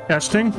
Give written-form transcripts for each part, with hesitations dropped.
Testing.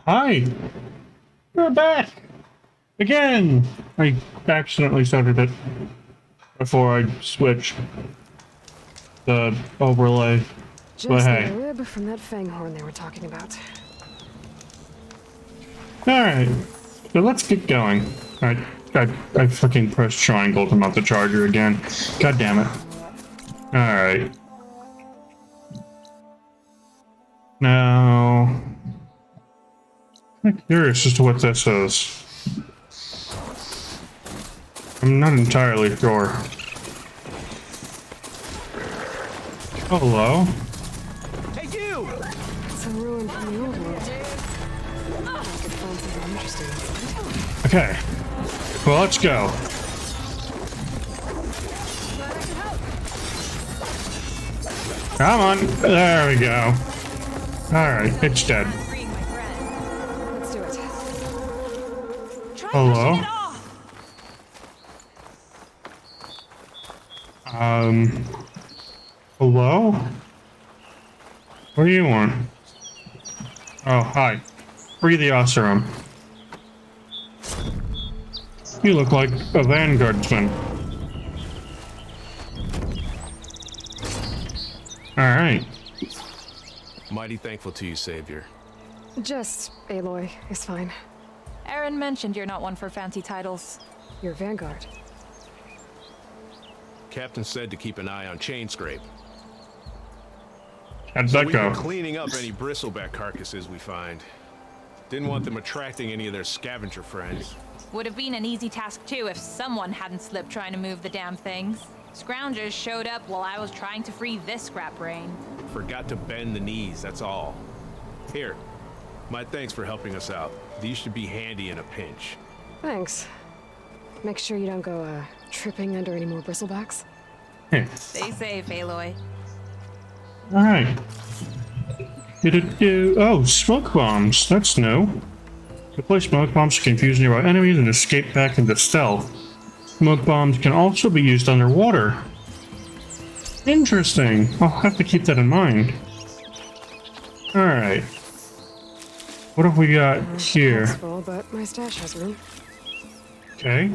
Hi. We're back! Again! I accidentally started it before I switched the overlay. But Just hey. the rib from that fanghorn they were talking about. Alright. So let's get going. I fucking pressed triangle to mount the charger again. God damn it. Alright. Now... I'm curious as to what this is. I'm not entirely sure. Hello? Hey, you! It's a ruin from the old world. I could find something interesting inside. Okay. Well, let's go. Come on. There we go. Alright, it's dead. Let's do it. Hello? Hello? What do you want? Oh, hi. Free the Oseram. You look like a vanguardsman. Alright. Mighty thankful to you, Savior. Just Aloy is fine. Aaron mentioned you're not one for fancy titles. You're Vanguard. Captain said to keep an eye on Chainscrape. How'd So that we've go? been cleaning up any bristleback carcasses we find. Didn't want them attracting any of their scavenger friends. Would have been an easy task too if someone hadn't slipped trying to move the damn things. Scroungers showed up while I was trying to free this scrap brain. Forgot to bend the knees, that's all. Here, my thanks for helping us out. These should be handy in a pinch. Thanks. Make sure you don't go, tripping under any more bristlebacks. Stay safe, Aloy. Alright. Oh, smoke bombs. That's new. Deploy smoke bombs to confuse nearby enemies and escape back into stealth. Smoke bombs can also be used underwater. Interesting. I'll have to keep that in mind. Alright. What have we got here? It's full, but my stash has room. Okay.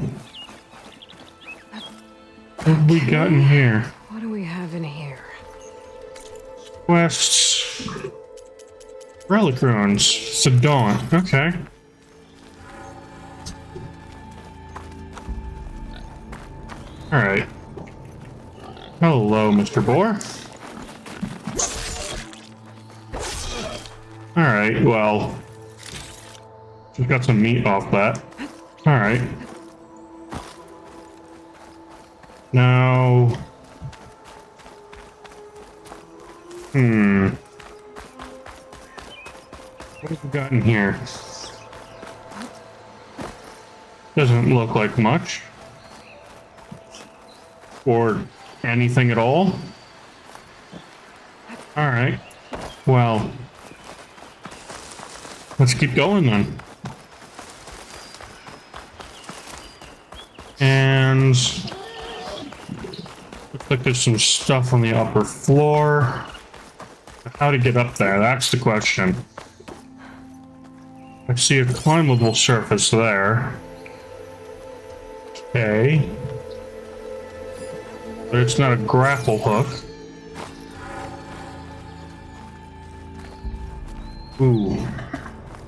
What have we got in here? What do we have in here? Quests. Relic ruins. Sedaunt. Okay. Alright. Hello, Mr. Boar. Alright, well. We've got some meat off that. Alright. Now... What have we got in here? Doesn't look like much. Or anything at all. Alright. Well. Let's keep going then. And looks like there's some stuff on the upper floor. How to get up there, that's the question. I see a climbable surface there. Okay. But it's not a grapple hook. Ooh.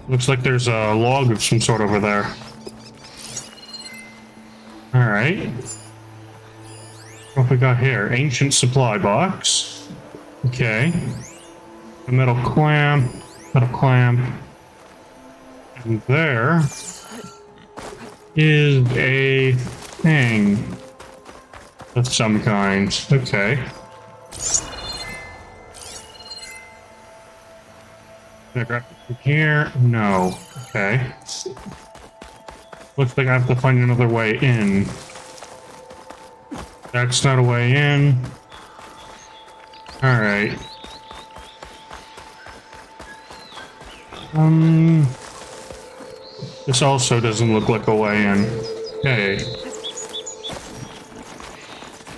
Looks like there's a log of some sort over there. Alright. What we got here? Ancient supply box. Okay. A metal clamp. Metal clamp. And there is a thing of some kind. Okay. Can I grab it from here? No. Okay. Looks like I have to find another way in. That's not a way in. Alright. This also doesn't look like a way in. Okay.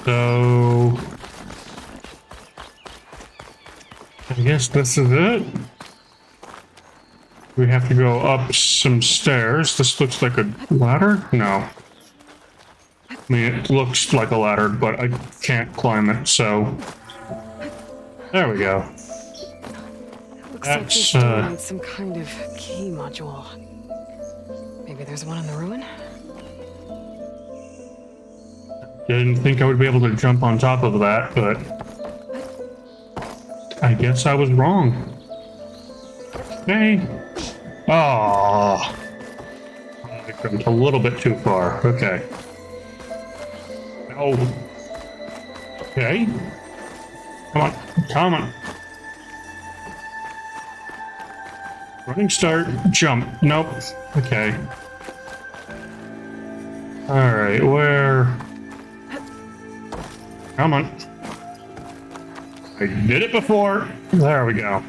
So... I guess this is it? We have to go up some stairs. This looks like a ladder? No. I mean, it looks like a ladder, but I can't climb it, so... There we go. Looks like this That's, door needs some kind of key module. Maybe there's one in the ruin? Didn't think I would be able to jump on top of that, but... I guess I was wrong. Okay. Oh. I jumped a little bit too far. Okay. Oh. Okay. Come on. Come on. Running start. Jump. Nope. Okay. Alright, where... Come on. I did it before. There we go.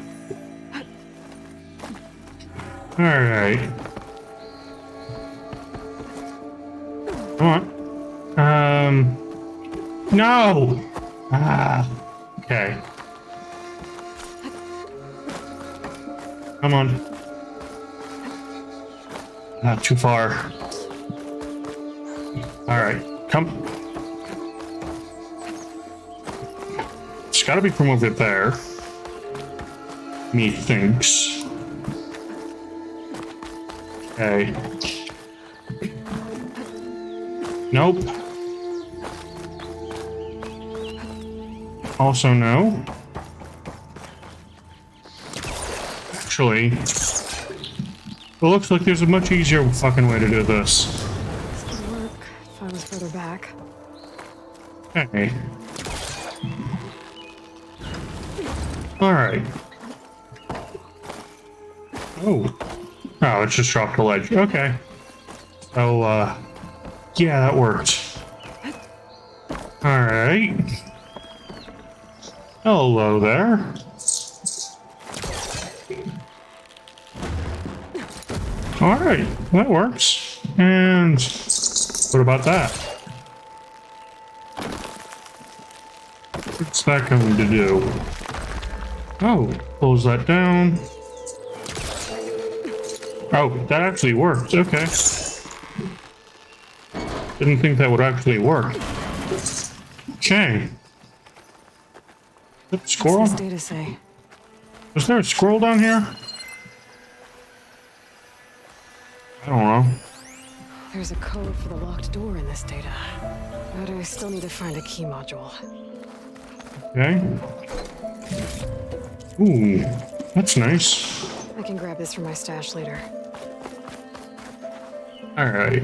Alright. Come on. No! Ah. Okay. Come on. Not too far. Alright. Come. It's gotta be from over there. Methinks. Okay. Nope. Also no. Actually, it looks like there's a much easier fucking way to do this. This could work if I was further back. Okay. Alright. Oh. Oh, it's just dropped a ledge. Okay. So, yeah, that worked. Alright. Hello there. Alright, that works. And what about that? What's that going to do? Oh, close that down. Oh, that actually worked. Okay. Didn't think that would actually work. Okay. Squirrel? What's this data say? Was there a squirrel down here? I don't know. There's a code for the locked door in this data. But I still need to find a key module. Okay. Ooh, that's nice. I can grab this from my stash later. Alright.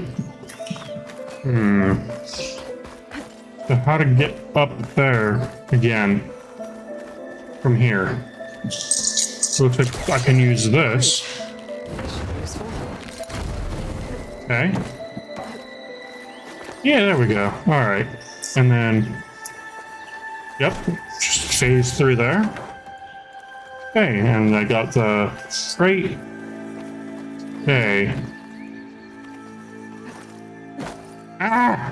So how to get up there again from here? Looks like I can use this. This should be useful. Okay. Yeah, there we go. Alright. And then... Yep, just phase through there. Okay, and I got the crate. Okay. Ah!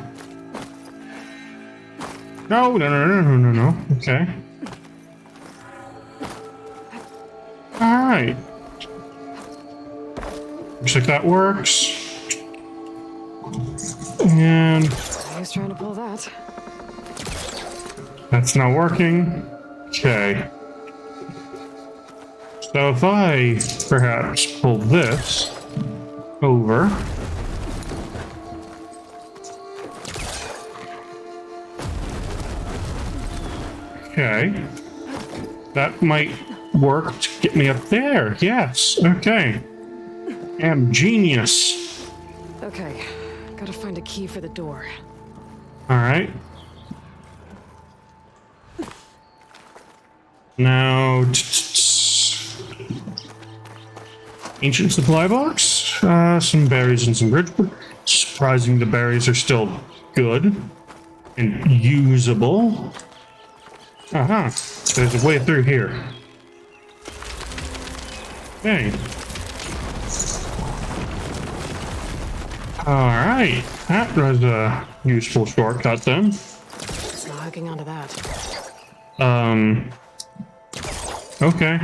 No, no, no, no, no, no, no. Okay. Alright. Looks like that works. And I was trying to pull that. that's not working. Okay. So if I perhaps pull this over. Okay. That might work to get me up there. Yes. Okay. Am genius. Okay, gotta find a key for the door. All right. Now, ancient supply box, some berries and some bridgewood. Surprising the berries are still good and usable. Uh-huh. There's a way through here. Okay. Alright. That was a useful shortcut then. It's not hooking onto that. Okay.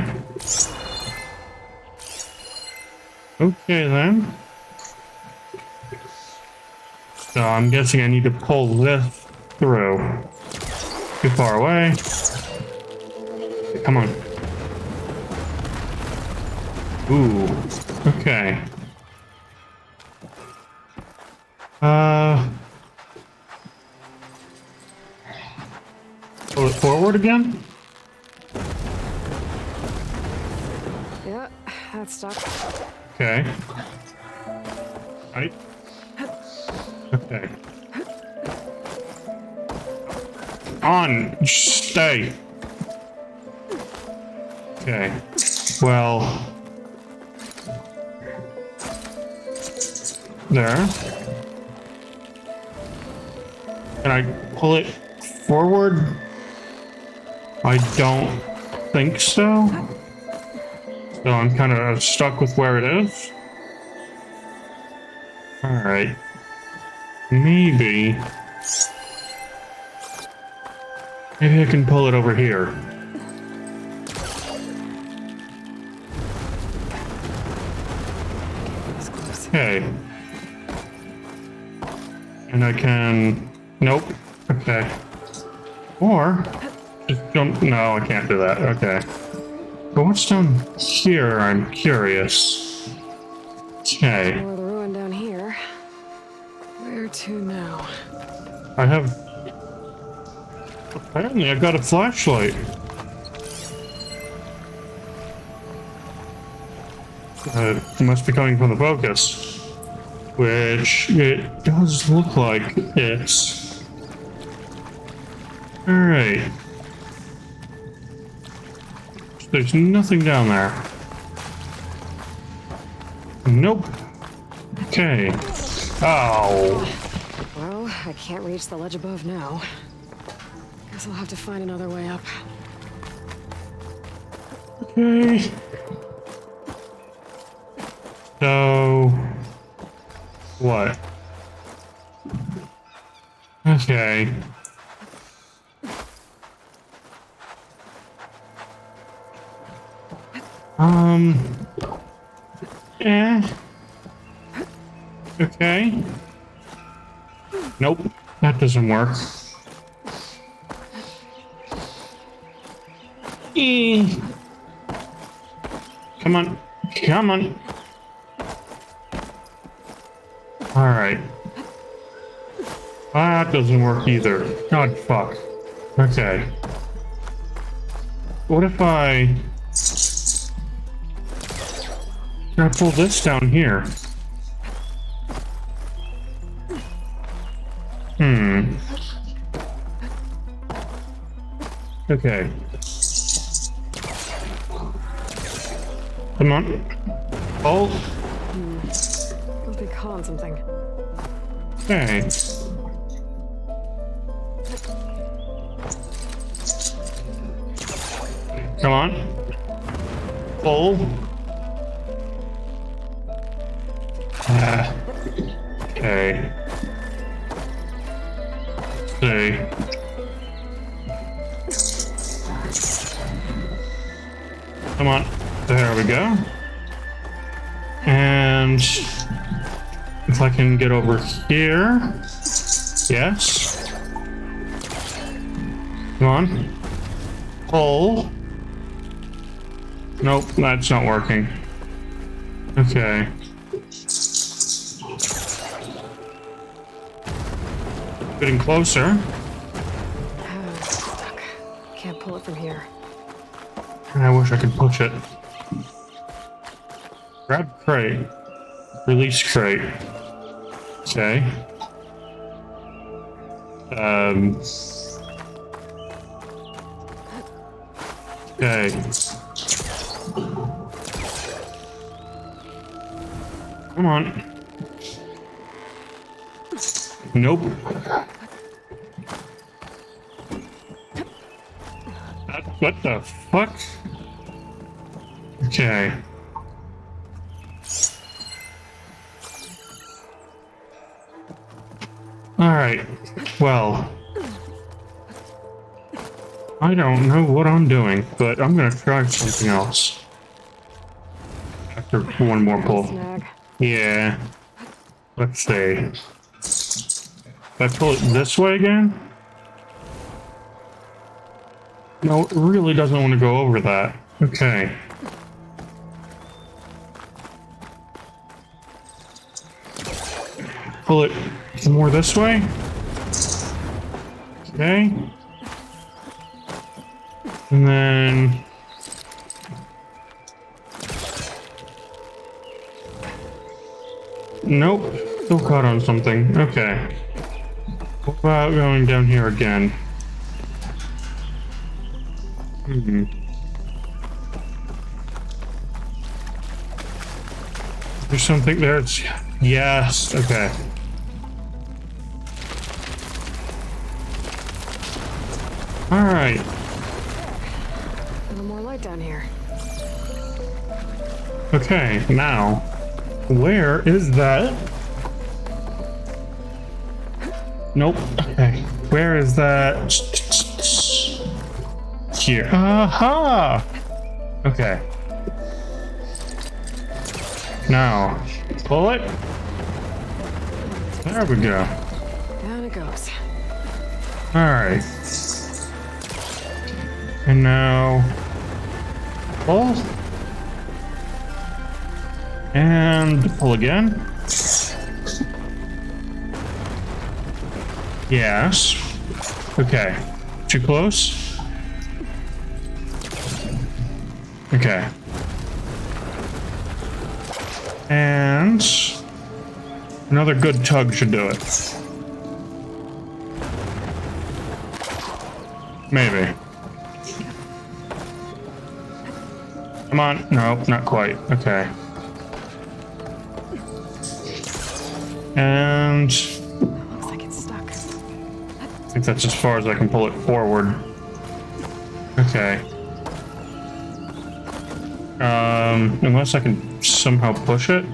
Okay then. So I'm guessing I need to pull this through. Too far away. Come on. Ooh. Okay. Pull it forward again? Yeah, that's stuck. Okay. Right. Okay. On! Stay! Okay. Well... There. Can I pull it forward? I don't think so. So I'm kind of stuck with where it is. Alright. Maybe I can pull it over here. That's close. Okay. And I can... Nope. Okay. Or... Just jump... No, I can't do that. Okay. But what's down here? I'm curious. Okay. More of the ruin down here. Where to now? I have... Apparently I got a flashlight. It must be coming from the focus. Which it does look like it's... Alright. There's nothing down there. Nope. Okay. Oh. Well, I can't reach the ledge above now. Guess I'll have to find another way up. Okay. So... What? Okay. Okay. Nope, that doesn't work. Come on. Come on. Alright. That doesn't work either. God fuck. Okay. What if I... Can I pull this down here? Okay. Come on. Oh. Must be calling something. Okay. Come on. Pull. Okay. See. Come on. There we go. And if I can get over here. Yes. Come on. Pull. Nope, that's not working. Okay. Getting closer. Stuck. Can't pull it from here. I wish I could push it. Grab crate. Release crate. Okay. Okay. Come on. Nope. What the fuck? Okay. Alright. Well. I don't know what I'm doing, but I'm gonna try something else. After Or one more pull. Snag. Yeah. Let's see. If I pull it this way again? No, it really doesn't want to go over that. Okay. Pull it more this way. Okay. And then... Nope. Still caught on something. Okay. What about going down here again? There's something there. It's, yes. Okay. All right. A little more light down here. Okay. Now, where is that? Nope. Okay. Where is that? Here. Aha! Okay. Now, pull it. There we go. Down it goes. Alright. And now, pull. And pull again. Yes. Okay. Too close? Okay. And another good tug should do it. Maybe. Come on. Nope, not quite. Okay. And Looks like it's stuck. I think that's as far as I can pull it forward. Okay. Unless I can somehow push it.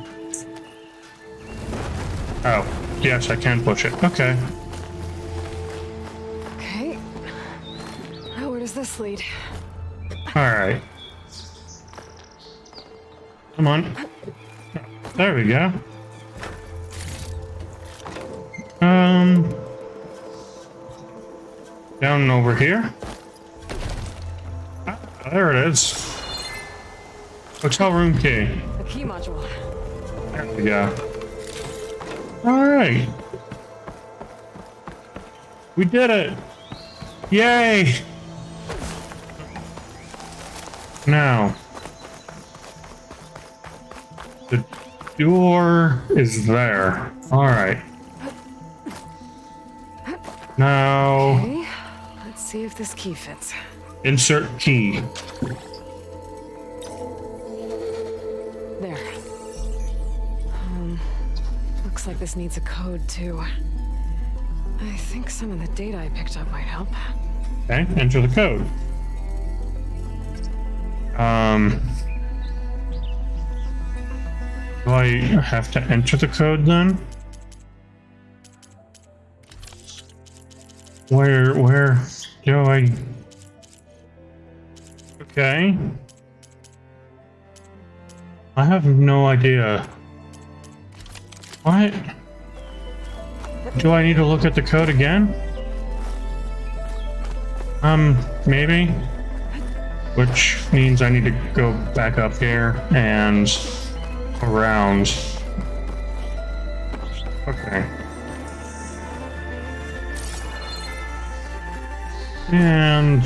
Oh, yes, I can push it. Okay. Okay. Now where does this lead? Alright. Come on. There we go. Down over here. Ah, there it is. Hotel room key. The key module. There we go. Alright. We did it. Yay. Now. The door is there. Alright. Now, Okay. Let's see if this key fits. insert key. There. Looks like this needs a code too. I think some of the data I picked up might help. Okay, enter the code. Do I have to enter the code then? Where do I? Okay. I have no idea. What? Do I need to look at the code again? Maybe. Which means I need to go back up here and around. Okay. And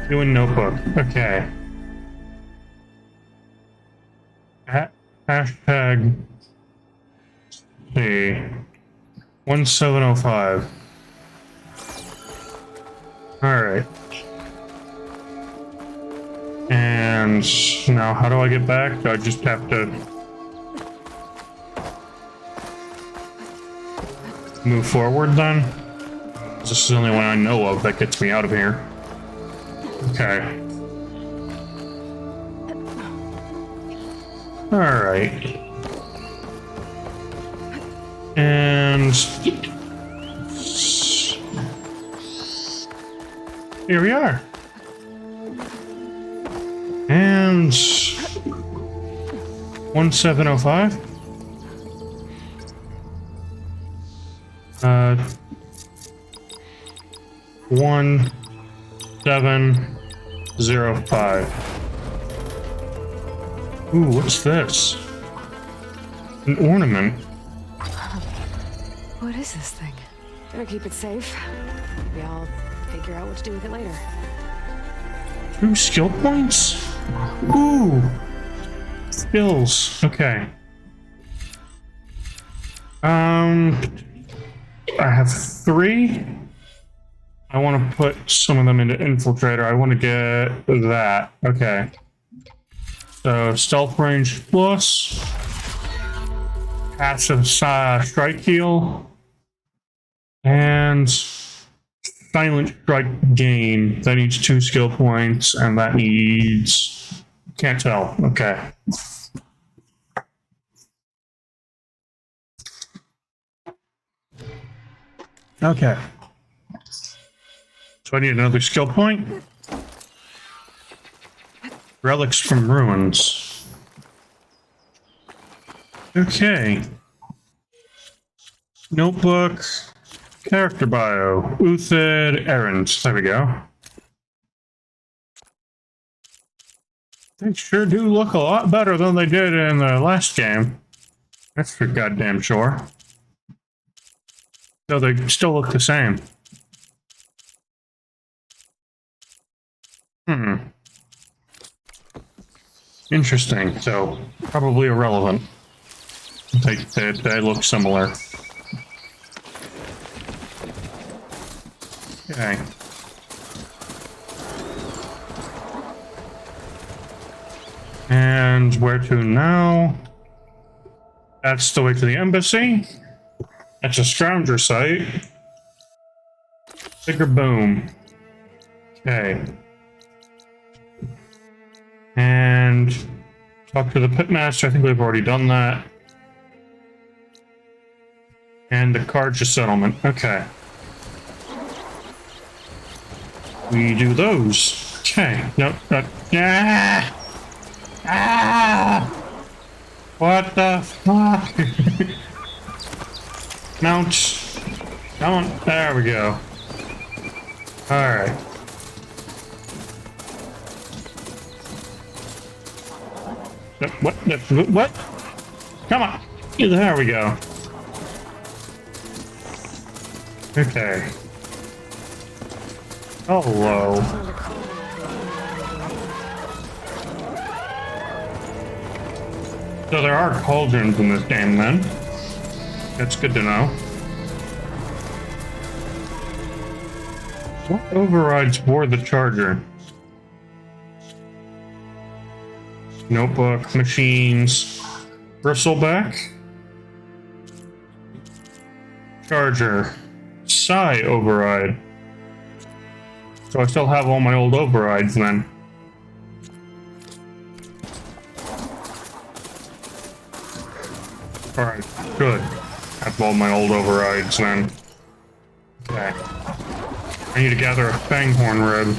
doing notebook. Okay. Hashtag see 1705. All right. And now how do I get back? Do I just have to move forward then? This is the only one I know of that gets me out of here. Okay. Alright. And here we are. And 1705. 1705. Ooh, what's this? An ornament. What is this thing? Better keep it safe. Maybe I'll figure out what to do with it later. 2 skill points? Ooh. Skills. Okay. I have 3. I want to put some of them into Infiltrator. I want to get that. Okay. So, stealth range plus. Passive strike heal. And silent strike gain. That needs 2 skill points, and that needs... Can't tell. Okay. Okay. So I need another skill point. Relics from ruins. Okay. Notebook. Character bio. Uthid Errands. There we go. They sure do look a lot better than they did in the last game. That's for goddamn sure. Though they still look the same. Interesting. So, probably irrelevant. They look similar. Okay. And where to now? That's the way to the embassy. That's a Scrounger site. Bigger boom. Okay. And talk to the pitmaster. I think we've already done that. And the Karja settlement. Okay. We do those. Okay. Nope. Ah! Ah! What the fuck? Mount. Mount. There we go. Alright. What? What? Come on. There we go. Okay. Hello. So there are cauldrons in this game then. That's good to know. What overrides for the charger? Notebook, machines, bristleback, charger, psi override. So I still have all my old overrides then. Alright, good. Have all my old overrides then. Okay. I need to gather a Fanghorn rib.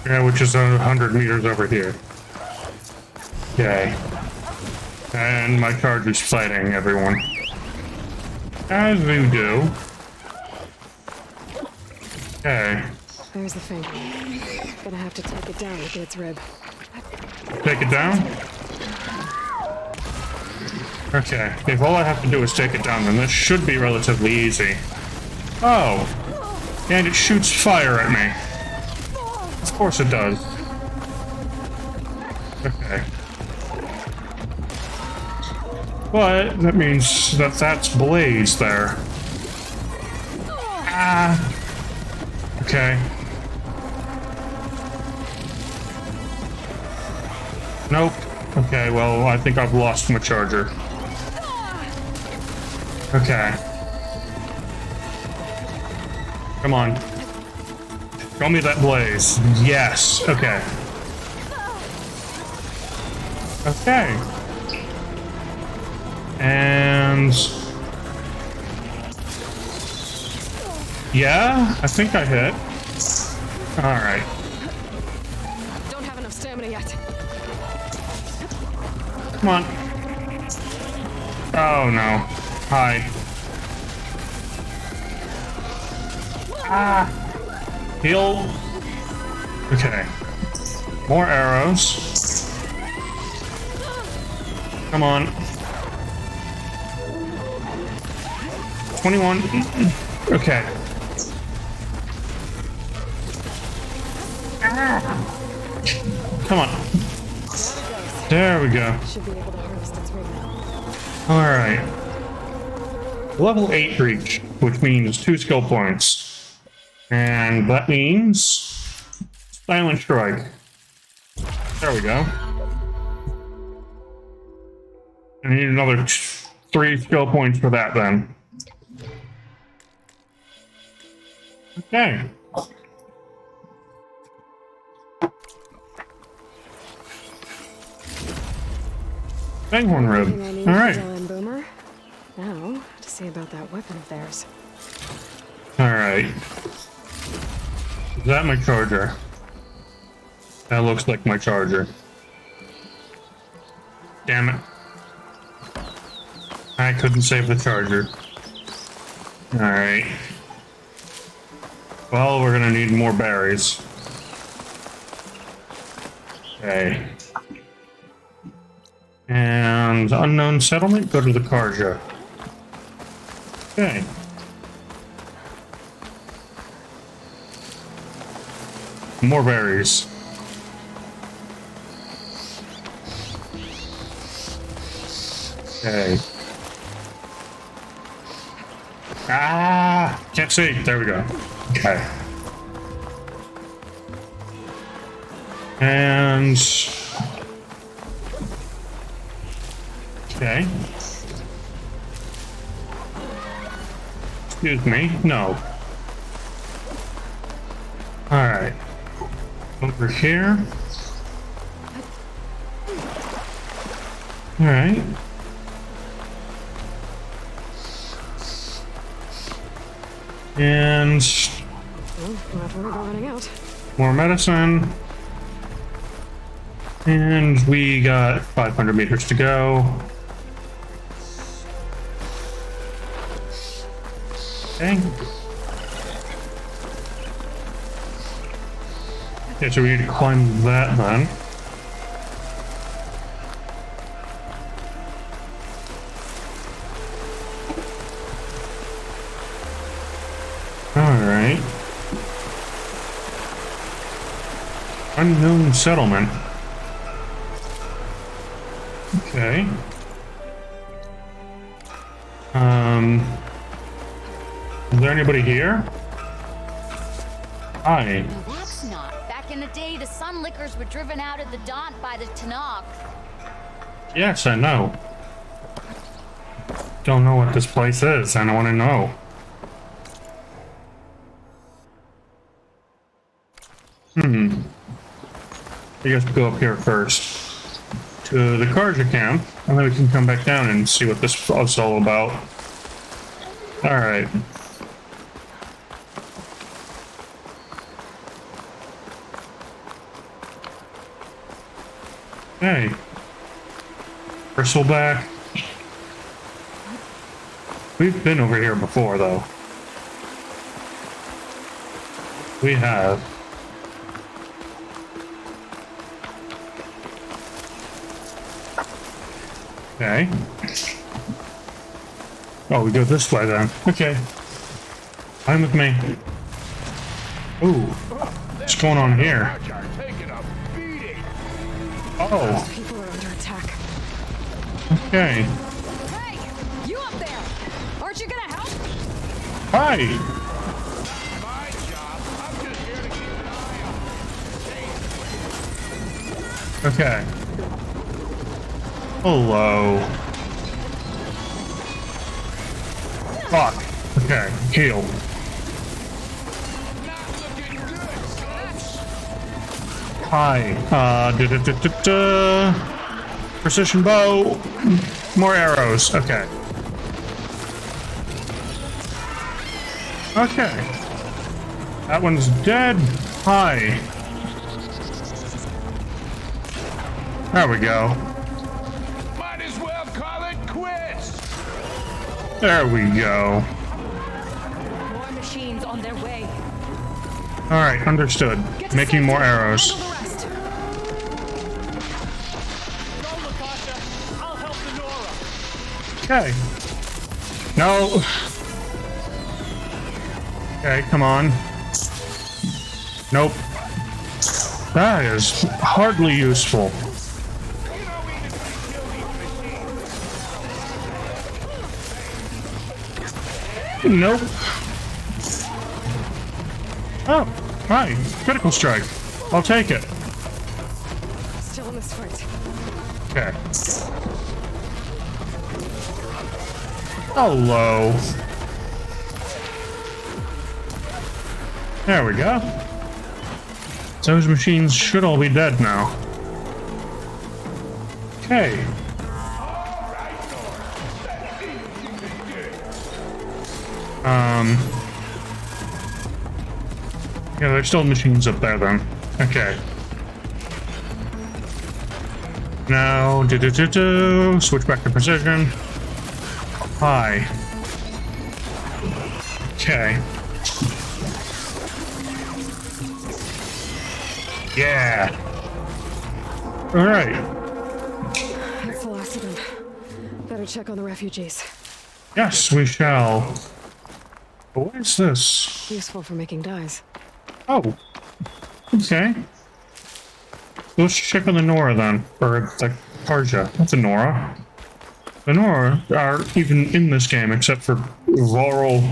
Yeah, which is 100 meters over here. Okay. And my charger's fighting everyone. As we do. Okay. There's the thing. Gonna have to take it down to get its rib. Take it down? Okay. If all I have to do is take it down, then this should be relatively easy. Oh! And it shoots fire at me. Of course it does. Okay. But that means that that's Blaze there. Ah! Okay. Nope. Okay, well, I think I've lost my charger. Okay. Come on. Show me that blaze. Yes. Okay. Okay. And... yeah, I think I hit. Alright. Come on. Oh no. Hi. Ah. Heal. Okay. More arrows. Come on. 21. Okay. Come on. There we go. Should be able to harvest its ring now. All right. Level 8 reach, which means 2 skill points. And that means Silent Strike. There we go. I need another 3 skill points for that then. Okay. Banghorn Rib. Everything I need All for right. Dell and Boomer. Now, to see about that weapon of theirs. All right. Is that my charger? That looks like my charger. Damn it. I couldn't save the charger. All right. Well, we're gonna need more berries. Okay. And unknown settlement, go to the Karja. Okay. More berries. Okay. Ah! Can't see. There we go. Okay. And... Okay. Excuse me. No. Alright. Over here. Alright. And Well, glad we're not running out. more medicine. And we got 500 meters to go. Okay. Okay, so we need to climb that then. Alright. Unknown settlement. Okay. Is there anybody here? Hi. Now that's not. Back in the day, the Sunlickers were driven out of the Daunt by the Tanakh. Yes, I know. Don't know what this place is. I don't want to know. I guess go up here first to the Karja camp, and then we can come back down and see what this is all about. All right. Hey. Bristleback. We've been over here before, though. We have. Okay. Oh, we go this way then. Okay. Fine with me. Ooh. What's going on here? Oh. People are under attack. Okay. Hey! You up there! Aren't you gonna help? Hi. My job. I'm just here to keep an eye on. Okay. Hello. Fuck. Okay. Heal. Hi. Precision bow. More arrows. Okay. Okay. That one's dead. Hi. There we go. There we go. More machines on their way. All right, understood. Get to Making more safety. arrows. Handle the rest. Go, Latasha. I'll help the Nora. Okay. No. Okay, come on. Nope. That is hardly useful. Nope. Oh, hi. Critical strike. I'll take it. Still in this fight. Okay. Hello. There we go. Those machines should all be dead now. Okay. Yeah, there's still machines up there then. Okay. Now, switch back to precision. Hi. Okay. Yeah. All right. That's the last of them. Better check on the refugees. Yes, we shall. What is this? Useful for making dyes. Oh. Okay. Let's check on the Nora then, or the Karja. Not the Nora. The Nora are even in this game, except for Varl,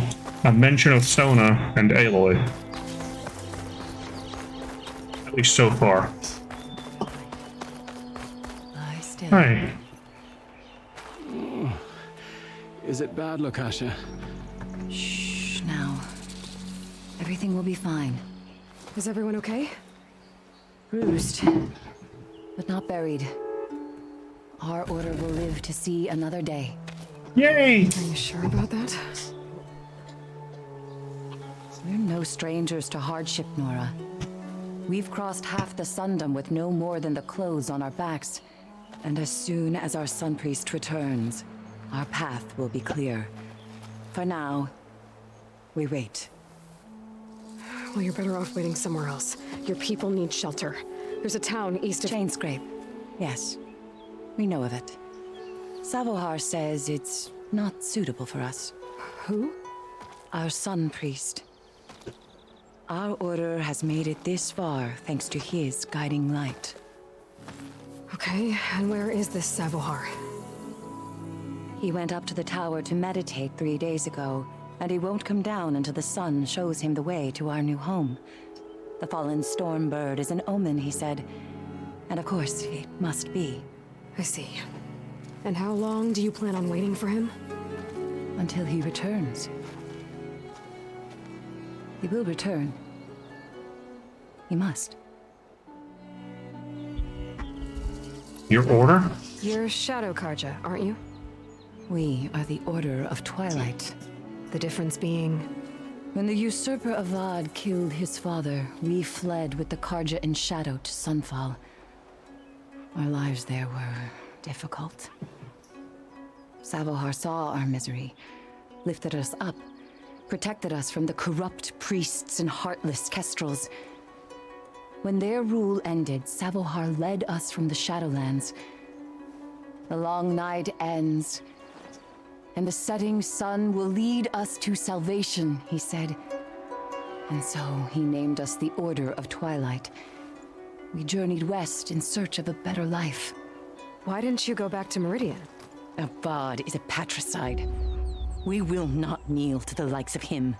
a mention of Sona, and Aloy. At least so far. Lie still. Hi. Is it bad, Latasha? Shh, now. Everything will be fine. Is everyone okay? Bruised, but not buried. Our order will live to see another day. Yay! Are you sure about that? We're no strangers to hardship, Nora. We've crossed half the Sundom with no more than the clothes on our backs. And as soon as our Sun Priest returns, our path will be clear. For now, we wait. Well, you're better off waiting somewhere else. Your people need shelter. There's a town east of... Chainscrape. Yes, we know of it. Savohar says it's not suitable for us. Who? Our Sun Priest. Our order has made it this far thanks to his guiding light. Okay, and where is this Savohar? He went up to the tower to meditate 3 days ago, and he won't come down until the sun shows him the way to our new home. The fallen storm bird is an omen, he said. And of course, it must be. I see. And how long do you plan on waiting for him? Until he returns. He will return. He must. Your order? You're Shadow Karja, aren't you? We are the Order of Twilight. The difference being... When the usurper Avad killed his father, we fled with the Karja in shadow to Sunfall. Our lives there were difficult. Savohar saw our misery, lifted us up, protected us from the corrupt priests and heartless kestrels. When their rule ended, Savohar led us from the Shadowlands. The long night ends, and the setting sun will lead us to salvation, he said. And so he named us the Order of Twilight. We journeyed west in search of a better life. Why didn't you go back to Meridian? Avad is a patricide. We will not kneel to the likes of him.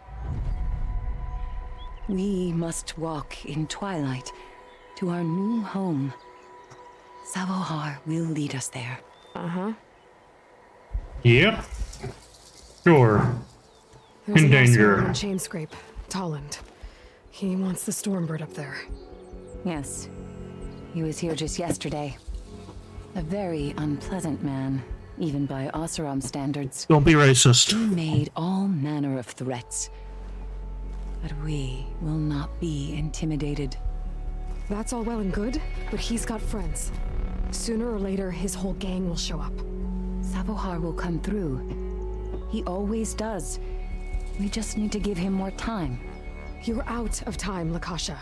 We must walk in twilight to our new home. Savohar will lead us there. Uh-huh. Yep. Sure. There's In an asshole danger. in Chainscrape, Tolland. He wants the Stormbird up there. Yes. He was here just yesterday. A very unpleasant man, even by Oseram standards. Don't be racist. He made all manner of threats. But we will not be intimidated. That's all well and good, but he's got friends. Sooner or later, his whole gang will show up. Savohar will come through. He always does. We just need to give him more time. You're out of time, Lakasha.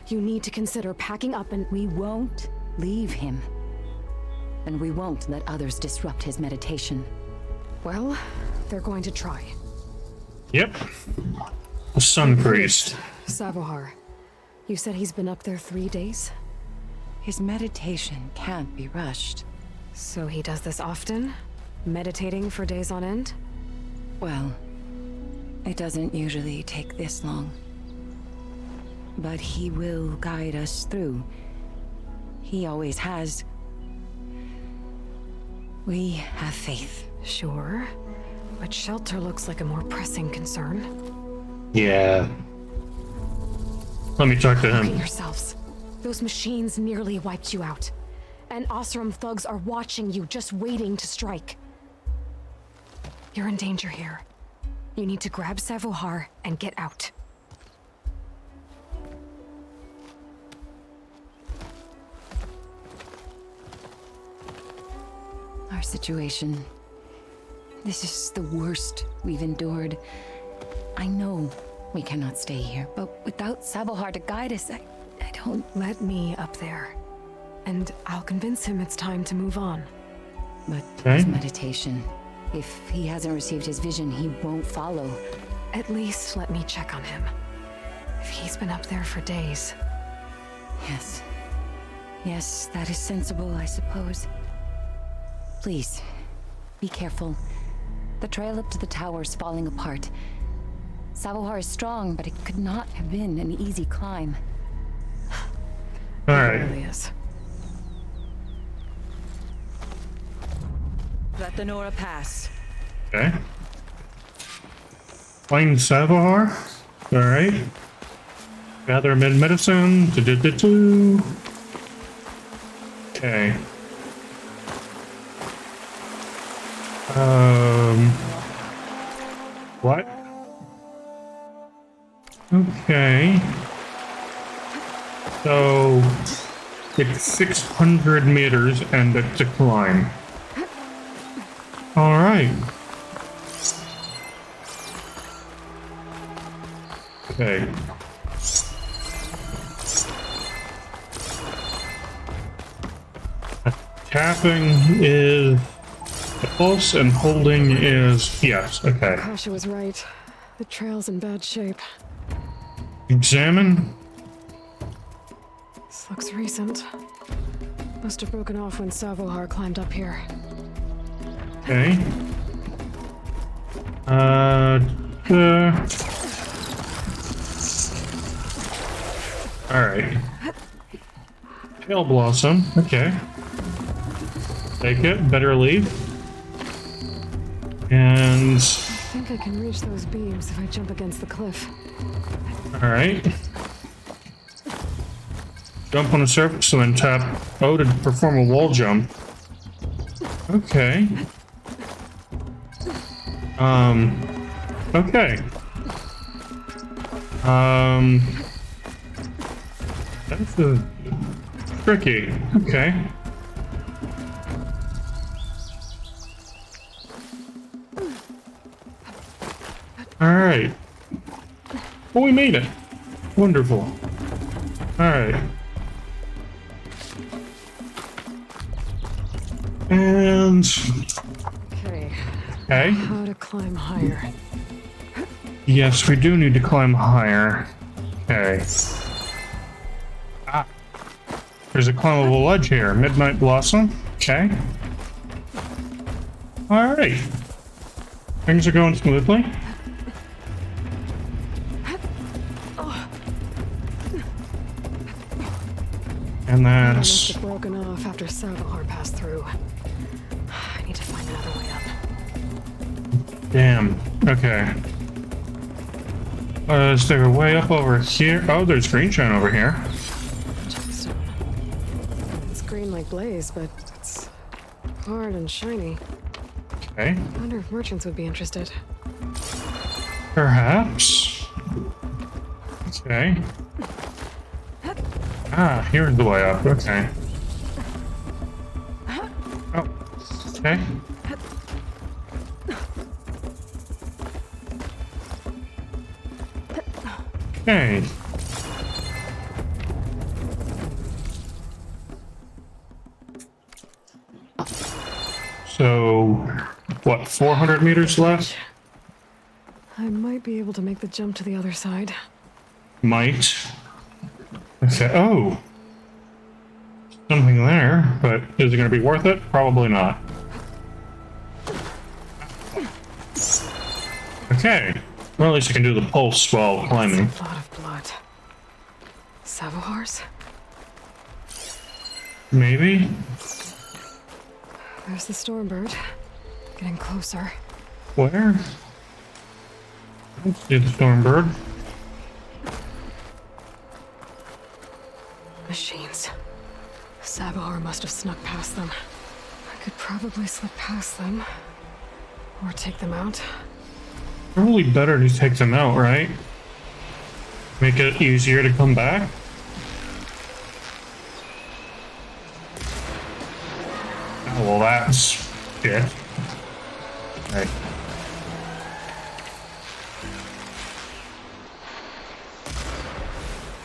You need to consider packing up and... We won't leave him. And we won't let others disrupt his meditation. Well, they're going to try. Yep. The Sun Priest. Savohar. You said he's been up there 3 days? His meditation can't be rushed. So he does this often? Meditating for days on end? Well, it doesn't usually take this long. But he will guide us through. He always has. We have faith. Sure. But shelter looks like a more pressing concern. Yeah. Let me talk to Look at him. yourselves. Those machines nearly wiped you out. And Oseram thugs are watching you, just waiting to strike. You're in danger here. You need to grab Savohar and get out. Our situation. This is the worst we've endured. I know we cannot stay here, but without Savohar to guide us, I don't... Let me up there. And I'll convince him it's time to move on. But Okay. his meditation. If he hasn't received his vision, he won't follow. At least let me check on him. If he's been up there for days. Yes. Yes, that is sensible, I suppose. Please, be careful. The trail up to the tower is falling apart. Savohar is strong, but it could not have been an easy climb. All It right. really is. Let the Nora pass. Okay. Find Savohar. All right. Gather mid medicine. Do-do-do-do. Okay. What? Okay. So it's 600 meters and it's a climb. All right. Okay. Tapping is the pulse and holding is yes. Okay. Kasha was right. The trail's in bad shape. Examine. This looks recent. Must have broken off when Savohar climbed up here. Okay. All right. Tail blossom. Okay. Take it. Better leave. And I think I can reach those beams if I jump against the cliff. all right. Jump on the surface and then tap O to perform a wall jump. Okay. Okay. That's tricky. Okay. All right. Well, we made it. Wonderful. All right. And Okay, okay. how to climb higher. Yes, we do need to climb higher. Okay. Ah. There's a climbable ledge here. Midnight Blossom. Okay. Alright. Things are going smoothly. And I must that's... have broken off after Savohar passed through. I need to find another way up. Damn. Okay. Is there a way up over here? Oh, there's green shine over here. Gemstone. It's green like blaze, but it's hard and shiny. Okay. I wonder if merchants would be interested. Perhaps. Okay. Ah, here's the way up. Okay. Oh, okay. Okay. So, what, 400 meters left? I might be able to make the jump to the other side. Might. Okay. Oh. Something there, but is it going to be worth it? Probably not. Okay. Well, at least I can do the pulse while climbing. That's a lot of blood. Savohars? Maybe? There's the Stormbird. Getting closer. Where? I don't see the Stormbird. Machines. Savohar must have snuck past them. I could probably slip past them. Or take them out. Probably better to take them out, right? Make it easier to come back. Oh, well, that's shit. Right.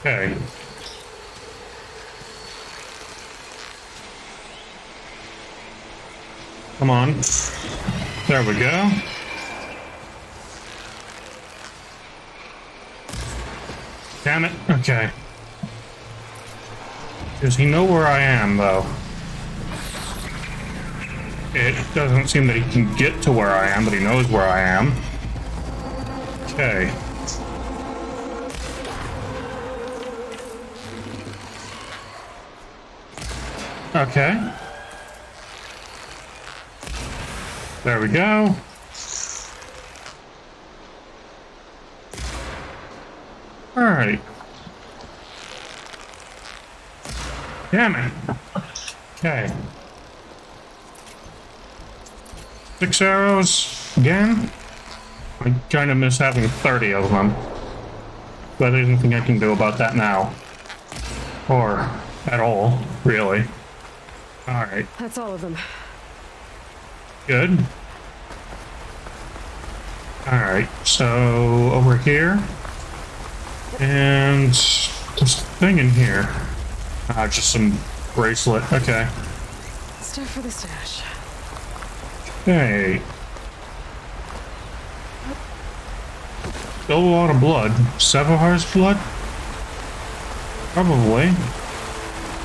Okay. Come on. There we go. Damn it. Okay. Does he know where I am, though? It doesn't seem that he can get to where I am, but he knows where I am. Okay. Okay. There we go. All right. Damn it. Okay. 6 arrows again. I kind of miss having 30 of them. But there's nothing I can do about that now. Or at all, really. Alright, That's all of them. good. Alright, so over here. And this thing in here. Just some bracelet. Okay. Stuff for the stash. Okay. Still a lot of blood. Savohar's blood? Probably.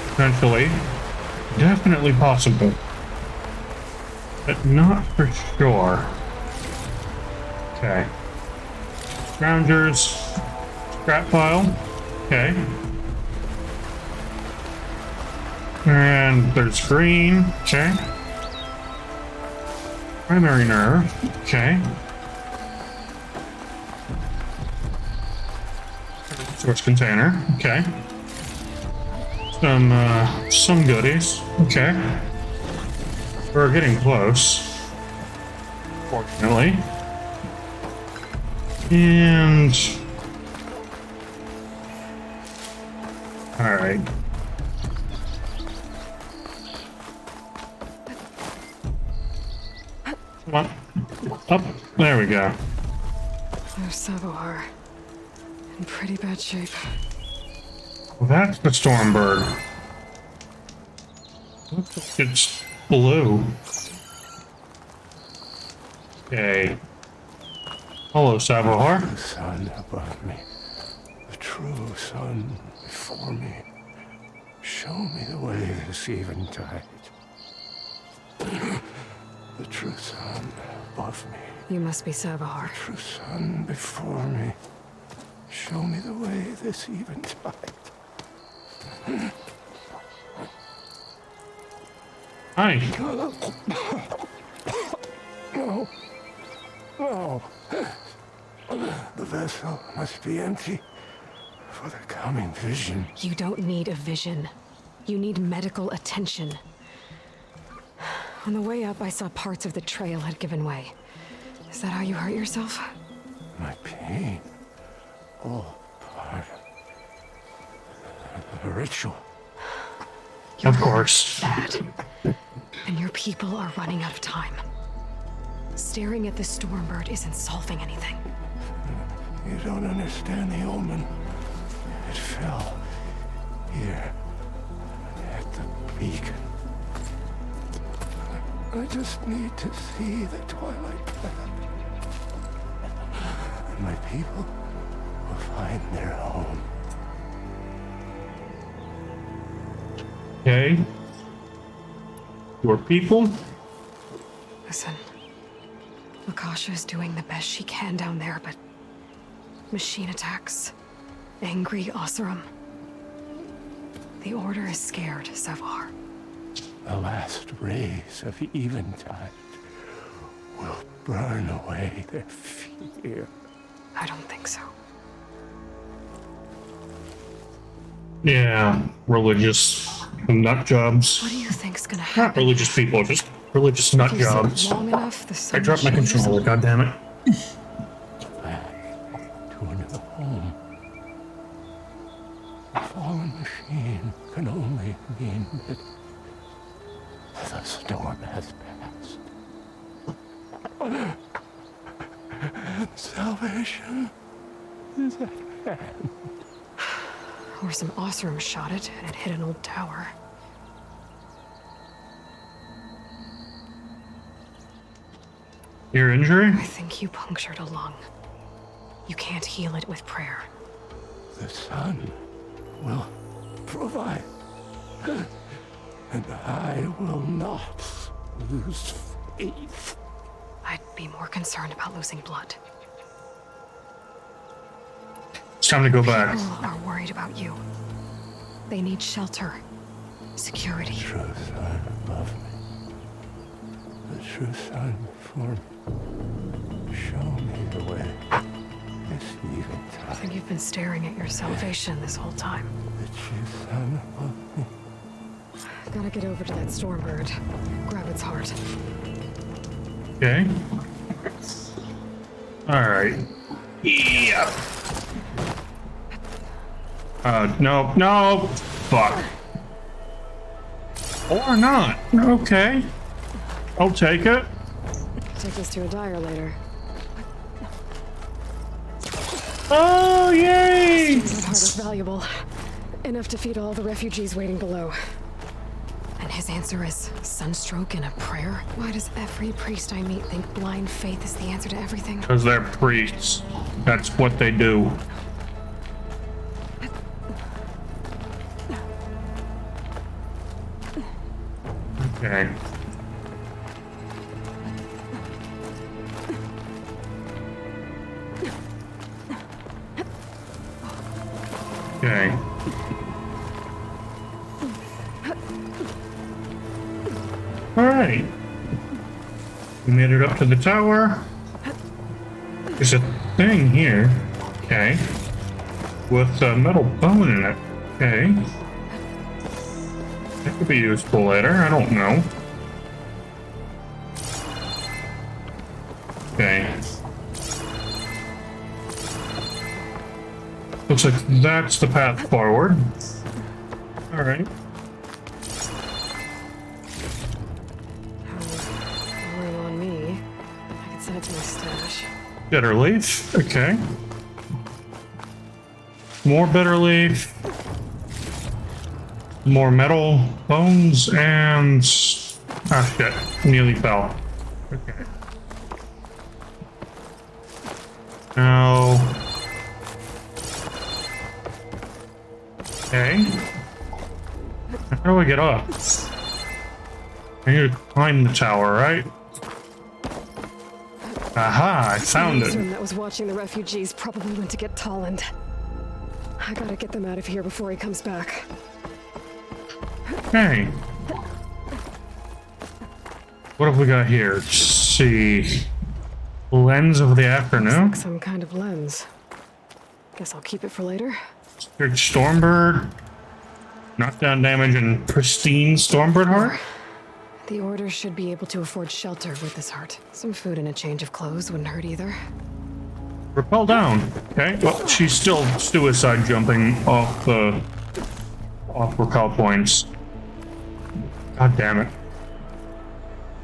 Potentially. Definitely possible. But not for sure. Okay. Scroungers. Scrap pile. Okay. And there's green. Okay. Primary nerve. Okay. Source container. Okay. Some goodies. Okay. We're getting close. Fortunately. And... Alright. Come on. Up. There we go. There's Savohar. In pretty bad shape. Well, that's the Stormbird. Looks like it's blue. Okay. Hello, Savohar. The sun above me, the true sun before me. Show me the way this eventide. The true sun above me, You must be Savohar. true sun before me. Show me the way this eventide. Hi. No. No. The vessel must be empty for the coming vision. You don't need a vision. You need medical attention. On the way up, I saw parts of the trail had given way. Is that how you hurt yourself? My pain. All part of the ritual. Of course. Bad. And your people are running out of time. Staring at the Stormbird isn't solving anything. You don't understand the omen. fell here at the beacon. I just need to see the Twilight Path. And my people will find their home. Okay. Your people? Listen. Lakasha is doing the best she can down there, but... machine attacks. Angry Oseram. The Order is scared, Savar. The last rays of Eventide will burn away their fear. I don't think so. Yeah, religious nut jobs. What do you think's gonna Not happen? religious people, just religious nut If you sit jobs. long enough, the I sun dropped my changes. controller, goddammit. Back to a new home. A fallen machine can only mean that the storm has passed. Salvation is at hand. Or some Oseram shot it, and it hit an old tower. Your injury? I think you punctured a lung. You can't heal it with prayer. The sun will provide. And I will not lose faith. I'd be more concerned about losing blood. It's time to go back. People are worried about you. They need shelter, security. True sun above me. The true sun before me. Show me the way. This I eventide. think you've been staring at your salvation this whole time. The true sun above me. Gotta get over to that Stormbird. Grab its heart. Okay. Alright. Yeah. No, no. Fuck. Or not. Okay. I'll take it. Take this to a dyer later. Oh, yay! That heart is valuable. Enough to feed all the refugees waiting below. And his answer is sunstroke and a prayer? Why does every priest I meet think blind faith is the answer to everything? Because they're priests. That's what they do. Okay. Okay. Alright. We made it up to the tower. There's a thing here. Okay. With a metal bone in it. Okay. That could be useful later. I don't know. Okay. Looks like that's the path forward. Alright. Rolling on me. I could send it to my stash. Bitter leaf. Okay. More bitter leaf. More metal bones and... ah, shit. Nearly fell. Okay. Now... okay. How do I get up? I need to climb the tower, right? Aha, I found The it. Oseram that was watching the refugees probably went to get Tolland. I gotta get them out of here before he comes back. Hey. What have we got here? Let's see. Lens of the afternoon. Like some kind of lens. Guess I'll keep it for later. Here's Stormbird. Knockdown damage and pristine Stormbird heart. The Order should be able to afford shelter with this heart. Some food and a change of clothes wouldn't hurt either. Rappel down. Okay. Well, she's still suicide jumping off rappel points. God damn it.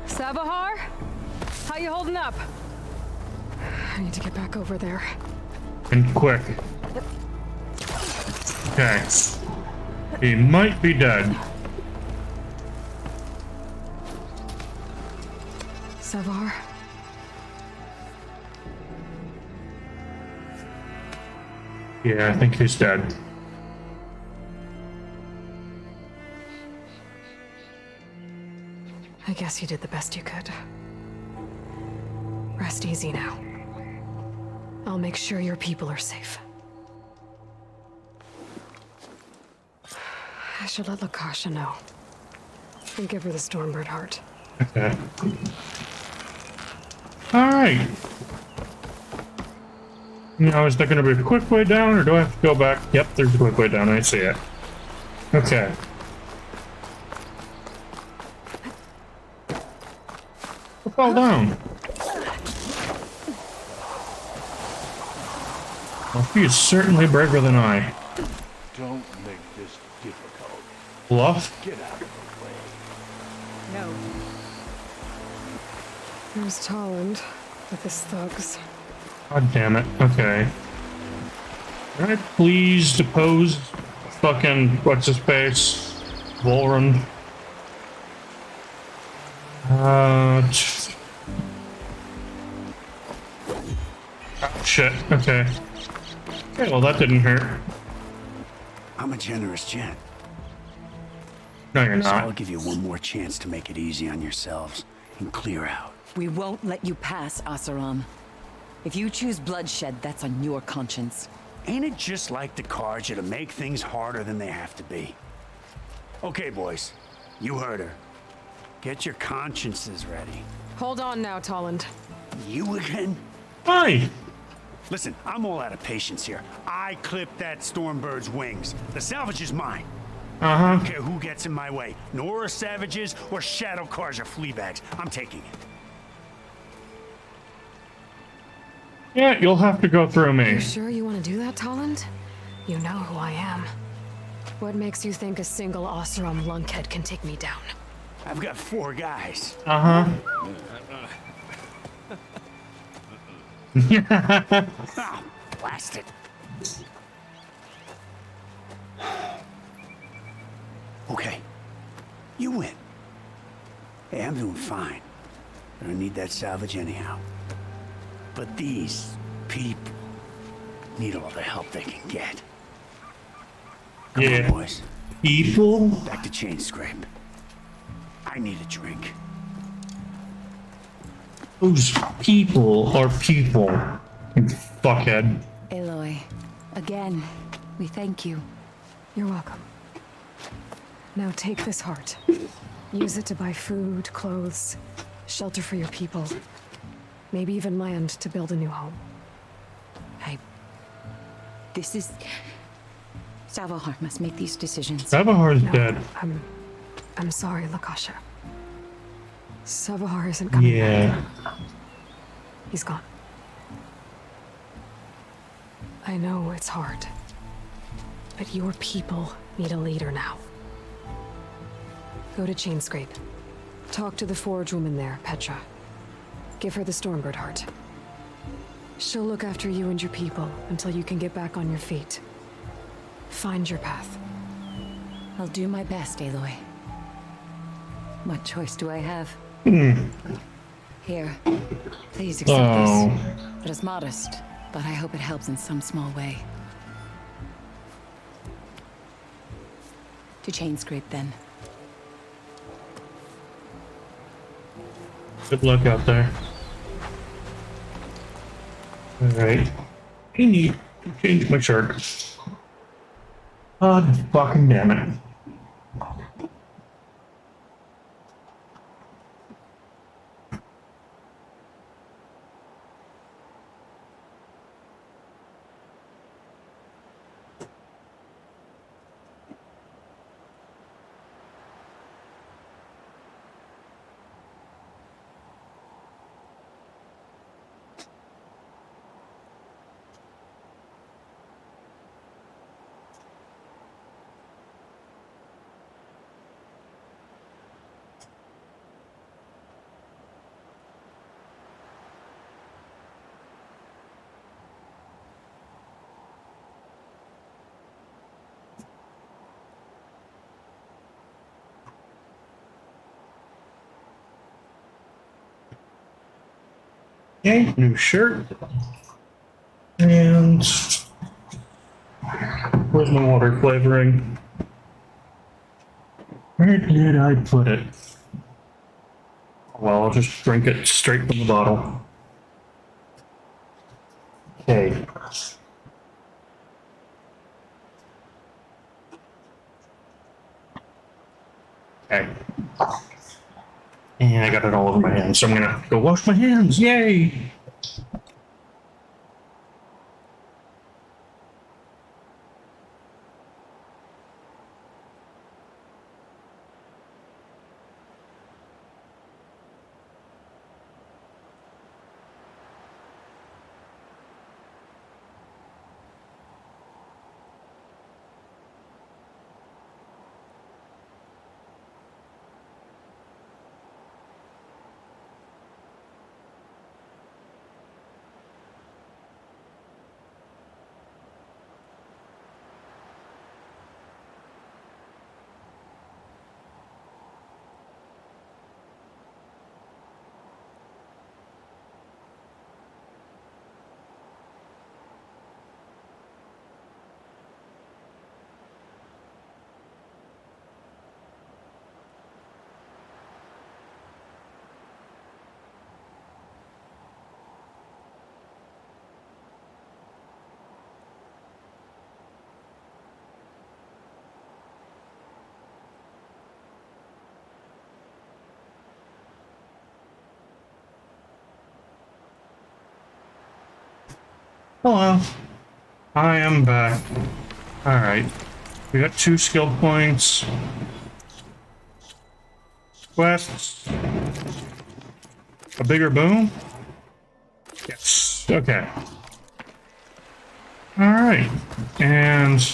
Sabahar? How you holding up? I need to get back over there. And quick. Okay. He might be dead. Savar? Yeah, I think he's dead. I guess you did the best you could. Rest easy now. I'll make sure your people are safe. I should let Lakasha know. And give her the Stormbird heart. Okay. Alright. Now, is there going to be a quick way down, or do I have to go back? Yep, there's a quick way down. I see it. Okay. I fell down. Well, he is certainly braver than I. Don't make this difficult. Bluff? Get out of the way. No. There's Tolland with his thugs. God damn it. Okay. Can I please depose fucking what's his face? Volrun. Oh, shit. Okay. Okay, well that didn't hurt. I'm a generous gent, No, you're so I'll not. give you one more chance to make it easy on yourselves and clear out. We won't let you pass, Asaram. If you choose bloodshed, that's on your conscience. Ain't it just like the Karja to make things harder than they have to be? Okay, boys, you heard her. Get your consciences ready. Hold on now, Tolland. You again? Hi! Listen, I'm all out of patience here. I clipped that Stormbird's wings. The salvage is mine. I don't care who gets in my way. Nora savages or Shadow Karja fleabags. I'm taking it. Yeah, you'll have to go through me. You sure you want to do that, Tolland? You know who I am. What makes you think a single Oseram lunkhead can take me down? I've got 4 guys. Uh-huh. Oh, blast it. Okay. You win. Hey, I'm doing fine. I don't need that salvage anyhow. But these people need all the help they can get. Come Yeah. on, boys. People? Back to chain scrape. I need a drink. Those people are people. You fuckhead. Aloy, again, we thank you. You're welcome. Now take this heart. Use it to buy food, clothes, shelter for your people. Maybe even land to build a new home. This is... Savahar must make these decisions. Savahar's No, dead. I'm sorry, Lakasha. Savahar isn't coming Yeah. back. He's gone. I know it's hard, but your people need a leader now. Go to Chainscrape. Talk to the forge woman there, Petra. Give her the Stormbird heart. She'll look after you and your people until you can get back on your feet. Find your path. I'll do my best, Aloy. What choice do I have? Here, please accept this. It is modest, but I hope it helps in some small way. To Chainscrape, then. Good luck out there. Alright. I need to change my shirt. God fucking damn it. Okay, new shirt. And where's my water flavoring? Where did I put it? Well, I'll just drink it straight from the bottle. Okay. Okay. And I got it all over my hands, so I'm gonna go wash my hands. Yay! Hello. I am back. Alright. We got 2 skill points. Quests. A bigger boom? Yes. Okay. Alright. And...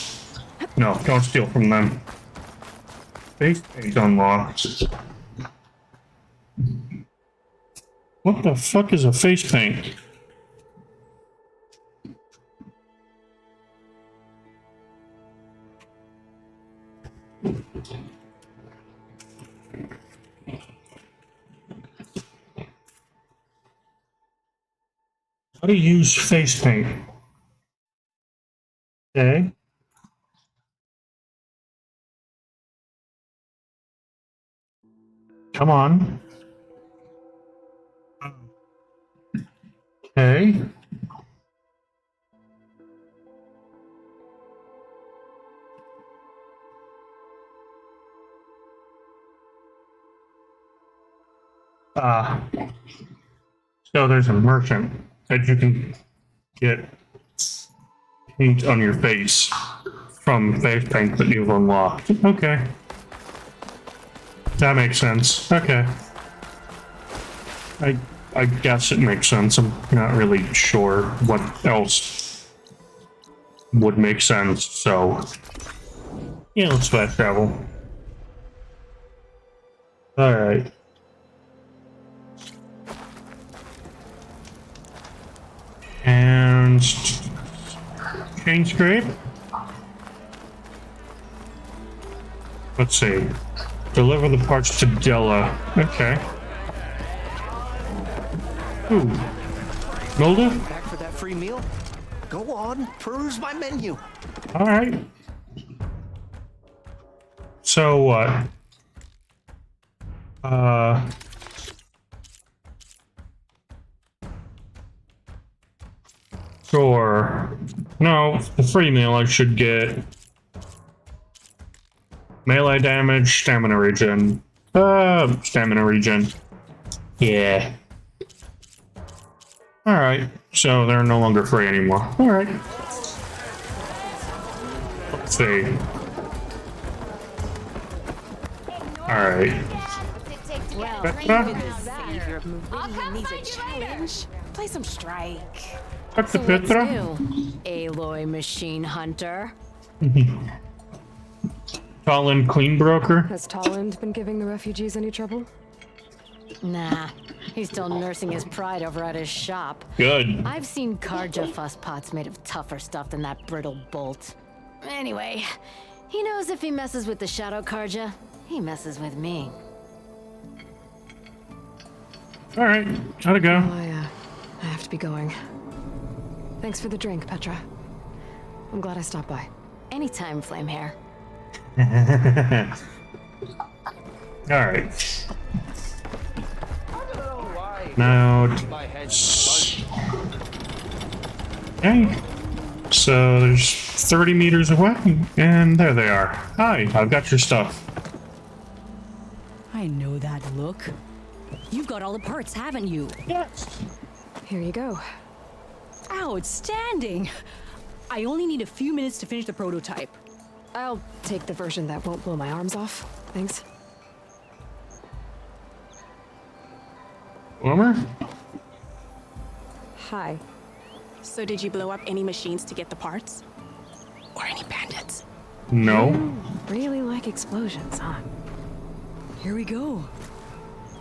no, don't steal from them. Face paint unlocked. What the fuck is a face paint? How to use face paint? Okay. Come on. Okay. So there's a merchant that you can get paint on your face from face paint that you've unlocked. Okay. That makes sense. Okay. I guess it makes sense. I'm not really sure what else would make sense, so yeah, let's fast travel. Alright. And chain scrape. Let's see. Deliver the parts to Della. Okay. Ooh. Nolda? Back for that free meal? Go on, peruse my menu. Alright. So what? Sure. No, the free meal I should get. Melee damage, stamina regen. Stamina regen. Yeah. Alright, so they're no longer free anymore. Alright. Let's see. Alright. Play some Strike. Fuck the Petra. Aloy Machine Hunter. Talon Clean Broker. Has Tolland been giving the refugees any trouble? Nah, he's still nursing his pride over at his shop. Good. I've seen Karja fuss pots made of tougher stuff than that brittle bolt. Anyway, he knows if he messes with the Shadow Karja, he messes with me. Alright, how'd it go? I be going. Thanks for the drink, Petra. I'm glad I stopped by. Anytime, Flamehair. Alright. Now... Okay. So there's 30 meters away, and there they are. Hi, I've got your stuff. I know that look. You've got all the parts, haven't you? Yes. Here you go. Outstanding! I only need a few minutes to finish the prototype. I'll take the version that won't blow my arms off. Thanks. Wilmer? Hi. So did you blow up any machines to get the parts? Or any bandits? No. You really like explosions, huh? Here we go.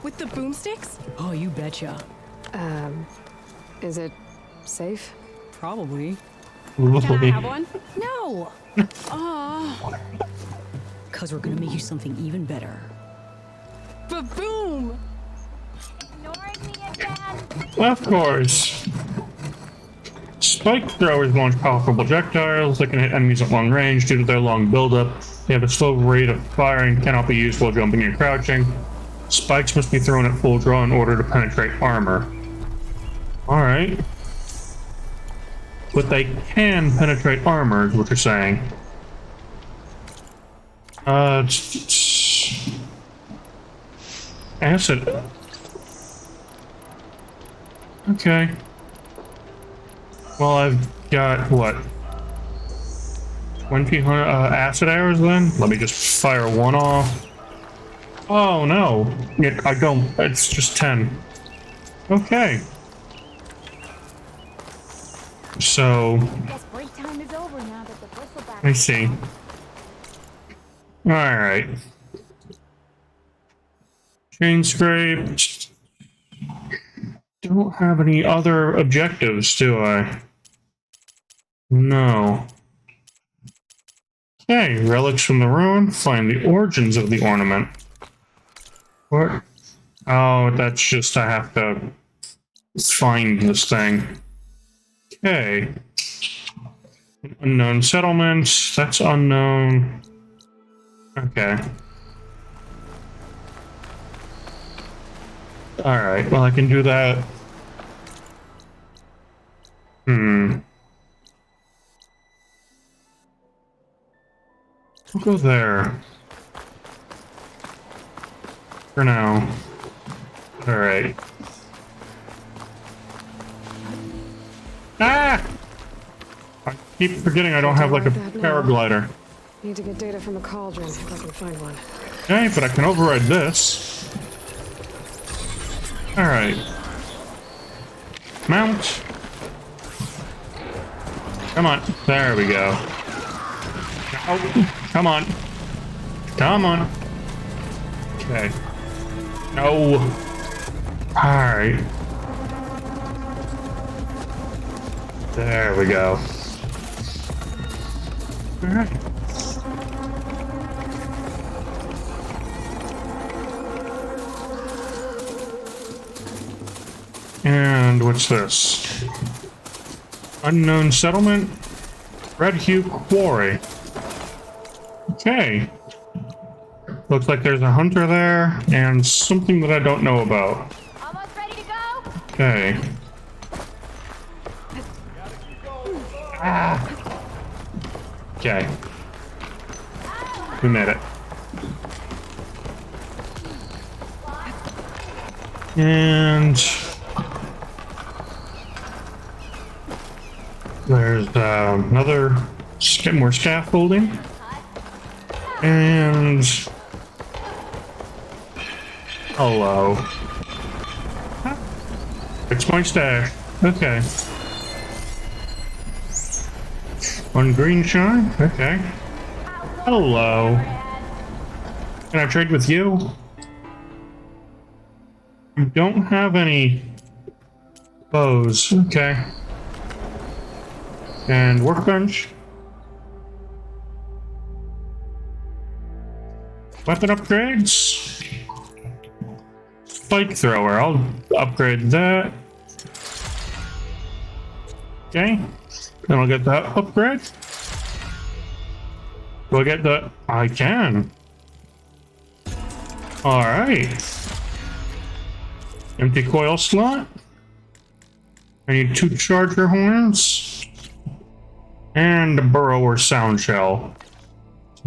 With the boomsticks? Oh, you betcha. Is it safe? Probably. Can I have one? No! Aw. Cause we're gonna make you something even better. Ba-boom! Ignoring me again? Of course. Spike throwers launch powerful projectiles that can hit enemies at long range due to their long buildup. They have a slow rate of fire and cannot be used while jumping and crouching. Spikes must be thrown at full draw in order to penetrate armor. Alright. But they can penetrate armor, is what you're saying. Acid. Okay. Well, I've got, what? 20 acid arrows then? Let me just fire one off. Oh no! I don't. It's just 10. Okay. So. Guess break time is over now that the bristleback. I see. Alright. Chain scrape. Don't have any other objectives, do I? No. Okay, relics from the ruin. Find the origins of the ornament. What? Oh, that's just I have to find this thing. Okay. Unknown settlements. That's unknown. Okay. Alright, well I can do that. We'll go there. For now. Alright. Ah! I keep forgetting I don't have like a paraglider. Need to get data from a cauldron if I can find one. Okay, but I can override this. Alright. Mount. Come on. There we go. Oh, come on. Come on. Okay. No. Alright. There we go. Alright. And what's this? Unknown settlement? Red Hue Quarry. Okay. Looks like there's a hunter there, and something that I don't know about. Almost ready to go? Okay. Ah. Okay. We made it. And there's another more scaffolding. And hello. Huh? It's my stash. Okay. One green shine. Okay. Hello. Can I trade with you? You don't have any bows. Okay. And workbench. Weapon upgrades. Spike thrower. I'll upgrade that. Okay. Then I'll get that upgrade. Do I get the... I can. Alright. Empty coil slot. I need 2 charger horns. And a burrower sound shell.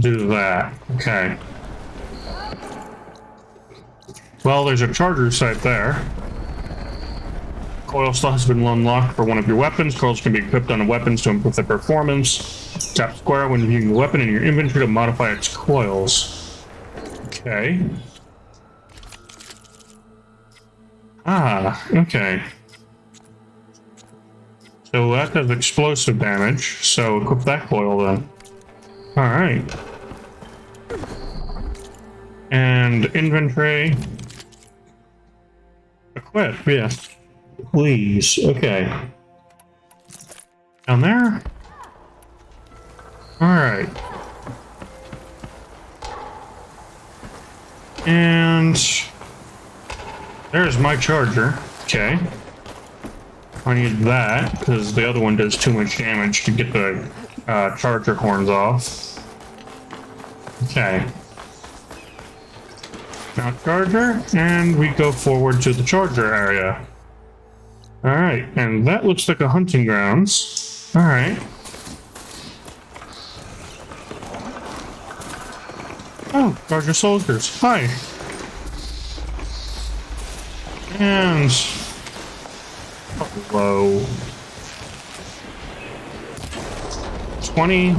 Do that. Okay. Well, there's a charger site there. Coil slot has been unlocked for one of your weapons. Coils can be equipped on weapons to improve their performance. Tap square when viewing the weapon in your inventory to modify its coils. Okay. Ah, okay. So that does explosive damage, so equip that coil then. Alright. And inventory. Equip, yes. Please, okay. Down there? Alright. And there's my charger. Okay. I need that, because the other one does too much damage to get the charger horns off. Okay. Now charger, and we go forward to the charger area. Alright, and that looks like a hunting grounds. Alright. Oh, charger soldiers. Hi. And... hello. 20.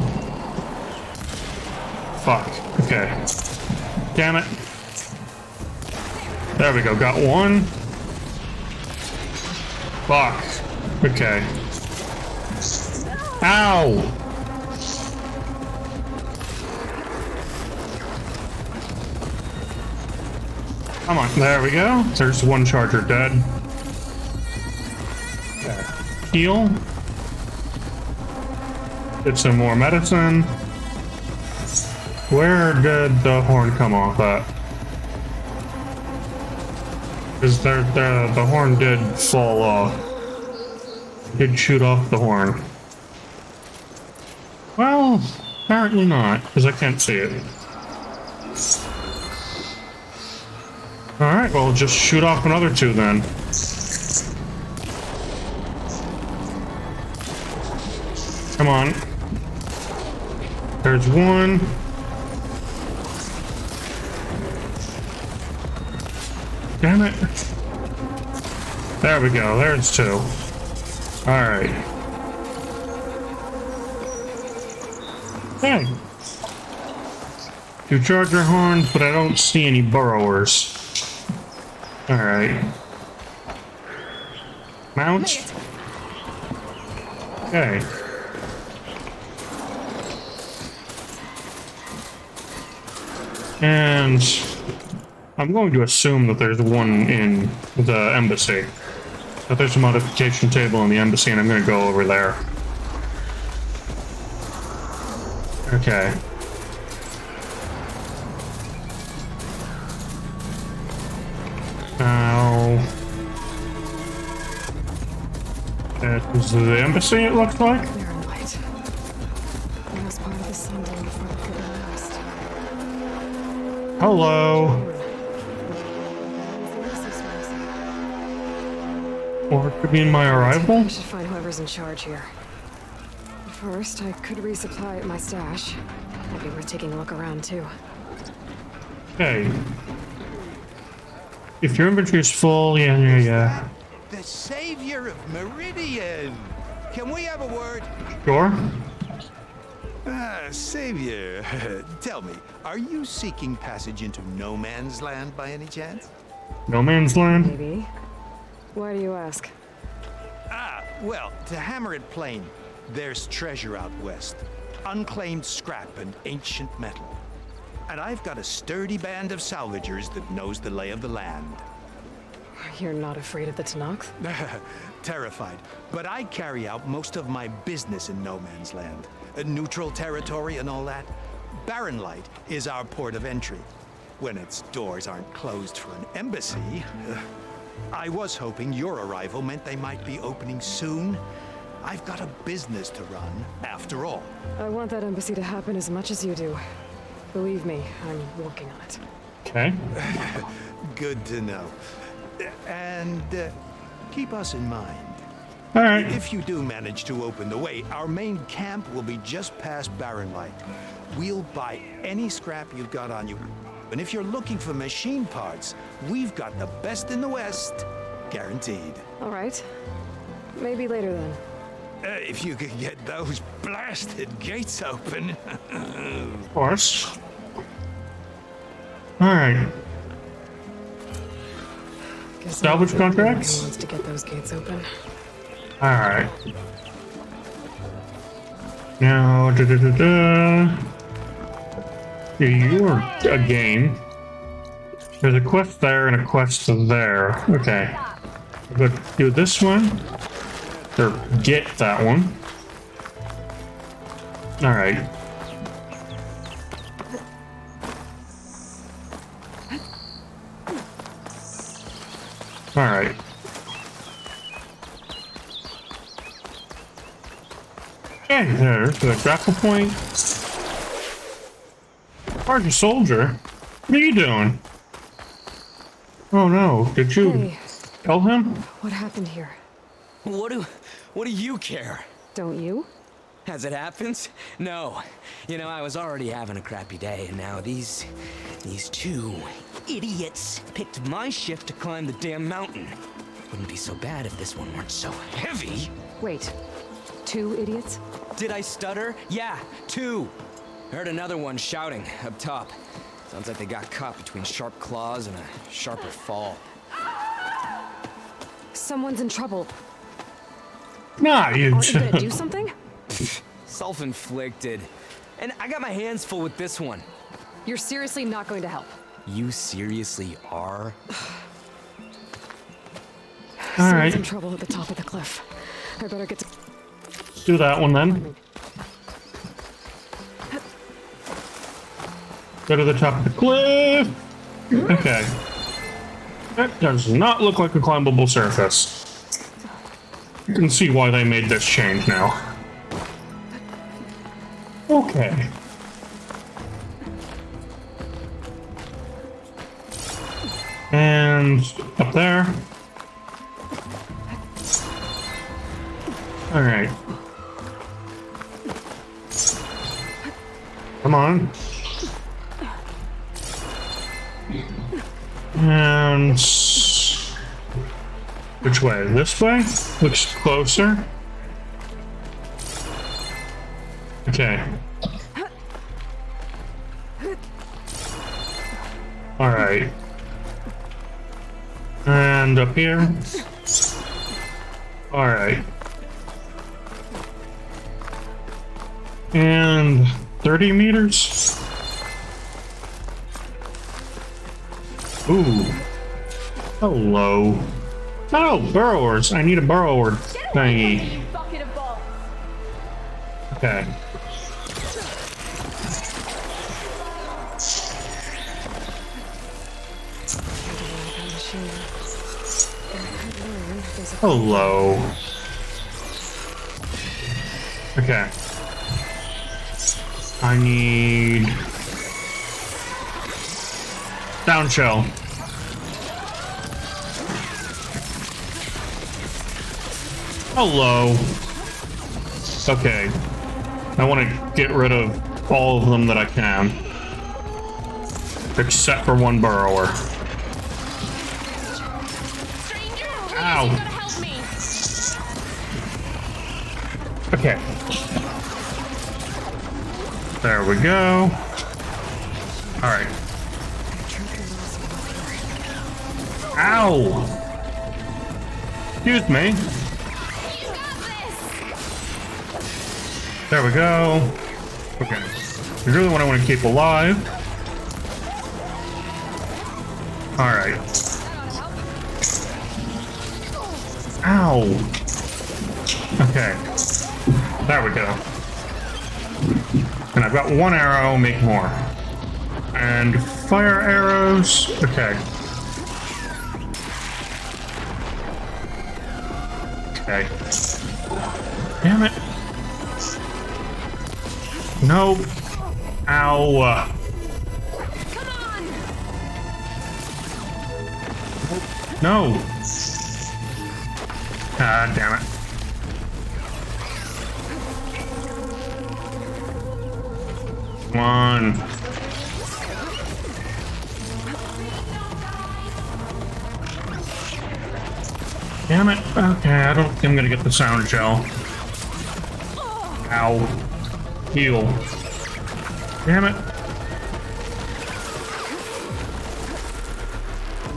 Fuck. Okay. Damn it. There we go. Got one. Fuck. Okay. Ow! Come on. There we go. There's one charger dead. Okay. Heal. Get some more medicine. Where did the horn come off at? Because the horn did fall off. Did shoot off the horn. Well, apparently not, because I can't see it. Alright, well, just shoot off another 2 then. Come on. There's 1. Damn it. There we go. There's 2. Alright. Okay. 2 charger horns, but I don't see any burrowers. Alright. Mount. Okay. And I'm going to assume that there's one in the embassy. That there's a modification table in the embassy, and I'm going to go over there. Okay. Now... that is the embassy, it looks like. Clear and light. I was part of the Sunday before the Forbidden West. Hello. Or it could be in my arrival. I should find whoever's in charge here. First, I could resupply my stash. Might be worth taking a look around too. Okay. If your inventory is full, yeah. The savior of Meridian. Can we have a word? Sure. Savior, tell me, are you seeking passage into No Man's Land by any chance? No Man's Land? Maybe. Why do you ask? Well, to hammer it plain, there's treasure out west. Unclaimed scrap and ancient metal. And I've got a sturdy band of salvagers that knows the lay of the land. You're not afraid of the Tenakth? Terrified. But I carry out most of my business in No Man's Land. A neutral territory and all that. Barren Light is our port of entry. When its doors aren't closed for an embassy. I was hoping your arrival meant they might be opening soon. I've got a business to run, after all. I want that embassy to happen as much as you do. Believe me, I'm working on it. Okay. Good to know. And keep us in mind. All right. If you do manage to open the way, our main camp will be just past Barren Light. We'll buy any scrap you've got on you. And if you're looking for machine parts, we've got the best in the West. Guaranteed. All right. Maybe later then. If you could get those blasted gates open. Of course. All right. Guess Salvage I'm the only one who contracts? wants to get those gates open. All right. Now, you're a game. There's a quest there and a quest there. Okay. But do this one. Or get that one. All right. All right. Okay, there's the grapple point. Sergeant Soldier, what are you doing? Oh no, did you Hey, kill him? what happened here? What do you care? Don't you? As it happens? No. You know, I was already having a crappy day, and now these two idiots picked my shift to climb the damn mountain. Wouldn't be so bad if this one weren't so heavy. Wait, 2 idiots? Did I stutter? Yeah, 2. Heard another one shouting up top. Sounds like they got caught between sharp claws and a sharper fall. Someone's in trouble. Nah, you. Aren't you gonna do something? Self-inflicted. And I got my hands full with this one. You're seriously not going to help. You seriously are? All Someone's right. in trouble at the top of the cliff. I better get to... Do that one then. Go to the top of the cliff. Okay. That does not look like a climbable surface. You can see why they made this change now. Okay. And up there. All right. Come on. And which way? This way? Looks closer. Okay. All right. And up here. All right. And 30 meters. Ooh. Hello. Oh, burrowers. I need a burrower thingy. Okay. Hello. Okay. I need down shell. Hello. Okay. I want to get rid of all of them that I can. Except for one burrower. Ow. Okay. There we go. All right. Ow. Excuse me. There we go. Okay. You're the one I want to keep alive. All right. Ow. Okay. There we go. And I've got one arrow, make more. And fire arrows. Okay. Okay. Damn it. No. Ow. Come on! No. Ah, damn it. Come on. Damn it. Okay, I don't think I'm gonna get the sound gel. Ow. Heal. Damn it.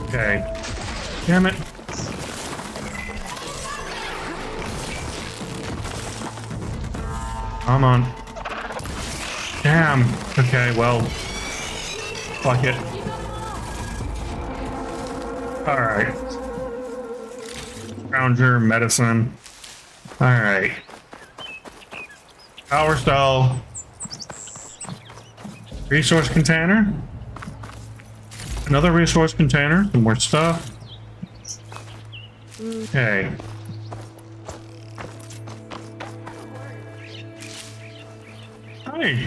Okay. Damn it. Come on. Damn. Okay, well. Fuck it. Alright. Scrounger, medicine. Alright. Power cell. Resource container. Another resource container. Some more stuff. Okay. Hi.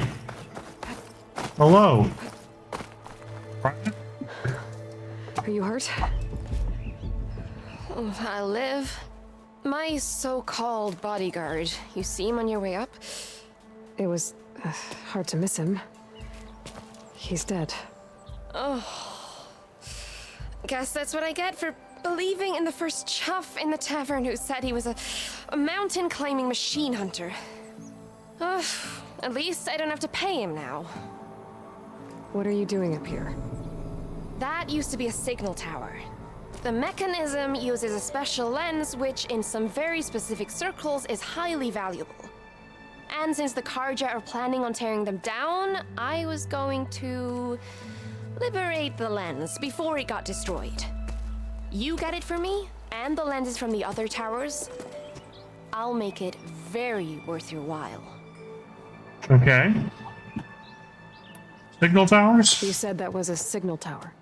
Hello. Are you hurt? I live. My so-called bodyguard. You see him on your way up? It was hard to miss him. He's dead. Oh. Guess that's what I get for believing in the first chuff in the tavern who said he was a mountain-climbing machine hunter. At least I don't have to pay him now. What are you doing up here? That used to be a signal tower. The mechanism uses a special lens which, in some very specific circles, is highly valuable. And since the Carja are planning on tearing them down, I was going to liberate the lens before it got destroyed. You get it for me, and the lenses from the other towers. I'll make it very worth your while. Okay. Signal towers? You said that was a signal tower.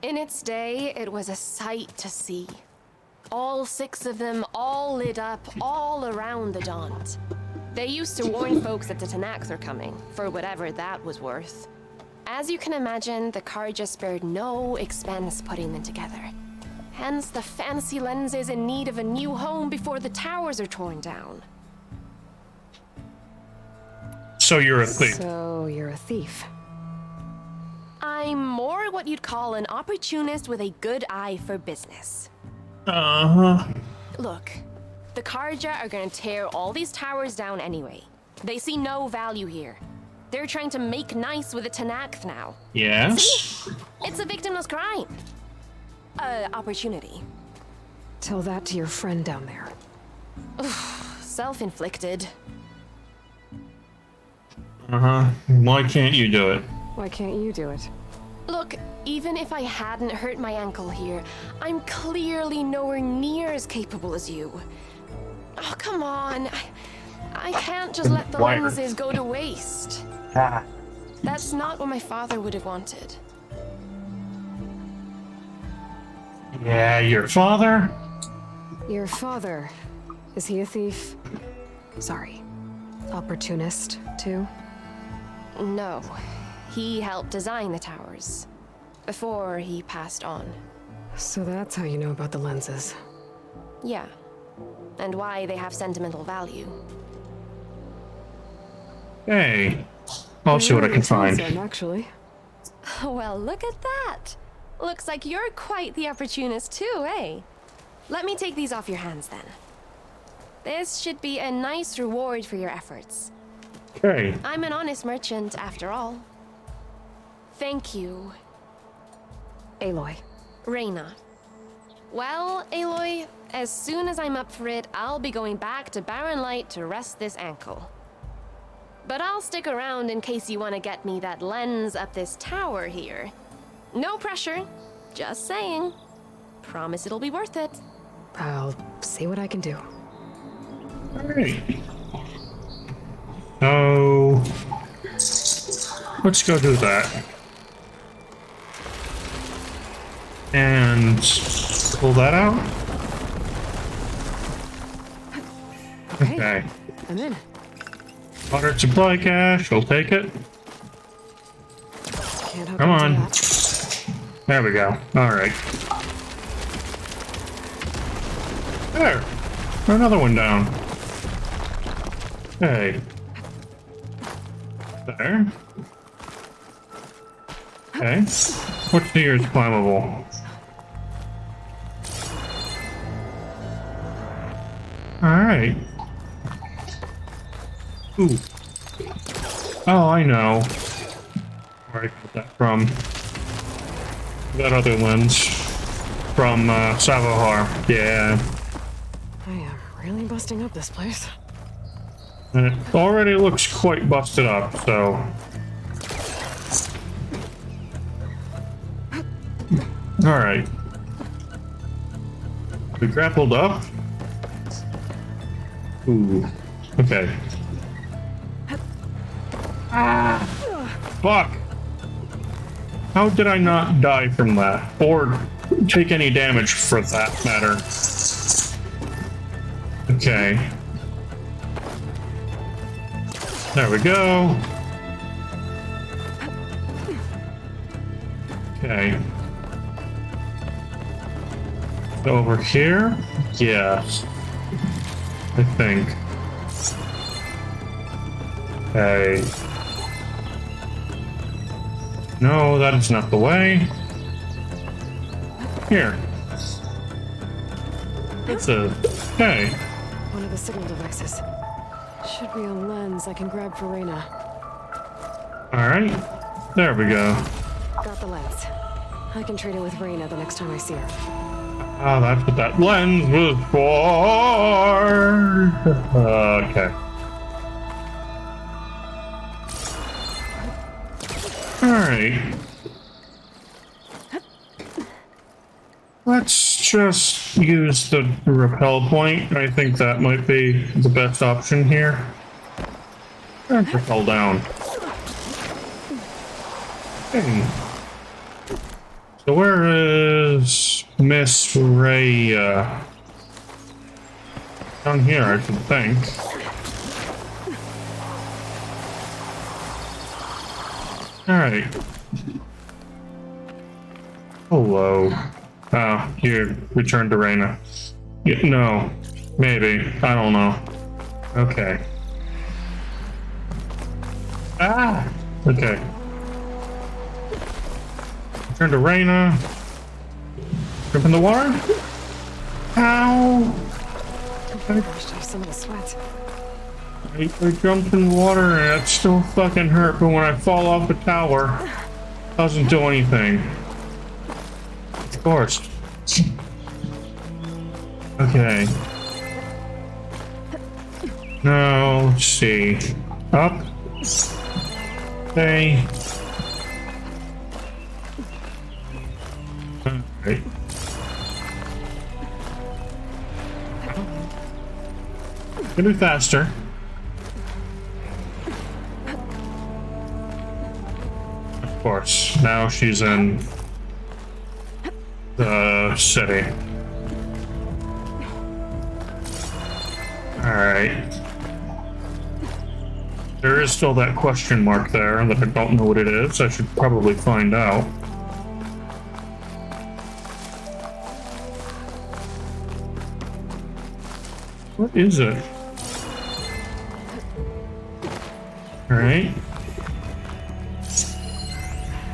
In its day, it was a sight to see. All 6 of them, all lit up, all around the Daunt. They used to warn folks that the Tanaks are coming, for whatever that was worth. As you can imagine, the Carja spared no expense putting them together. Hence the fancy lenses in need of a new home before the towers are torn down. So you're a thief. So you're a thief. I'm more what you'd call an opportunist with a good eye for business. Uh-huh. Look, the Carja are gonna tear all these towers down anyway. They see no value here. They're trying to make nice with the Tanakh now. Yes? See? It's a victimless crime. Opportunity. Tell that to your friend down there. Self-inflicted. Uh-huh. Why can't you do it? Why can't you do it? Look, even if I hadn't hurt my ankle here, I'm clearly nowhere near as capable as you. Oh, come on. I can't just let the lenses go to waste. That's not what my father would have wanted. Yeah, your father? Your father. Is he a thief? Sorry. Opportunist, too? No. He helped design the towers. Before he passed on. So that's how you know about the lenses. Yeah. And why they have sentimental value. Hey. I'll see what I can find. Actually. Well, look at that. Looks like you're quite the opportunist too, eh? Let me take these off your hands then. This should be a nice reward for your efforts. Okay. I'm an honest merchant, after all. Thank you. Aloy. Reyna. Well, Aloy, as soon as I'm up for it, I'll be going back to Barren Light to rest this ankle. But I'll stick around in case you want to get me that lens up this tower here. No pressure. Just saying. Promise it'll be worth it. I'll see what I can do. Alright. So let's go do that. And pull that out. Okay. Okay. I'm in. Water supply cache. We'll take it. Can't hook Come into on. that. There we go. All right. There. Another one down. Okay. There. Okay. What's here is climbable? Alright. Ooh. Oh, I know where I got that from. That other lens. From, Savohar. Yeah. I am really busting up this place. And it already looks quite busted up, so... Alright. We grappled up. Ooh. Okay. Ah! Fuck! How did I not die from that? Or take any damage for that matter? Okay. There we go. Okay. Over here? Yes. I think. Okay. No, that is not the way. Here. It's a... Okay. One of the signal devices. Should be a lens I can grab for Reyna. Alright. There we go. Got the lens. I can trade it with Reyna the next time I see her. Ah, that's what that lens was for. Okay. Alright. Let's just use the repel point. I think that might be the best option here. And repel down. Okay. So where is Miss Rhea? Down here, I should think. Alright. Hello. Oh, you returned to Reyna. Yeah, no. Maybe. I don't know. Okay. Ah! Okay. Return to Reyna. Jump in the water? Ow! Oh gosh, I have some of the sweat. I jumped in the water and it still fucking hurt, but when I fall off the tower, it doesn't do anything. Of course. Okay. Now, let's see. Up. Okay. Alright. Gonna be faster. Of course. Now she's in the city. Alright. There is still that question mark there that I don't know what it is. I should probably find out. What is it? Alright.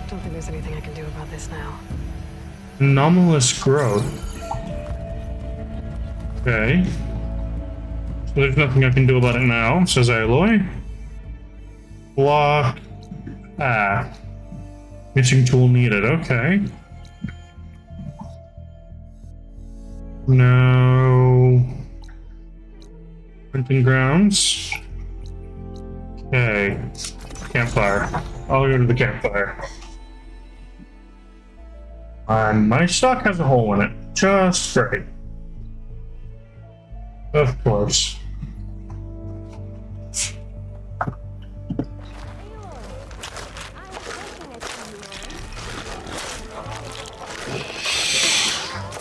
Don't think there's anything I can do about this now. Anomalous growth. Okay. So there's nothing I can do about it now, says Aloy. Block. Ah. Missing tool needed. Okay. No. Hunting grounds. Okay. Campfire. I'll go to the campfire. My stock has a hole in it. Just right. Of course.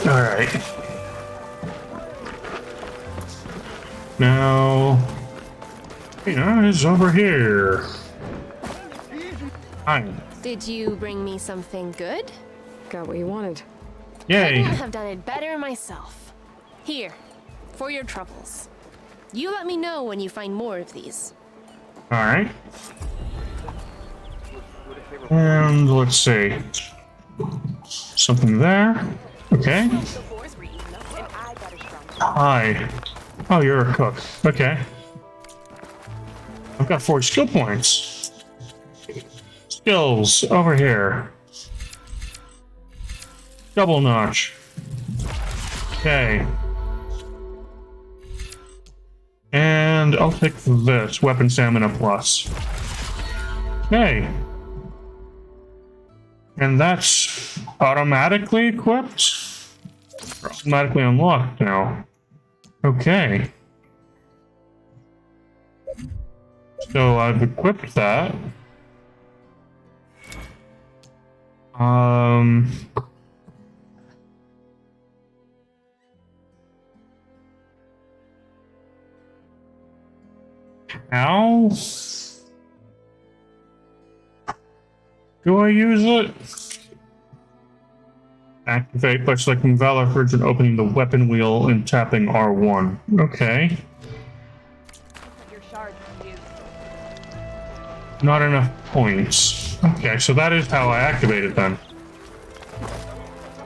Alright. Now, is over here. Hi. Did you bring me something good? Got what you wanted. Yay. Couldn't have done it better myself. Here, for your troubles. You let me know when you find more of these. Alright. And let's see. Something there. Okay. Hi. Oh, you're a cook. Okay. I've got 4 skill points. Skills over here. Double notch. Okay. And I'll take this. Weapon stamina plus. Okay. And that's automatically equipped? Or automatically unlocked now. Okay. So I've equipped that. How do I use it? Activate by selecting Valor Forge and opening the weapon wheel and tapping R1. Okay. Not enough points. Okay, so that is how I activate it then.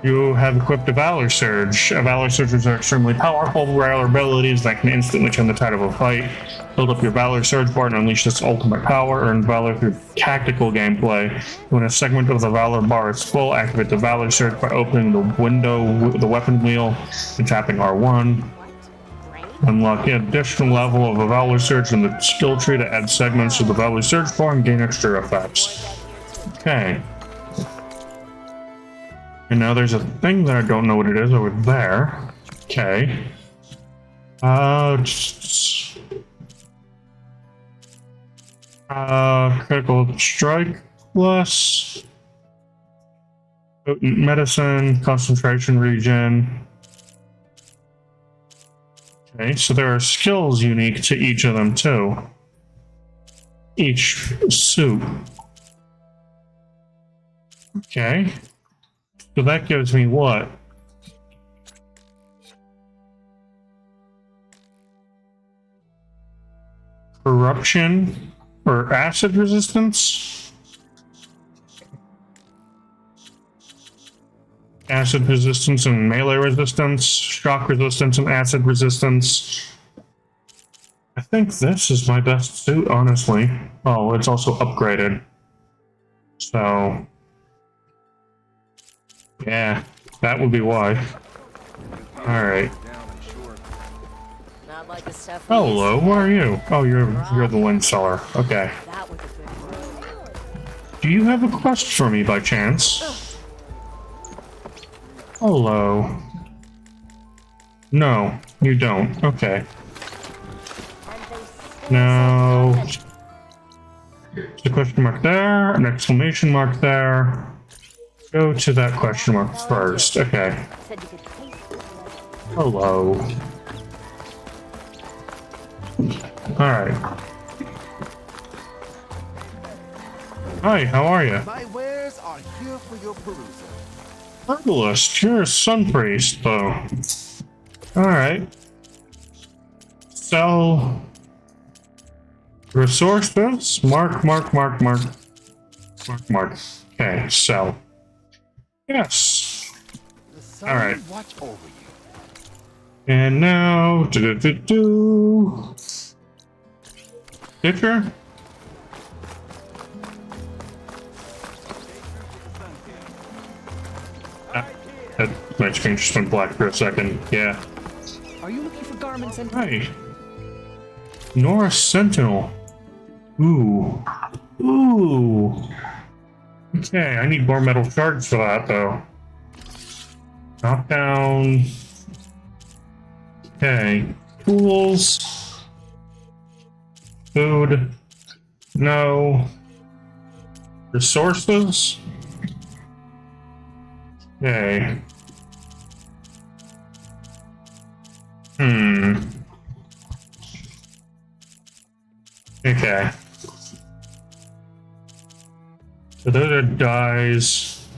You have equipped a Valor Surge. Valor Surges are extremely powerful, rare abilities that can instantly turn the tide of a fight. Build up your Valor Surge bar and unleash its ultimate power. Earn Valor through tactical gameplay. When a segment of the Valor bar is full, activate the Valor Surge by opening the weapon wheel, and tapping R1. Unlock an additional level of a Valor Surge in the skill tree to add segments to the Valor Surge bar and gain extra effects. Okay. And now there's a thing that I don't know what it is over there. Okay. Critical strike plus potent medicine, concentration regen. Okay, so there are skills unique to each of them too. Each suit. Okay. So that gives me what? Corruption or acid resistance? Acid resistance and melee resistance, shock resistance and acid resistance. I think this is my best suit, honestly. Oh, it's also upgraded. So... yeah, that would be why. Alright. Hello, who are you? Oh, you're the wind seller. Okay. Do you have a quest for me by chance? Hello. No, you don't. Okay. Now... there's a question mark there, an exclamation mark there. Go to that question mark first. Okay. Hello. Alright. Hi, how are you? My wares are here for your perusal. Herbalist, you're a sun priest, though. Alright. Sell resources. Mark. Okay, sell. Yes. Alright. Watch over you. And now, Stitcher? My screen just went black for a second. Yeah. Are you looking for garments and... Hi. Nora Sentinel. Ooh. Okay, I need more metal shards for that, though. Knockdown. Okay. Tools. Food. No. Resources. Okay. Okay. So those are dyes.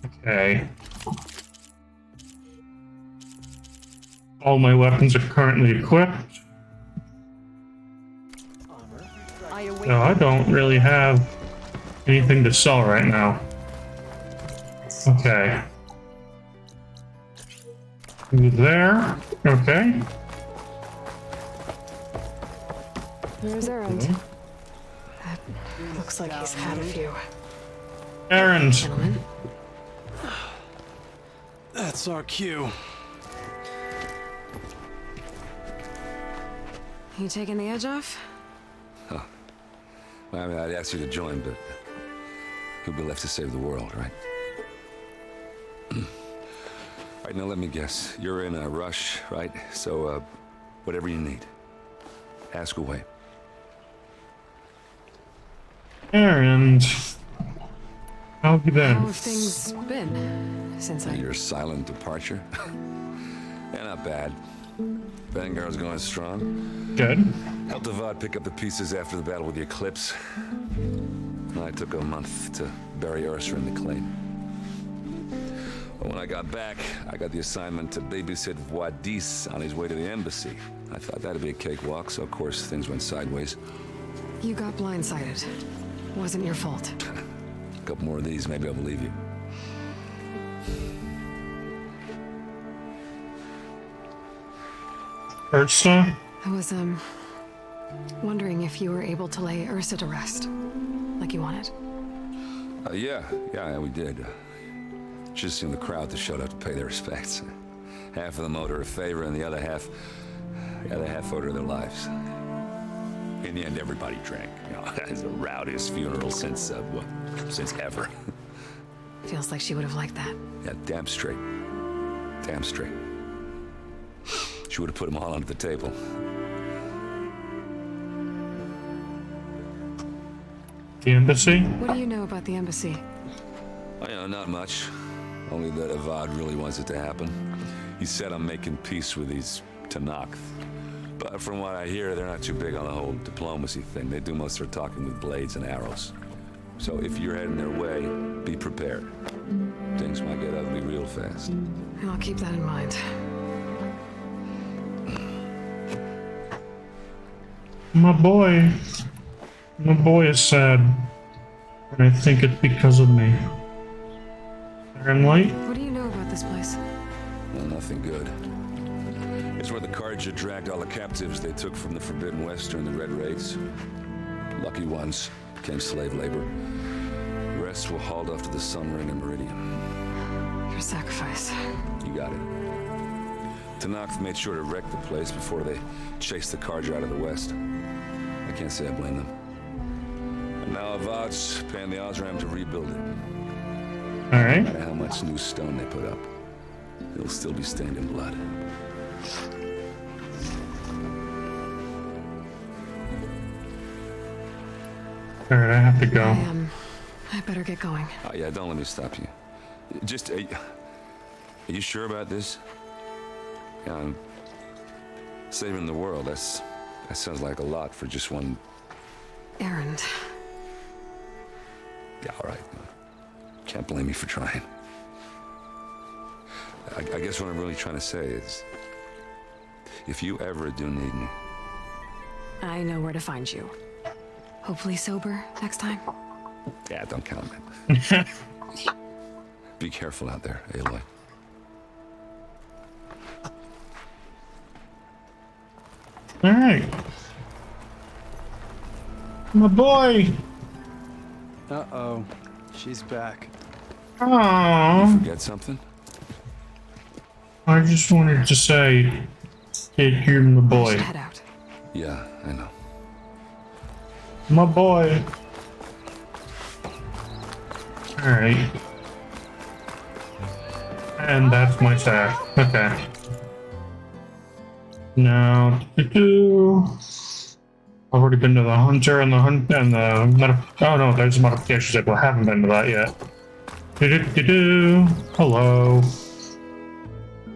Okay. All my weapons are currently equipped. So I don't really have anything to sell right now. Okay. There. Okay. There's Erend. That looks like he's had a few. Erend. Gentlemen. That's our cue. You taking the edge off? Huh. Well, I mean, I'd ask you to join, but who'll be left to save the world, right? All right, now let me guess. You're in a rush, right? So, whatever you need, ask away. Erend. How have you been? How have things been since I... Your silent departure? Yeah, not bad. Vanguard's going strong. Good. Helped Avad pick up the pieces after the battle with the Eclipse. I took a month to bury Ursa in the claim. But when I got back, I got the assignment to babysit Wadis on his way to the embassy. I thought that'd be a cakewalk, so of course things went sideways. You got blindsided. Wasn't your fault. A couple more of these, maybe I'll believe you. Ursa? I was, wondering if you were able to lay Ursa to rest, like you wanted. Yeah, we did. Just in the crowd that showed up to pay their respects. Half of them owed her a favor, and the other half owed her their lives. In the end, everybody drank. You know, it's the rowdiest funeral since ever. Feels like she would have liked that. Yeah, damn straight. Damn straight. She would have put them all under the table. The embassy? What do you know about the embassy? Oh, yeah, not much. Only that Avad really wants it to happen. He said I'm making peace with these Tenakth. But from what I hear, they're not too big on the whole diplomacy thing. They do most of their talking with blades and arrows. So if you're heading their way, be prepared. Things might get ugly real fast. I'll keep that in mind. My boy is sad. And I think it's because of me. Iron Light? What do you know about this place? Well, nothing good. It's where the Carja dragged all the captives they took from the Forbidden West during the Red Raids. Lucky ones became slave labor. The rest were hauled off to the Sun Ring and Meridian. Your sacrifice. You got it. Tenakth made sure to wreck the place before they chased the Carja out of the West. I can't say I blame them. And now Avad's paying the Osram to rebuild it. Alright. No matter how much new stone they put up, it'll still be stained in blood. Alright, I have to go. I better get going. Oh, yeah, don't let me stop you. Just, are you sure about this? Yeah, I'm saving the world. That sounds like a lot for just one... Erend. Yeah, all right. Can't blame me for trying. I guess what I'm really trying to say is, if you ever do need me... I know where to find you. Hopefully sober next time. Yeah, don't count on it. Be careful out there, Aloy. Alright. My boy! Uh-oh. She's back. Aww. You forget something? I just wanted to say, take care of my boy. Head out. Yeah, I know. My boy. Alright. And that's my stash. Okay. Now, I've already been to the hunter and the oh no, there's a modification table. I haven't been to that yet. Hello.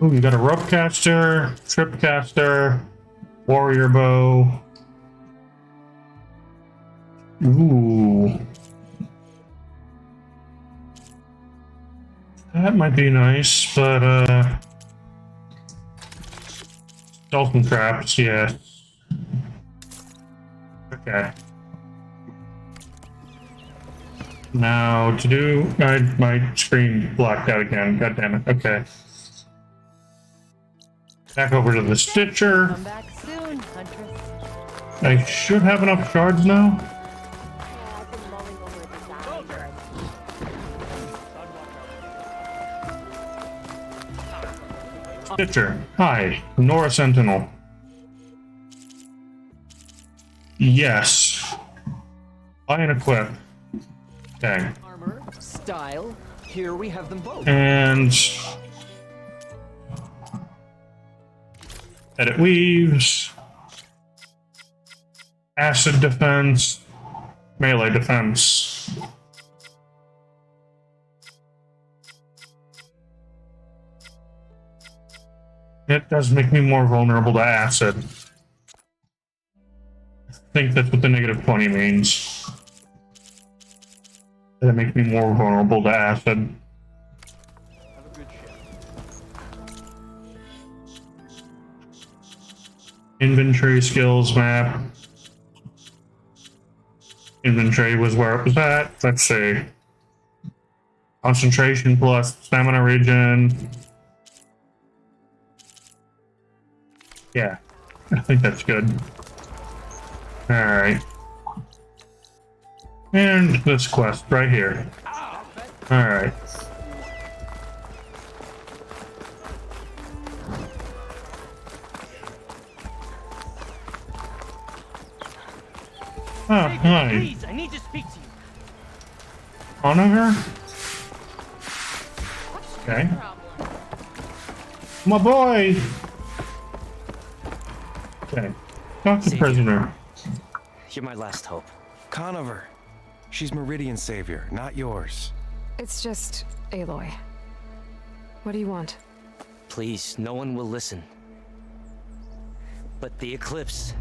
Ooh, you got a rope caster, trip caster, warrior bow, Ooh. That might be nice, but, dolphin traps, yeah. Okay. Now, to do... my screen blocked out again. God damn it. Okay. Back over to the Stitcher. Come back soon, Huntress. I should have enough shards now. Stitcher. Hi. Nora Sentinel. Yes. Buy and equip. Okay. Armor, style, here we have them both. And... edit weaves. Acid defense. Melee defense. It does make me more vulnerable to acid. I think that's what the negative 20 means. That make me more vulnerable to acid. Inventory skills map. Inventory was where it was at. Let's see. Concentration plus stamina regen. Yeah, I think that's good. Alright. And this quest right here. Alright. Oh, hi. Please, I need to speak to you. Conover? Okay. My boy! Okay. Talk to prisoner. You're my last hope. Conover. She's Meridian's savior, not yours. It's just Aloy. What do you want? Please, no one will listen. But the Eclipse...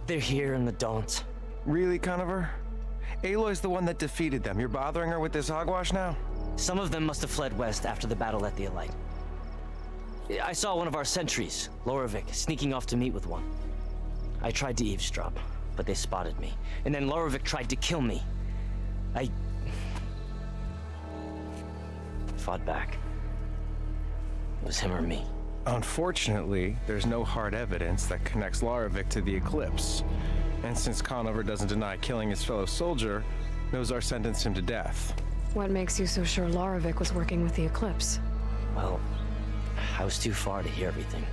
they're here in the Daunt. Really, Conover? Aloy's the one that defeated them. You're bothering her with this hogwash now? Some of them must have fled west after the battle at the Elite. I saw one of our sentries, Loravik, sneaking off to meet with one. I tried to eavesdrop, but they spotted me. And then Loravik tried to kill me. I fought back. It was him or me. Unfortunately, there's no hard evidence that connects Loravik to the Eclipse. And since Conover doesn't deny killing his fellow soldier, Nozar sentenced him to death. What makes you so sure Loravik was working with the Eclipse? Well, I was too far to hear everything.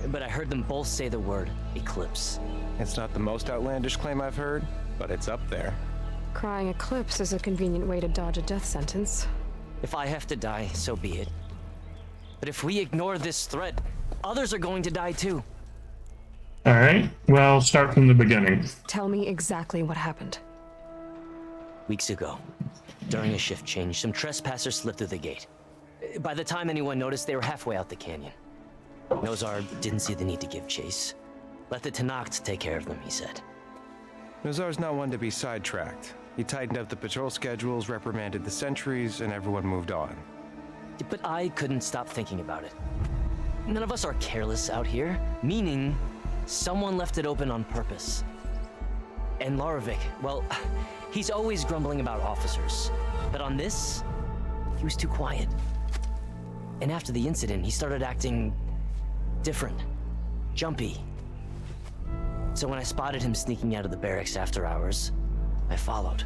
But I heard them both say the word Eclipse. It's not the most outlandish claim I've heard, but it's up there. Crying Eclipse is a convenient way to dodge a death sentence. If I have to die, so be it. But if we ignore this threat, others are going to die too. Alright, well, start from the beginning. Tell me exactly what happened. Weeks ago, during a shift change, some trespassers slipped through the gate. By the time anyone noticed, they were halfway out the canyon. Nozar didn't see the need to give chase. Let the Tenakth take care of them, he said. Nozar's not one to be sidetracked. He tightened up the patrol schedules, reprimanded the sentries, and everyone moved on. But I couldn't stop thinking about it. None of us are careless out here, meaning someone left it open on purpose. And Loravik, well, he's always grumbling about officers. But on this, he was too quiet. And after the incident, he started acting different, jumpy. So when I spotted him sneaking out of the barracks after hours, I followed.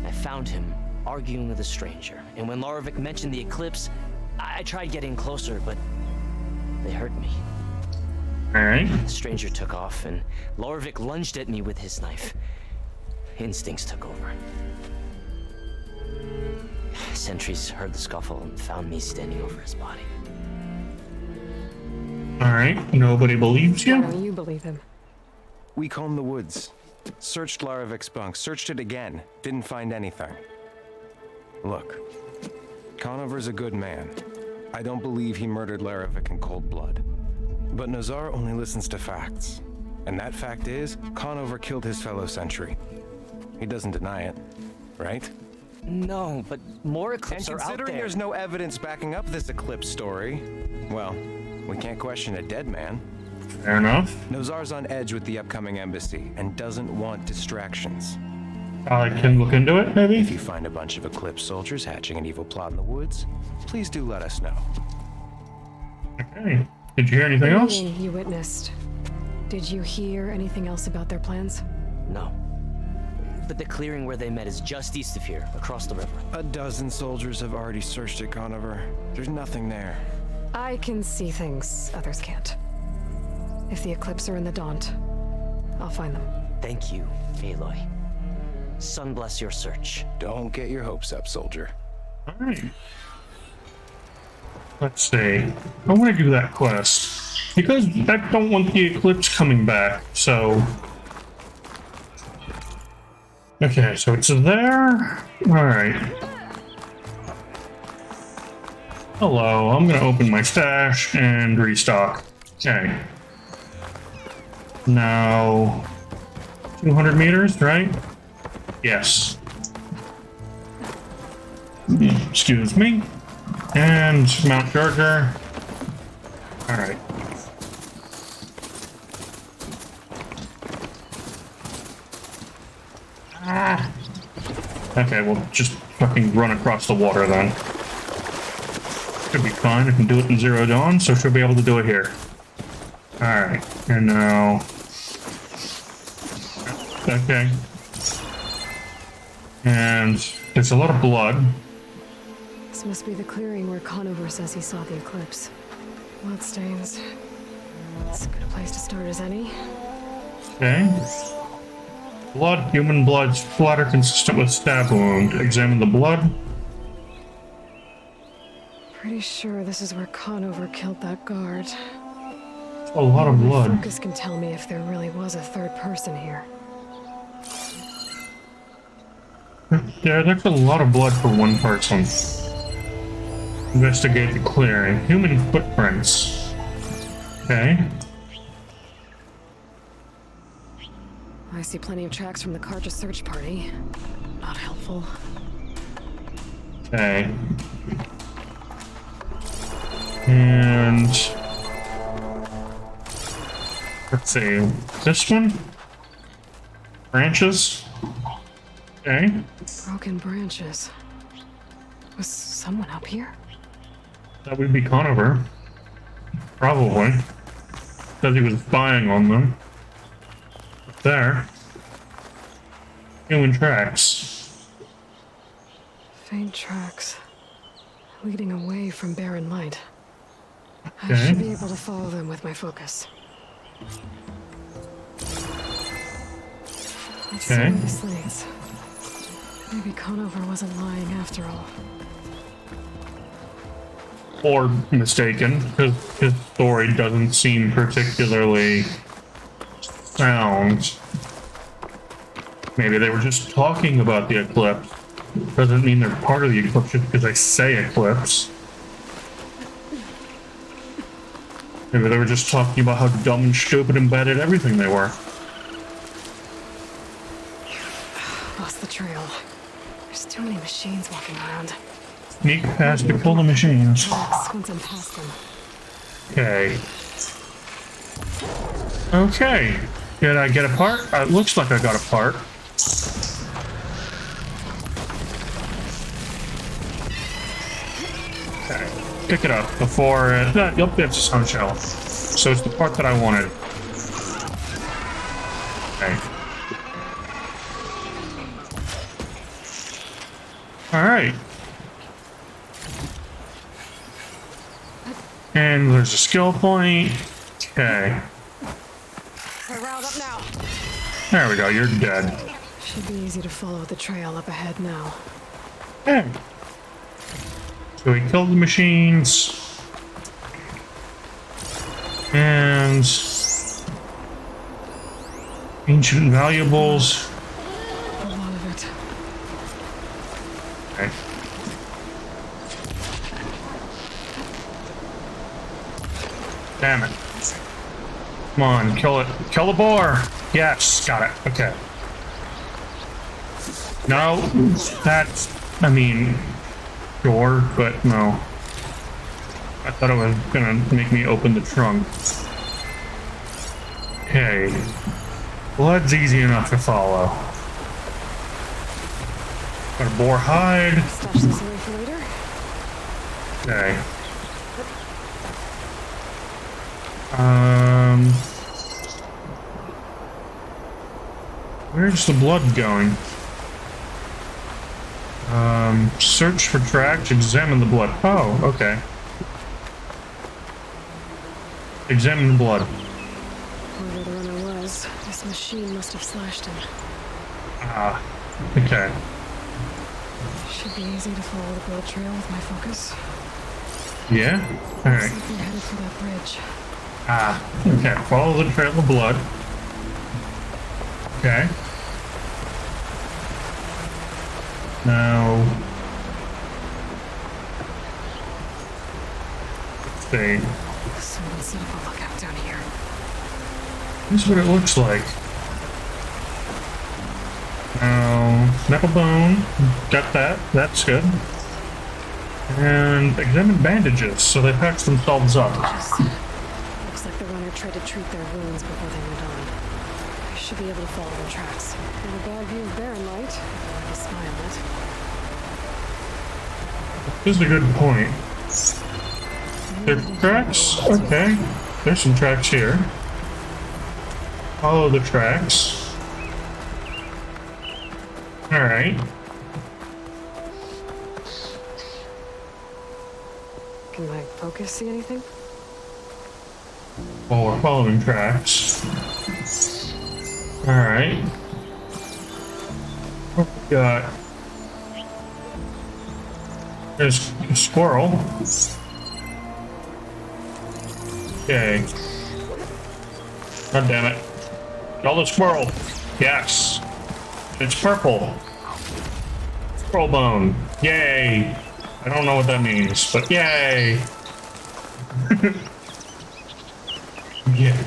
I found him arguing with a stranger, and when Loravik mentioned the Eclipse, I tried getting closer, but they hurt me. Alright. The stranger took off, and Loravik lunged at me with his knife. Instincts took over. Sentries heard the scuffle and found me standing over his body. Alright, nobody believes you? Why don't you believe him? We combed the woods, searched Laravik's bunk, searched it again, didn't find anything. Look, Conover's a good man. I don't believe he murdered Loravik in cold blood. But Nozar only listens to facts. And that fact is, Conover killed his fellow sentry. He doesn't deny it, right? No, but more And eclipses are out considering there. there's no evidence backing up this eclipse story, well, we can't question a dead man. Fair enough. Nozar's on edge with the upcoming embassy and doesn't want distractions. I can look into it, maybe? If you find a bunch of Eclipse soldiers hatching an evil plot in the woods, please do let us know. Okay. Did you hear anything The else? meeting you witnessed. Did you hear anything else about their plans? No. But the clearing where they met is just east of here, across the river. A dozen soldiers have already searched it, Conover. There's nothing there. I can see things others can't. If the Eclipse are in the Daunt, I'll find them. Thank you, Aloy. Sun bless your search. Don't get your hopes up, soldier. Alright. Let's see. I want to do that quest. Because I don't want the Eclipse coming back, so... Okay, so it's there. Alright. Hello, I'm gonna open my stash and restock. Okay. Now... 200 meters, right? Yes. Excuse me. And Mount Jar Jar. Alright. Ah. Okay, we'll just fucking run across the water then. Should be fine. I can do it in Zero Dawn, so she'll be able to do it here. Alright, and now... Okay. And there's a lot of blood. This must be the clearing where Conover says he saw the eclipse. Bloodstains. It's as good a place to start as any. Okay. Blood, human blood, splatter consistent with stab wound. Examine the blood. Pretty sure this is where Conover killed that guard. A lot of blood. Focus can tell me if there really was a third person here. Yeah, there's a lot of blood for one person. Investigate the clearing. Human footprints. Okay. I see plenty of tracks from the Karja search party. Not helpful. Okay. And... let's see. This one? Branches? Okay. Broken branches. Was someone up here? That would be Conover. Probably. Because he was spying on them. Up there. Human tracks. Faint tracks. Leading away from Barren Light. I Okay. should be able to follow them with my focus. Let's Okay. see the slates. Maybe Conover wasn't lying after all. Or mistaken, because his story doesn't seem particularly sound. Maybe they were just talking about the eclipse. Doesn't mean they're part of the eclipse just because I say eclipse. Maybe they were just talking about how dumb and stupid and bad at everything they were. Lost the trail. There's too many machines walking around. Sneak past to kill the machines. Once I'm past them. Okay. Okay. Did I get a part? It looks like I got a part. Okay. Pick it up before... yep, that's a sound shell. So it's the part that I wanted. Okay. Alright. And there's a skill point. Okay. We're riled up now. There we go, you're dead. Should be easy to follow the trail up ahead now. Okay. So we killed the machines. And... ancient valuables. A lot of it. Okay. Damn it. Come on, kill it. Kill the boar! Yes, got it. Okay. No, that's... I mean... Sure, but no. I thought it was gonna make me open the trunk. Okay. Blood's easy enough to follow. Got a boar hide. Stash this away for later. Okay. Where's the blood going? Search for tracks, examine the blood. Oh, okay. Examine the blood. Whoever the runner was, this machine must have slashed him. Ah, okay. Should be easy to follow the blood trail with my focus. Yeah? Alright. Looks like we're headed for that bridge. Ah, okay. Follow the trail of blood. Okay. Now... let's see. Someone set up a lookout down here. This is what it looks like. Now, snap a bone. Got that. That's good. And examine bandages, so they patch themselves up. Looks like the runner tried to treat their wounds before they went on. I should be able to follow their tracks. And a bad view of Barren Light. I smile at. This is a good point. There are tracks? Okay. There's some tracks here. Follow the tracks. Alright. Can my focus see anything? Well, we're following tracks. Alright. What we got? There's a squirrel. Okay. God damn it. Kill the squirrel. Yes. It's purple. Squirrel bone. Yay. I don't know what that means, but yay. Yeah.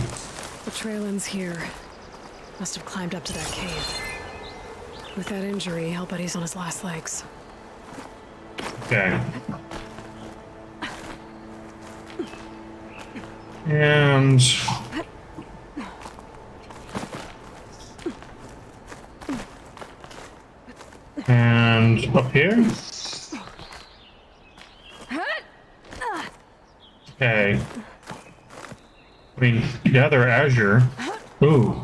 The trail ends here. Must have climbed up to that cave. With that injury, I'll bet he's on his last legs. Okay. And up here. Okay. I mean, gather azure. Ooh.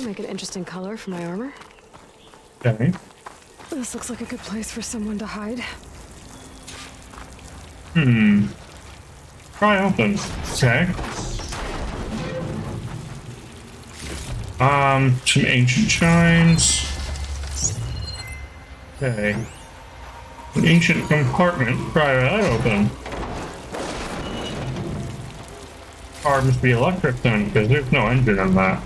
Make an interesting color for my armor. Okay. This looks like a good place for someone to hide. Pry open. Okay. Some ancient shines. Okay. An ancient compartment. Pry that open. Car must be electric then, because there's no engine on that.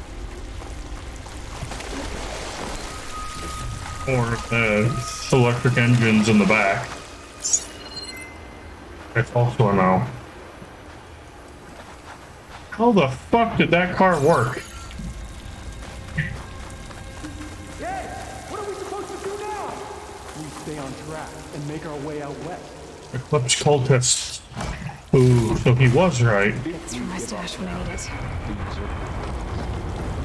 Or the electric engines in the back. That's also a no. How the fuck did that car work? What are we supposed to do now? We stay on track and make our way out west. Eclipse cultist. Ooh, so he was right. It's for my stash when I need it.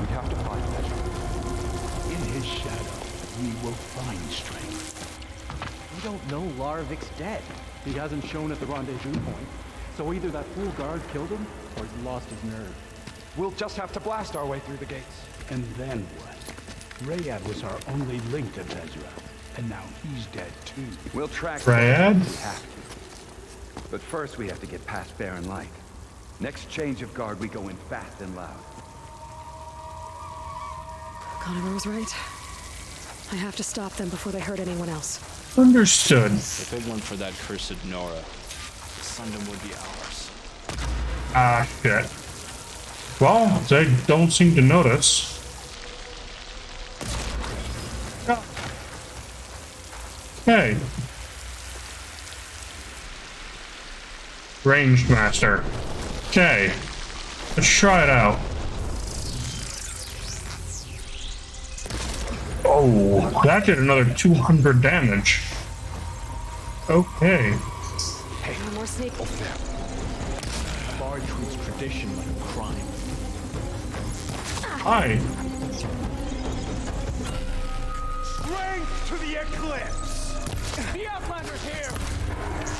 We have to find that. In his shadow, we will find strength. We don't know Larvik's dead. He hasn't shown at the rendezvous point. So either that fool guard killed him, or he's lost his nerve. We'll just have to blast our way through the gates. And then what? Rayad was our only link to Vezra, and now he's dead too. We'll track Rayad? if we have to. But first we have to get past Barren Light. Next change of guard, we go in fast and loud. Conover was right. I have to stop them before they hurt anyone else. Understood. If it weren't for that cursed Nora, Sundom would be ours. Ah, shit. Well, they don't seem to notice. Hey. Ranged master. Okay. Let's try it out. Whoa, that did another 200 damage. Okay. Hey, No more sneak. over there. Bard treats tradition like a crime. Hi. Strength to the eclipse! The Outlander's here!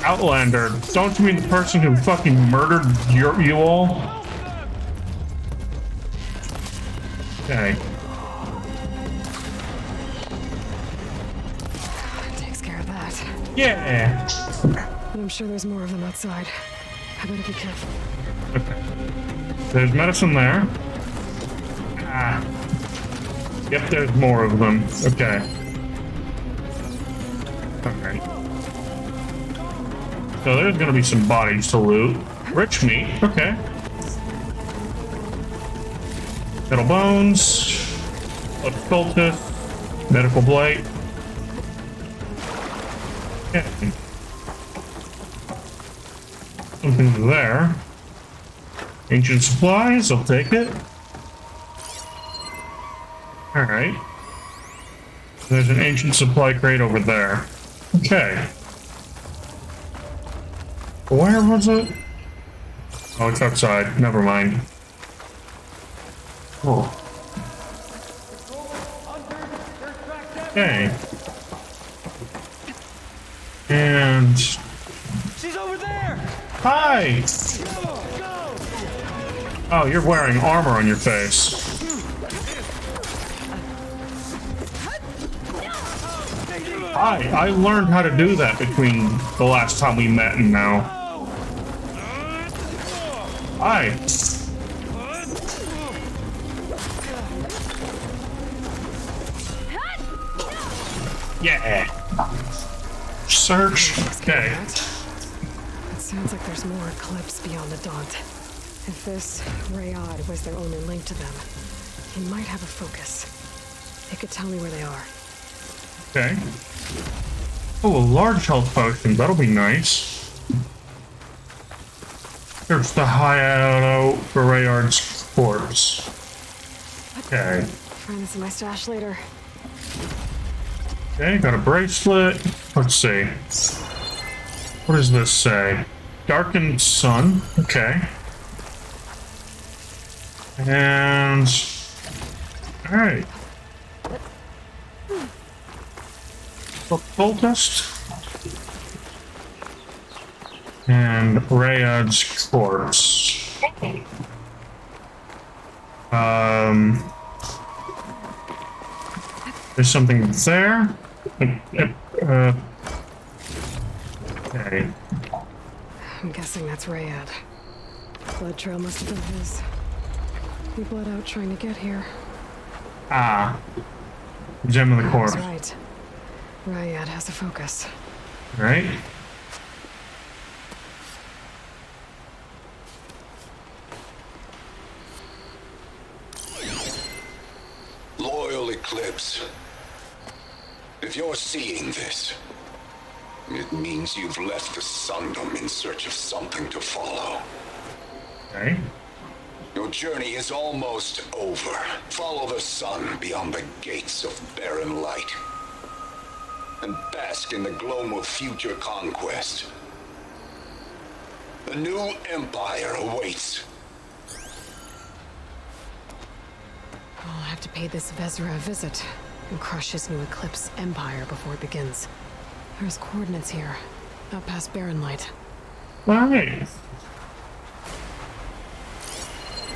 Outlander. Don't you mean the person who fucking murdered you all? Okay. Takes care of that. Yeah. But I'm sure there's more of them outside. I better be careful. Okay. There's medicine there. Ah. Yep, there's more of them. Okay. Alright. So there's gonna be some bodies to loot. Rich meat. Okay. Metal bones. Blood cultist. Medical blight. Okay. Something there. Ancient supplies, I'll take it. Alright. There's an ancient supply crate over there. Okay. Where was it? Oh, it's outside. Never mind. Oh. Okay. And... She's over there! Hi! Oh, you're wearing armor on your face. Hi, I learned how to do that between the last time we met and now. Hi. Yeah. Search. Okay. It sounds like there's more Eclipse beyond the Daunt. If this Rayad was their only link to them, he might have a focus. They could tell me where they are. Okay. Oh, a large health potion. That'll be nice. There's the hideout for Rayard's corpse. Okay. Find this in my stash later. Okay, got a bracelet. Let's see. What does this say? Darkened sun. Okay. And... Alright. Cultist. And Rayad's corpse. There's something there. Okay. I'm guessing that's Rayad. Blood trail must have been his. He bled out trying to get here. Ah. Gem of the corpse. That's right. Rayad has a focus. Right? Loyal Eclipse, if you're seeing this, it means you've left the Sundom in search of something to follow. Okay. Your journey is almost over. Follow the sun beyond the gates of barren light, and bask in the gloam of future conquest. The new empire awaits. I'll have to pay this Vezra a visit and crush his new Eclipse empire before it begins. There's coordinates here, out past Barren Light. Alright.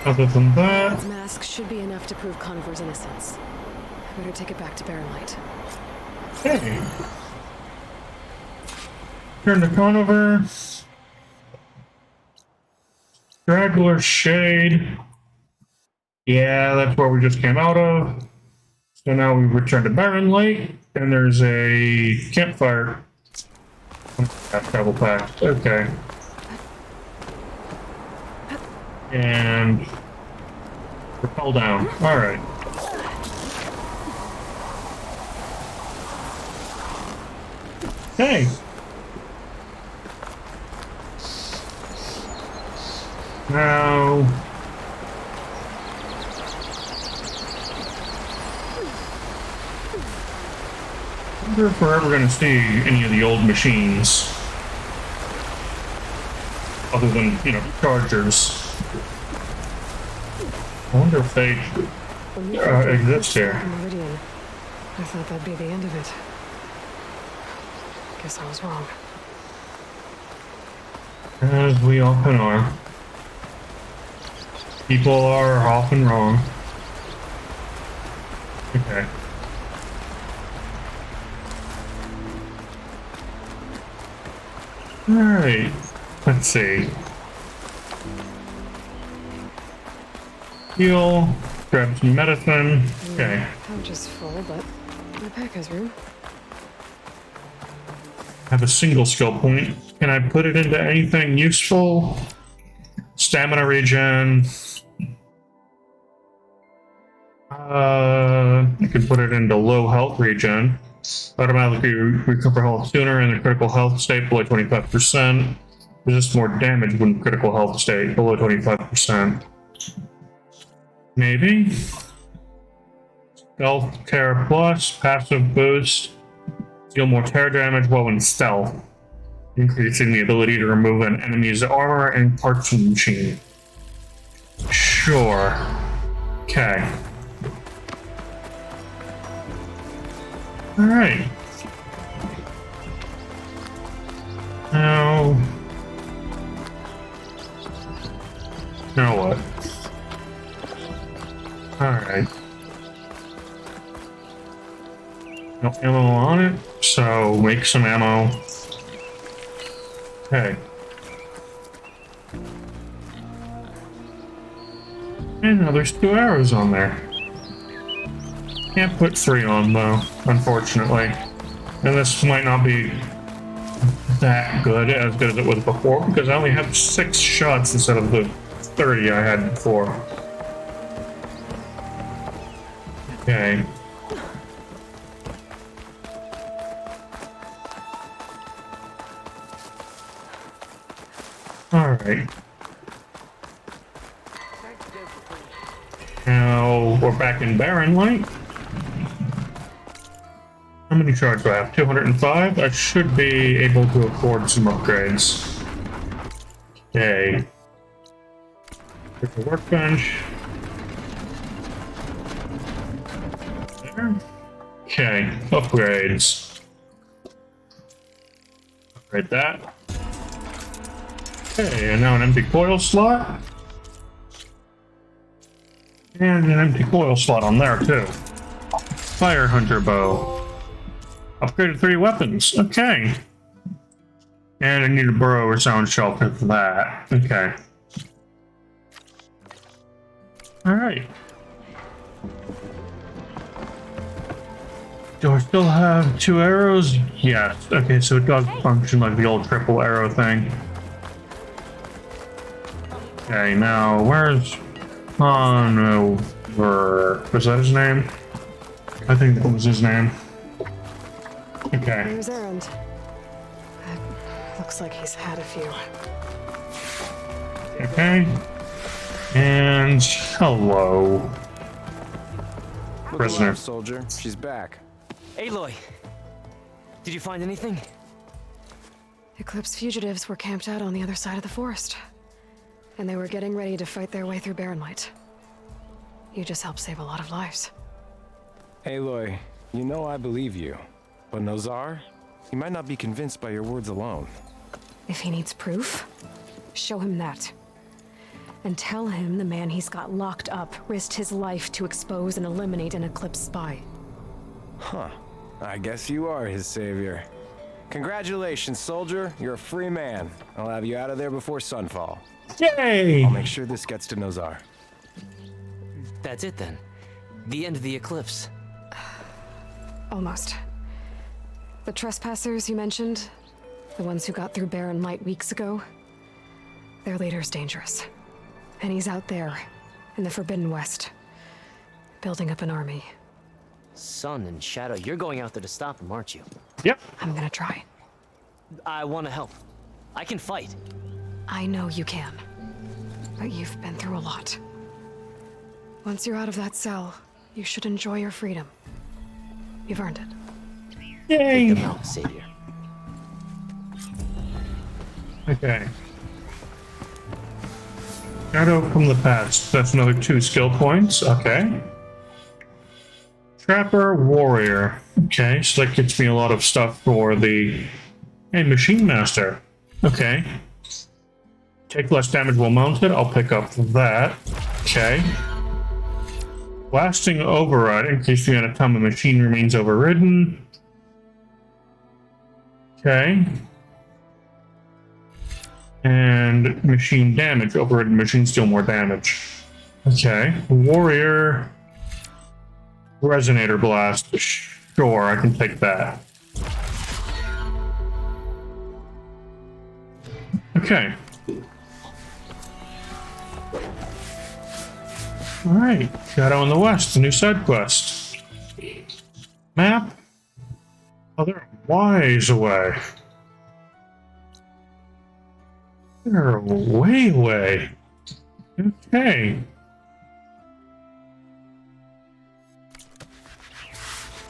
Other than that... Its mask should be enough to prove Conover's innocence. I better take it back to Barren Light. Hey. Turn to Conover. Straggler Shade. Yeah, that's where we just came out of. So now we return to Barren Light, and there's a campfire. Travel pack. Okay. And rappel down. Alright. Hey. Now wonder if we're ever going to see any of the old machines. Other than, you know, Chargers. I wonder if they exist here. Meridian. I thought that'd be the end of it. Guess I was wrong. As we often are. People are often wrong. Okay. Alright. Let's see. Heal. Grab some medicine. Okay. Pouch is full, but my pack has room. I have a single skill point. Can I put it into anything useful? Stamina regen. I can put it into low health regen. Automatically recover health sooner in the critical health state below 25%. Resist more damage when critical health state below 25%. Maybe. Stealth Terror Plus, passive boost. Deal more terror damage while in stealth, increasing the ability to remove an enemy's armor and parts from the machine. Sure. Okay. Alright. Now what? Alright. No ammo on it, so make some ammo. Okay. And now there's 2 arrows on there. Can't put 3 on though, unfortunately. And this might not be that good, as good as it was before, because I only have 6 shots instead of the 30 I had before. Okay. Alright. Now we're back in Barren Light. How many shards do I have? 205? I should be able to afford some upgrades. Okay. There's a workbench. There. Okay, upgrades. Upgrade that. Okay, and now an empty coil slot. And an empty coil slot on there, too. Fire Hunter Bow. Upgraded 3 weapons. Okay. And I need a burrow or sound shelter for that. Okay. Alright. Do I still have 2 arrows? Yes. Okay, so it does function like the old triple arrow thing. Okay, now where's Conover? Was that his name? I think that was his name. Okay. Here's Erend. Looks like he's had a few. Okay. And hello. Prisoner. Soldier, she's back. Aloy, did you find anything? Eclipse fugitives were camped out on the other side of the forest. And they were getting ready to fight their way through Barren Light. You just helped save a lot of lives. Aloy, you know I believe you. But Nozar, he might not be convinced by your words alone. If he needs proof, show him that. And tell him the man he's got locked up risked his life to expose and eliminate an Eclipse spy. Huh. I guess you are his savior. Congratulations, soldier. You're a free man. I'll have you out of there before sunfall. Yay! I'll make sure this gets to Nozar. That's it then. The end of the Eclipse. Almost. The trespassers you mentioned, the ones who got through Barren Light weeks ago, their leader's dangerous. And he's out there, in the Forbidden West, building up an army. Sun and Shadow, you're going out there to stop him, aren't you? Yep. I'm gonna try. I want to help. I can fight. I know you can. But you've been through a lot. Once you're out of that cell, you should enjoy your freedom. You've earned it. Yay! Take them out, Savior. Okay. Shadow from the past. That's another 2 skill points. Okay. Trapper Warrior. Okay, so that gets me a lot of stuff for the... Hey, Machine Master. Okay. Take less damage while mounted. I'll pick up that. Okay. Blasting Override. In case the amount of time a machine remains overridden. Okay. And machine damage. Overridden machines deal more damage. Okay. Warrior. Resonator Blast. Sure, I can take that. Okay. Alright. Shadow in the West, a new side quest. Map. Oh, they're wise away. They're way away. Okay.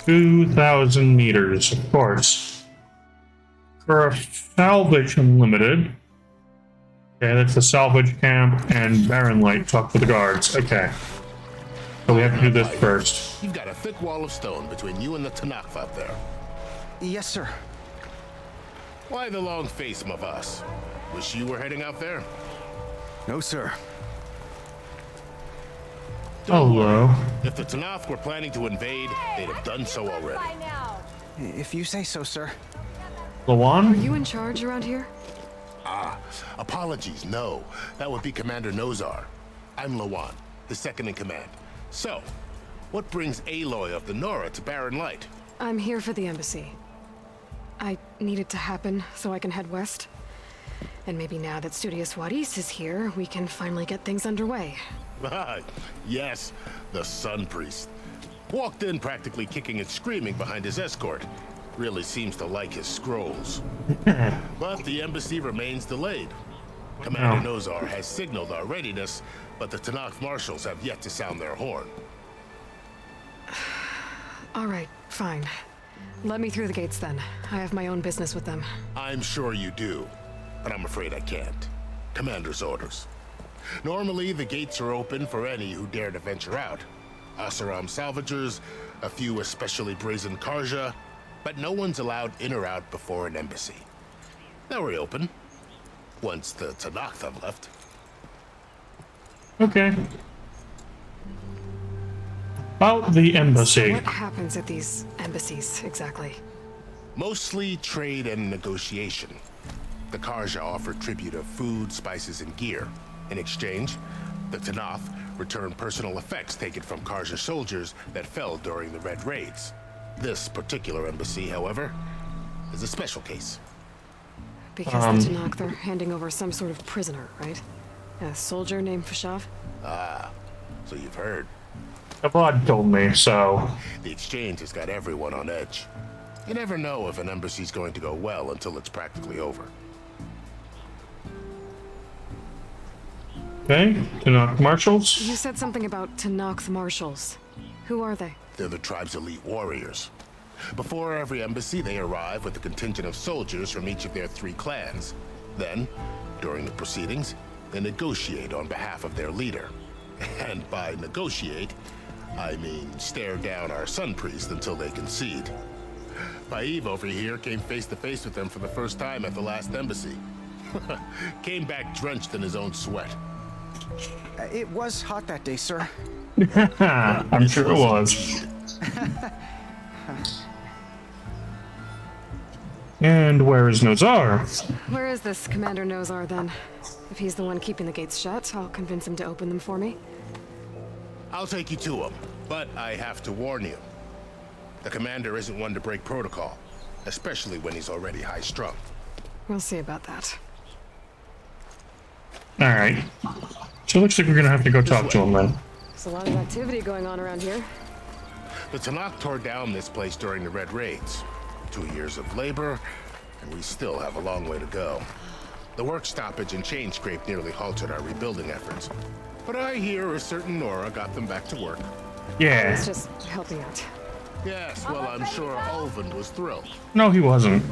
2,000 meters, of course. For a salvage unlimited. Okay, that's the salvage camp and Barren Light. Talk to the guards. Okay. So we have to do this first. You've got a thick wall of stone between you and the Tanakh up there. Yes, sir. Why the long face, my boss? Wish you were heading out there? No, sir. Hello. If the Tanakh were planning to invade, they'd have done so already. If you say so, sir. Lawan? Are you in charge around here? Ah, apologies, no. That would be Commander Nozar. I'm Lawan, his second in command. So, what brings Aloy of the Nora to Barren Light? I'm here for the embassy. I need it to happen so I can head west. And maybe now that Studious Wadis is here, we can finally get things underway. Yes, the Sun Priest. Walked in practically kicking and screaming behind his escort. Really seems to like his scrolls. But the embassy remains delayed. Commander Nozar has signaled our readiness, but the Tanakh marshals have yet to sound their horn. All right, fine. Let me through the gates then. I have my own business with them. I'm sure you do, but I'm afraid I can't. Commander's orders. Normally, the gates are open for any who dare to venture out. Asaram salvagers, a few especially brazen Karja, but no one's allowed in or out before an embassy. They'll reopen, once the Tanakh have left. Okay. About the embassy. What happens at these embassies, exactly? Mostly trade and negotiation. The Karja offer tribute of food, spices, and gear. In exchange, the Tanakh return personal effects taken from Karja soldiers that fell during the Red Raids. This particular embassy, however, is a special case. Because the Tanakh, they're handing over some sort of prisoner, right? A soldier named Fashav? Ah, so you've heard. Avad told me, so... The exchange has got everyone on edge. You never know if an embassy's going to go well until it's practically over. Okay, Tanakh marshals. You said something about Tanakh marshals. Who are they? They're the tribe's elite warriors. Before every embassy, they arrive with a contingent of soldiers from each of their 3 clans. Then, during the proceedings, they negotiate on behalf of their leader. And by negotiate, I mean stare down our Sun Priest until they concede. Paiv over here came face to face with them for the first time at the last embassy. Came back drenched in his own sweat. It was hot that day, sir. I'm sure it was. And where is Nozar? Where is this Commander Nozar, then? If he's the one keeping the gates shut, I'll convince him to open them for me. I'll take you to him, but I have to warn you. The commander isn't one to break protocol, especially when he's already high-strung. We'll see about that. Alright. So it looks like we're gonna have to go talk to him then. There's a lot of activity going on around here. The Tanakh tore down this place during the Red Raids. 2 years of labor, and we still have a long way to go. The work stoppage and chain scrape nearly halted our rebuilding efforts. But I hear a certain Nora got them back to work. Yeah. It's just helping out. Yes, well, I'm sure Ulvund was thrilled. No, he wasn't.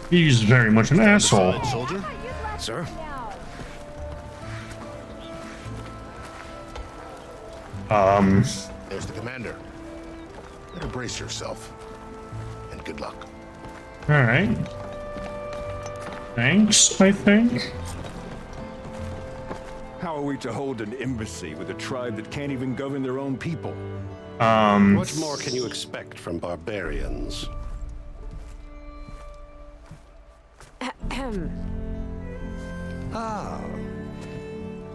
He's very much an asshole. Soldier? Sir? There's the commander. Better brace yourself. And good luck. Alright. Thanks, I think. How are we to hold an embassy with a tribe that can't even govern their own people? What more can you expect from barbarians? Ahem. Ah.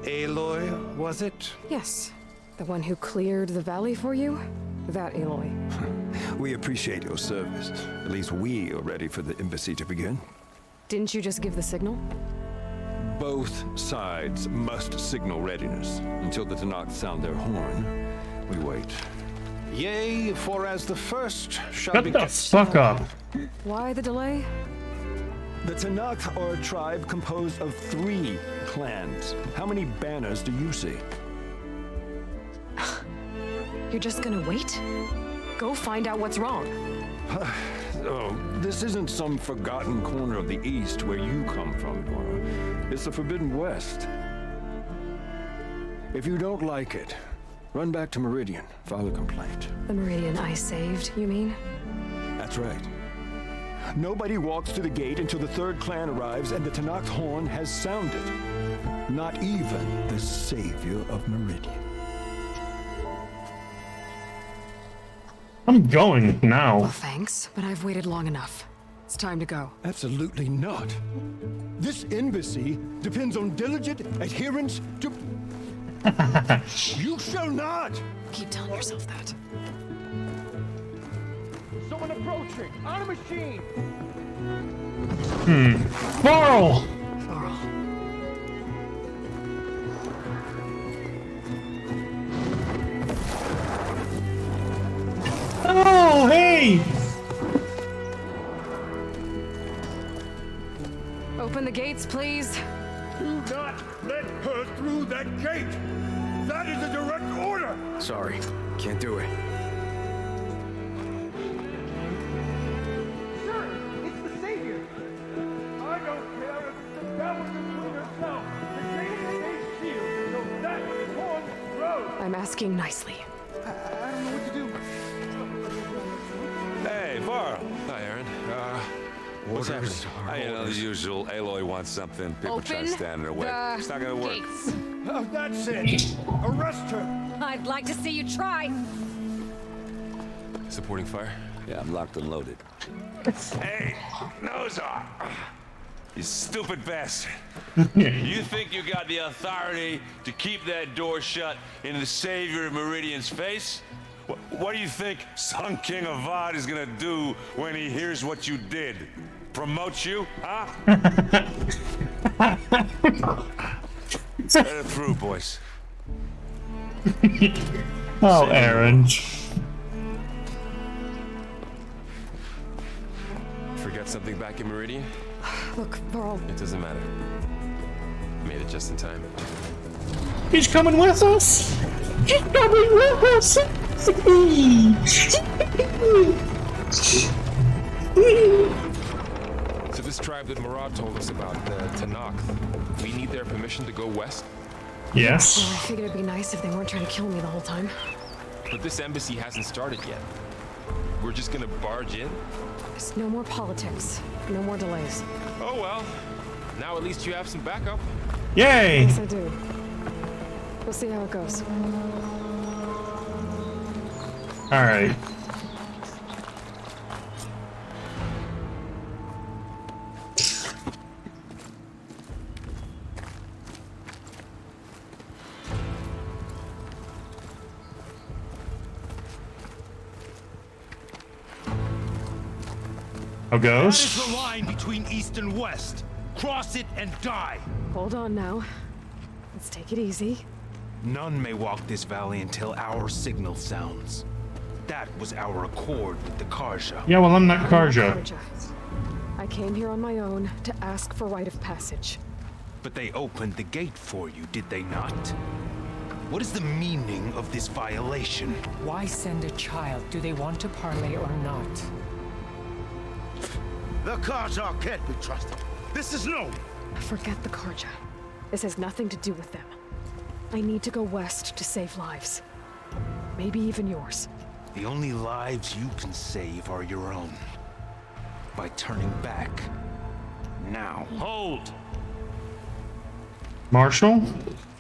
Aloy, was it? Yes. The one who cleared the valley for you? That Aloy. We appreciate your service. At least we are ready for the embassy to begin. Didn't you just give the signal? Both sides must signal readiness. Until the Tanakh sound their horn, we wait. Yea, for as the first shall Shut be... the fuck up. Why the delay? The Tanakh are a tribe composed of 3 clans. How many banners do you see? You're just gonna wait? Go find out what's wrong. Oh, this isn't some forgotten corner of the East where you come from, Nora. It's the Forbidden West. If you don't like it, run back to Meridian, file a complaint. The Meridian I saved, you mean? That's right. Nobody walks to the gate until the 3rd clan arrives and the Tanakh horn has sounded. Not even the savior of Meridian. I'm going now. Well, thanks, but I've waited long enough. It's time to go. Absolutely not. This embassy depends on diligent adherence to... You shall not! Keep telling yourself that. Someone approaching! On a machine! Varl! Oh, hey! Open the gates, please. Do not let her through that gate! That is a direct order! Sorry, can't do it. Sir, it's the Savior! I don't care if the devil can prove herself. The gate is a shield, so that horn grows. I'm asking nicely. I don't know what to do. Hey, Varl. Hi, Aaron. What's happening? You know, the usual. Aloy wants something. People try to stand in her way. It's not gonna work. Gates. Oh, that's it! Arrest her! I'd like to see you try. Supporting fire? Yeah, I'm locked and loaded. Hey, Nozar! You stupid bastard. You think you got the authority to keep that door shut in the savior of Meridian's face? What do you think Sun King Avad is gonna do when he hears what you did? Promote you, huh? Let it through, boys. Oh, Aaron. Forget something back in Meridian? Look, Varl. It doesn't matter. Made it just in time. He's coming with us! He's coming with us! So this tribe that Murad told us about, the Tanakh, we need their permission to go west? Yes. Well, I figured it'd be nice if they weren't trying to kill me the whole time. But this embassy hasn't started yet. We're just gonna barge in? There's no more politics. No more delays. Oh well. Now at least you have some backup. Yay! Yes, I do. We'll see how it goes. Alright. How goes? That is the line between East and West. Cross it and die. Hold on now. Let's take it easy. None may walk this valley until our signal sounds. That was our accord with the Karja. Yeah, well, I'm not Karja. I came here on my own to ask for rite of passage. But they opened the gate for you, did they not? What is the meaning of this violation? Why send a child? Do they want to parley or not? The Karja can't be trusted. This is known. Forget the Karja. This has nothing to do with them. I need to go west to save lives. Maybe even yours. The only lives you can save are your own. By turning back. Now. Hold! Marshal?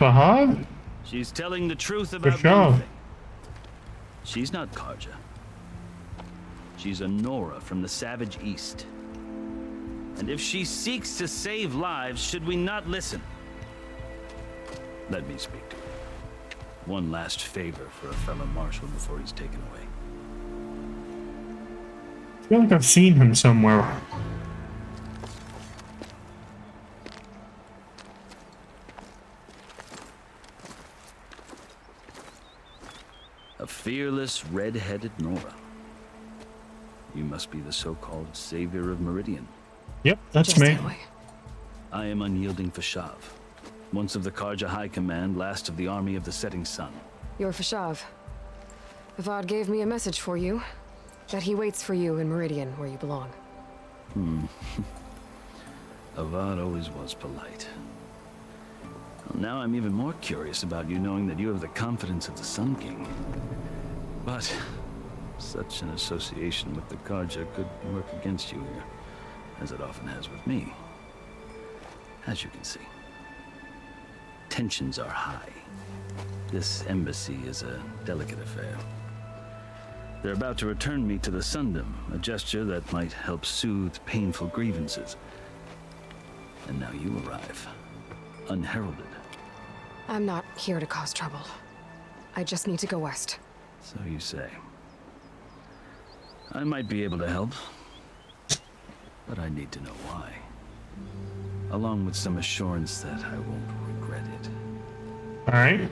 Fahad? She's telling the truth about Fahad. one thing. She's not Karja. She's a Nora from the Savage East. And if she seeks to save lives, should we not listen? Let me speak to her. One last favor for a fellow marshal before he's taken away. I feel like I've seen him somewhere. A fearless, red-headed Nora. You must be the so-called savior of Meridian. Yep, that's me. I am Unyielding Fashav, once of the Karja High Command, last of the army of the Setting Sun. You're Fashav. Avad gave me a message for you. That he waits for you in Meridian, where you belong. Avad always was polite. Well, now I'm even more curious about you knowing that you have the confidence of the Sun King. But such an association with the Karja could work against you here, as it often has with me. As you can see, tensions are high. This embassy is a delicate affair. They're about to return me to the Sundom, a gesture that might help soothe painful grievances. And now you arrive, unheralded. I'm not here to cause trouble. I just need to go west. So you say. I might be able to help, but I need to know why. Along with some assurance that I won't regret it. Alright.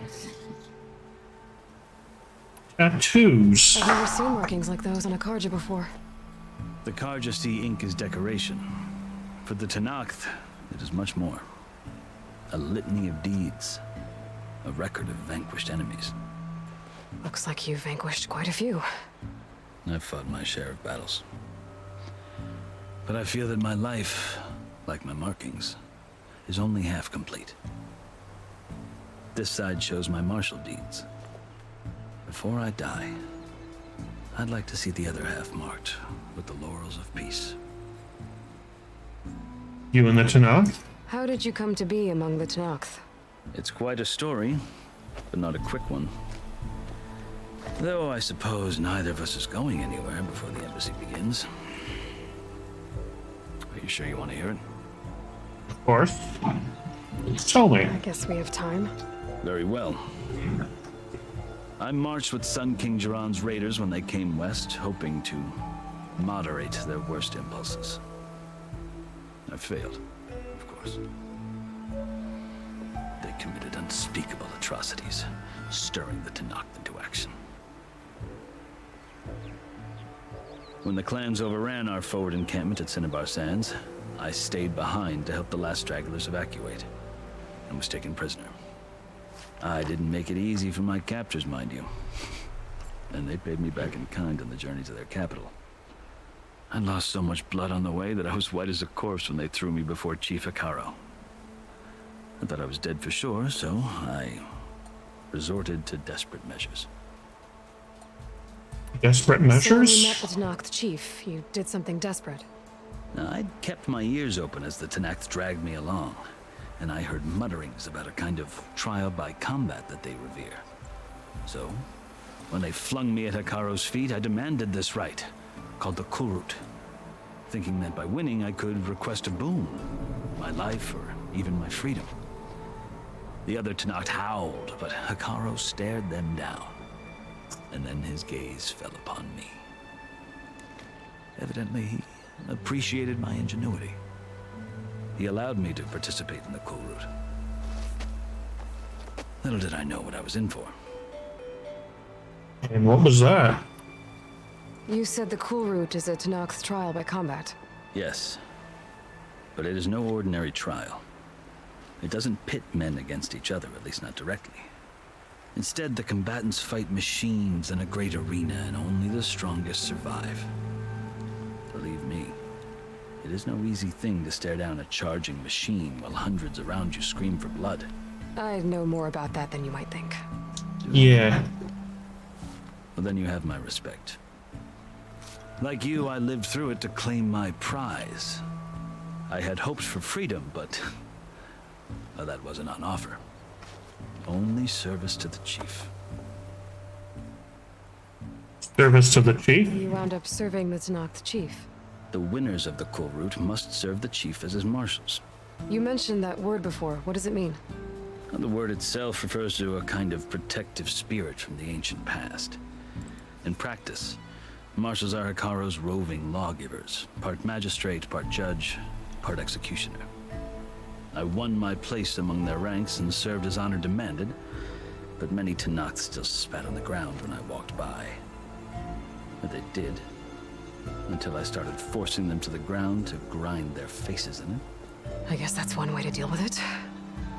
Tattoos. I've never seen markings like those on a Karja before. The Karja see ink as decoration. For the Tenakth, it is much more. A litany of deeds. A record of vanquished enemies. Looks like you've vanquished quite a few. I've fought my share of battles. But I feel that my life, like my markings, is only half complete. This side shows my martial deeds. Before I die, I'd like to see the other half marked with the laurels of peace. You and the Tenakth? How did you come to be among the Tenakth? It's quite a story, but not a quick one. Though I suppose neither of us is going anywhere before the embassy begins. Are you sure you want to hear it? Of course. Tell me. I guess we have time. Very well. I marched with Sun King Jiran's raiders when they came west, hoping to moderate their worst impulses. I failed, of course. They committed unspeakable atrocities, stirring the Tenakth into action. When the clans overran our forward encampment at Cinnabar Sands, I stayed behind to help the last stragglers evacuate, and was taken prisoner. I didn't make it easy for my captors, mind you. And they paid me back in kind on the journey to their capital. I lost so much blood on the way that I was white as a corpse when they threw me before Chief Hekarro. I thought I was dead for sure, so I resorted to desperate measures. Desperate So measures? you met the Tenakth chief. You did something desperate. Now, I'd kept my ears open as the Tenakth dragged me along, and I heard mutterings about a kind of trial by combat that they revere. So, when they flung me at Hekarro's feet, I demanded this right, called the Kulrut, thinking that by winning I could request a boon, my life or even my freedom. The other Tenakth howled, but Hekarro stared them down, and then his gaze fell upon me. Evidently, he appreciated my ingenuity. He allowed me to participate in the Kulrut. Little did I know what I was in for. And what was that? You said the Kulrut is a Tenakth trial by combat. Yes, but it is no ordinary trial. It doesn't pit men against each other, at least not directly. Instead, the combatants fight machines in a great arena, and only the strongest survive. Believe me, it is no easy thing to stare down a charging machine while hundreds around you scream for blood. I know more about that than you might think. Yeah. Well, then you have my respect. Like you, I lived through it to claim my prize. I had hopes for freedom, but well, that wasn't on offer. Only service to the chief. Service to the chief? You wound up serving the Tenakth chief. The winners of the Kulrut must serve the chief as his marshals. You mentioned that word before. What does it mean? The word itself refers to a kind of protective spirit from the ancient past. In practice, marshals are Hekarro's roving lawgivers, part magistrate, part judge, part executioner. I won my place among their ranks and served as honor demanded, but many Tenakth still spat on the ground when I walked by. But they did, until I started forcing them to the ground to grind their faces in it. I guess that's one way to deal with it.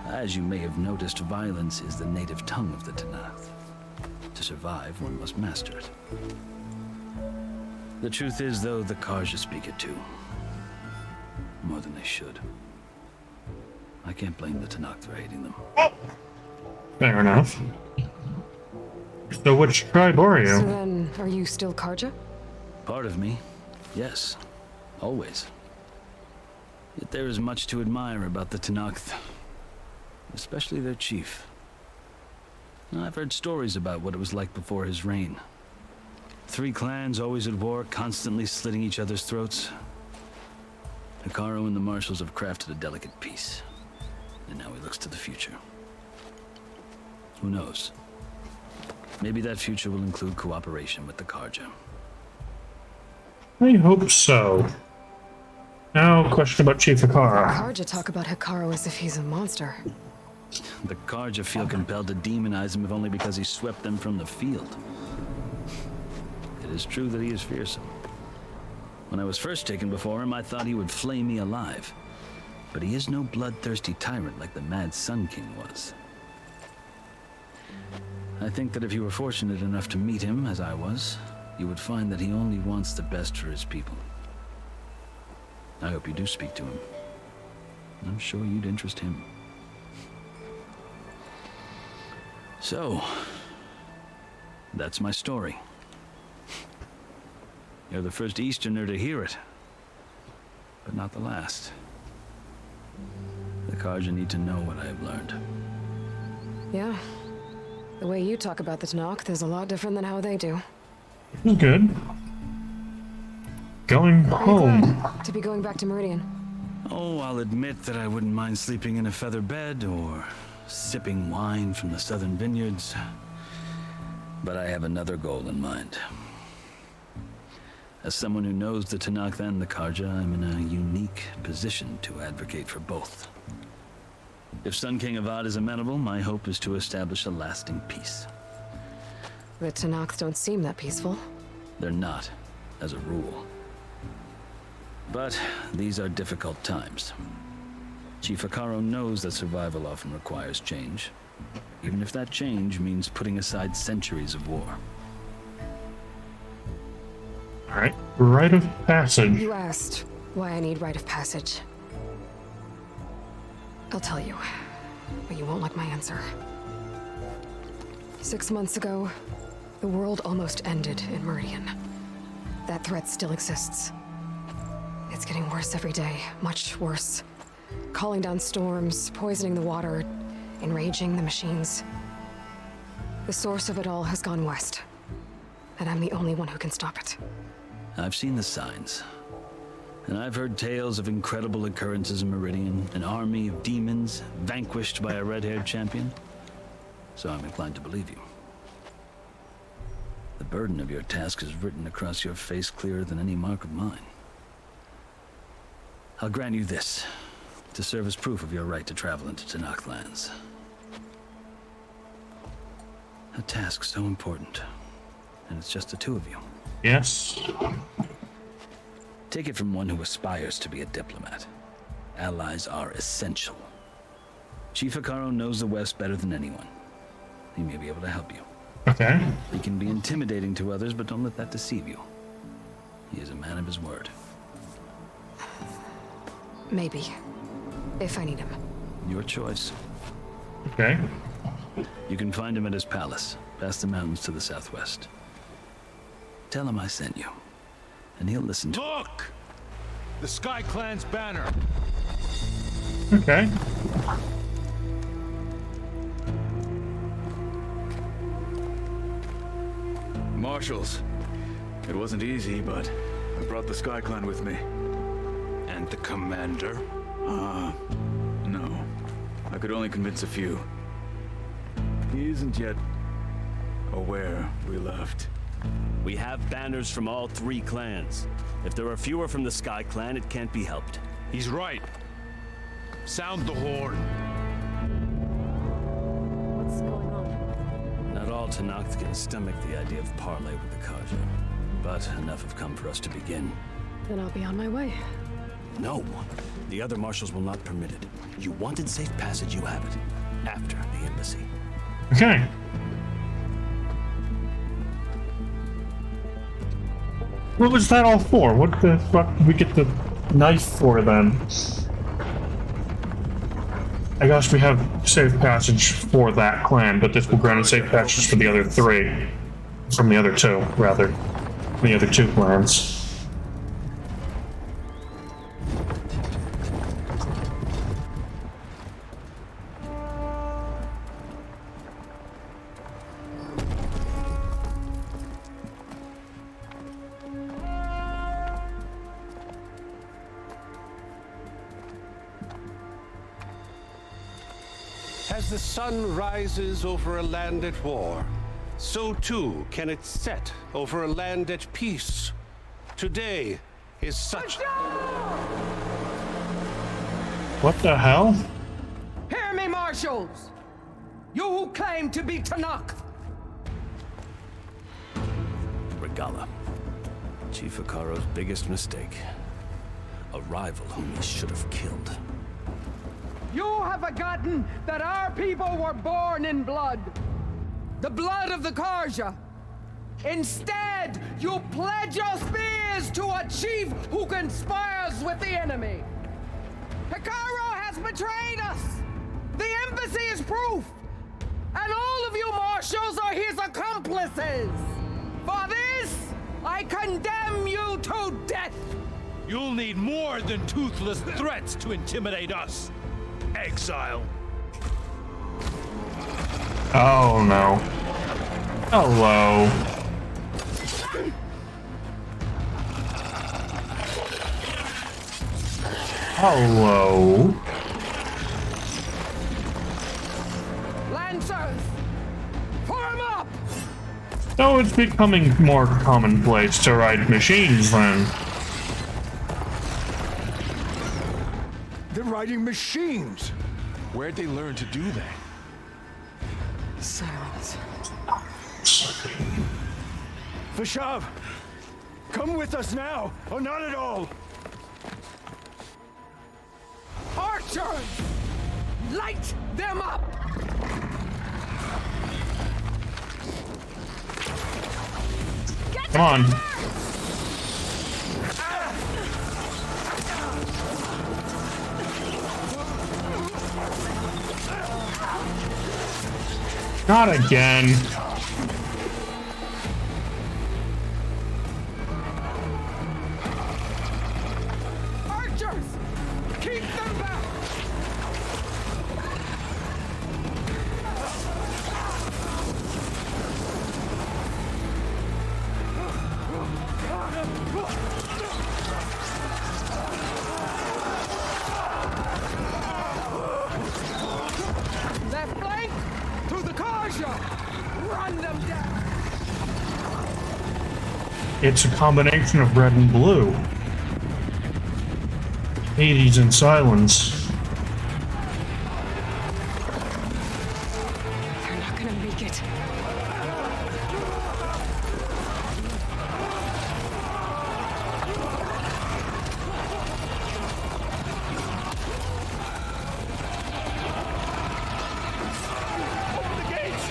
As you may have noticed, violence is the native tongue of the Tenakth. To survive, one must master it. The truth is, though, the Carja speak it too. More than they should. I can't blame the Tenakth for hating them. Fair enough. So which tribe are you? So then, are you still Carja? Part of me, yes. Always. Yet there is much to admire about the Tenakth. Especially their chief. I've heard stories about what it was like before his reign. 3 clans always at war, constantly slitting each other's throats. Hekarro and the marshals have crafted a delicate peace. And now he looks to the future. Who knows? Maybe that future will include cooperation with the Carja. I hope so. Now, question about Chief Hekarro. Carja talk about Hekarro as if he's a monster. The Carja feel compelled to demonize him if only because he swept them from the field. It is true that he is fearsome. When I was first taken before him, I thought he would flay me alive. But he is no bloodthirsty tyrant like the Mad Sun King was. I think that if you were fortunate enough to meet him, as I was, you would find that he only wants the best for his people. I hope you do speak to him. I'm sure you'd interest him. So, that's my story. You're the first Easterner to hear it, but not the last. The Carja need to know what I have learned. Yeah. The way you talk about the Tenakth is a lot different than how they do. Good. Going home. To be going back to Meridian. Oh, I'll admit that I wouldn't mind sleeping in a feather bed or sipping wine from the southern vineyards. But I have another goal in mind. As someone who knows the Tenakth and the Carja, I'm in a unique position to advocate for both. If Sun King Avad is amenable, my hope is to establish a lasting peace. The Tenakth don't seem that peaceful. They're not, as a rule. But these are difficult times. Chief Hekarro knows that survival often requires change, even if that change means putting aside centuries of war. Alright, rite of passage. You asked why I need rite of passage. I'll tell you, but you won't like my answer. 6 months ago, the world almost ended in Meridian. That threat still exists. It's getting worse every day, much worse. Calling down storms, poisoning the water, enraging the machines. The source of it all has gone west, and I'm the only one who can stop it. I've seen the signs. And I've heard tales of incredible occurrences in Meridian, an army of demons vanquished by a red-haired champion. So I'm inclined to believe you. The burden of your task is written across your face clearer than any mark of mine. I'll grant you this, to serve as proof of your right to travel into Tenakth lands. A task so important, and it's just the two of you. Yes. Take it from one who aspires to be a diplomat. Allies are essential. Chief Hekarro knows the West better than anyone. he may be able to help you. Okay. He can be intimidating to others, but don't let that deceive you. He is a man of his word. Maybe. If I need him. Your choice. Okay. You can find him at his palace, past the mountains to the southwest. Tell him I sent you, and he'll listen to. Look! The Sky Clan's banner. Okay. Marshals. It wasn't easy, but I brought the Sky Clan with me. And the commander? No. I could only convince a few. He isn't yet aware we left. We have banners from all 3 clans. If there are fewer from the Sky Clan, it can't be helped. He's right. Sound the horn. What's going on? Not all Tenakth can stomach the idea of parley with the Carja, but enough have come for us to begin. Then I'll be on my way. No, the other marshals will not permit it. You wanted safe passage, you have it. After the embassy. Okay. What was that all for? What the fuck did we get the knife for then? I guess we have safe passage for that clan, but this will grant a safe passage for the other 3. From the other 2, rather. The other 2 clans. As the sun rises over a land at war, so too can it set over a land at peace. Today is such... What the hell? Hear me, marshals! You who claim to be Tenakth! Regalla. Chief Hekarro's biggest mistake. A rival whom he should have killed. You have forgotten that our people were born in blood. The blood of the Carja. Instead, you pledge your spears to a chief who conspires with the enemy. Hekarro has betrayed us. The embassy is proof. And all of you marshals are his accomplices. For this, I condemn you to death. You'll need more than toothless threats to intimidate us. Exile. Oh no. Hello. Hello. Lancers, form up! So it's becoming more commonplace to ride machines then. They're riding machines. Where'd they learn to do that? Silence. Vashav, come with us now, or not at all. Archers, light them up! Come on. Not again. Archers, keep them back! Left flank to the Carja! Run them down! It's a combination of red and blue. Hades and silence. They're not gonna make it. Open the gates!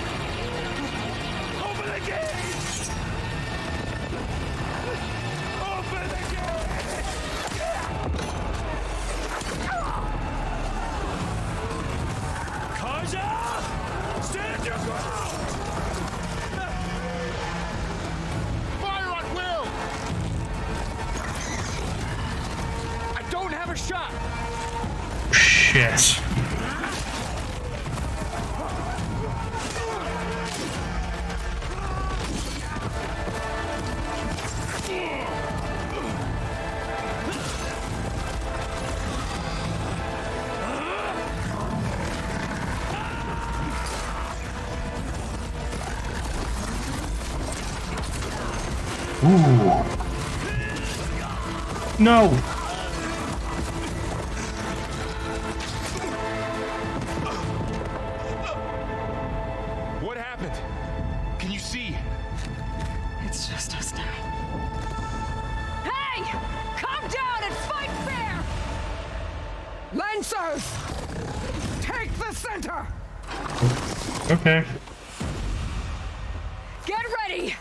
Shit. Ooh. No. What happened? Can you see? It's just us now. Hey! Come down and fight fair! Lancers! Take the center! Okay. Get ready!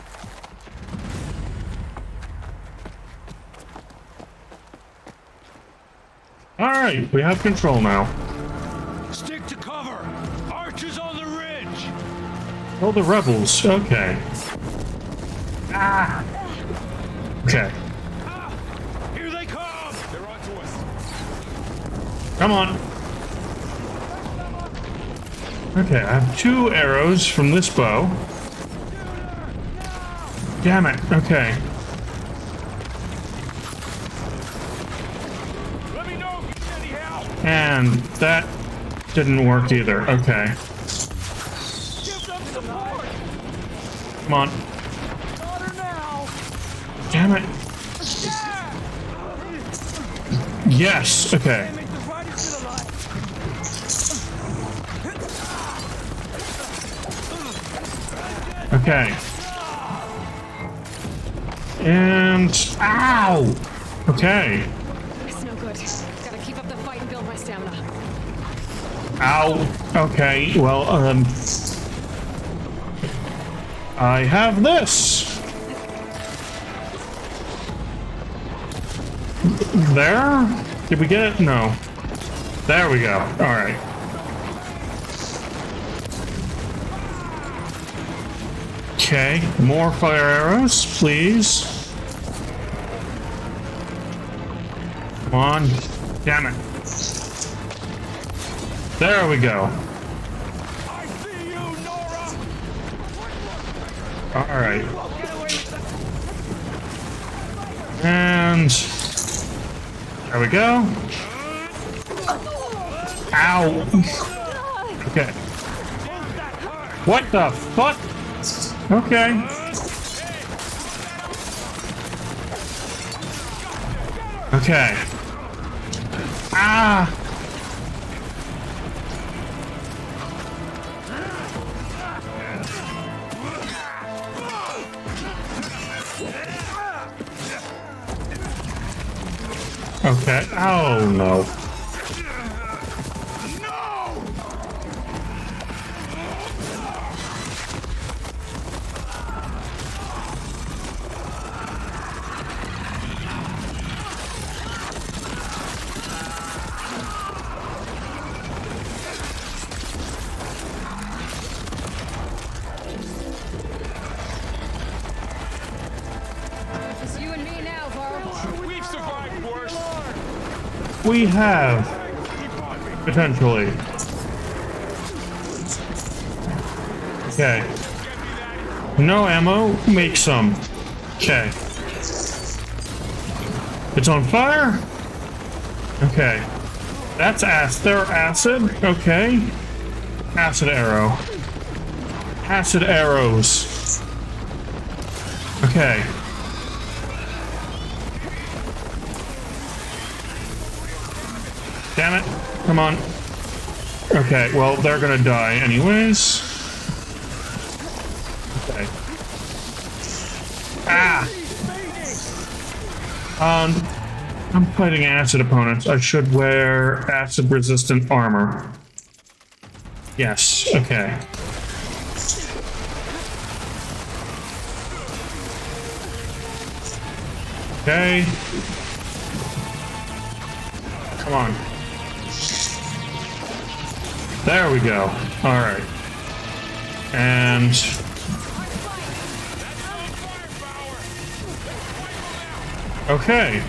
Alright, we have control now. Stick to cover! Archers on the ridge! Oh, the rebels. Okay. Ah. Okay. Here they come! They're onto us. Come on. Okay, I have 2 arrows from this bow. Damn it. Okay. Let me know if you need any help. And that didn't work either. Okay. Give them support. Come on. Got her now. Damn it. Yes. Okay. Okay. And ow. Okay. It's no good. Gotta keep up the fight and build my stamina. Ow. Okay. Well, I have this. There? Did we get it? No. There we go. All right. Okay. More fire arrows, please. Come on. Damn it. There we go. All right. And there we go. Ow. Okay. What the fuck? Okay. Okay. Ah. Okay. Oh no. It's you and me now, Varl. We've survived worse. We have potentially. Okay. No ammo. Make some. Okay. It's on fire. Okay. That's acid. Okay. Acid arrow. Acid arrows. Okay. Damn it. Come on. Okay, well, they're gonna die anyways. Okay. Ah! I'm fighting acid opponents. I should wear acid-resistant armor. Yes, okay. Okay. Come on. There we go. Alright. And... okay.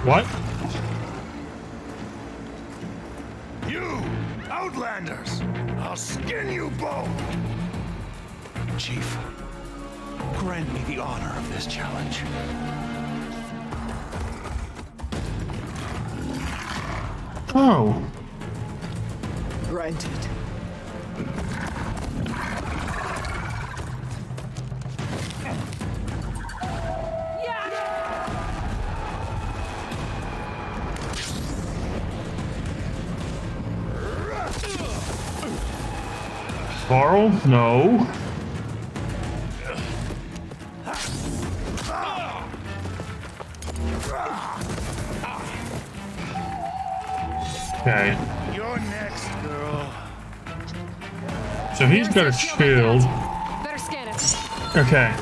What? You, Outlanders! I'll skin you both! Chief, grant me the honor of this challenge. Oh. Granted. Carl? No. Okay. You're next, girl. So he's got a shield. Better scan it. Okay.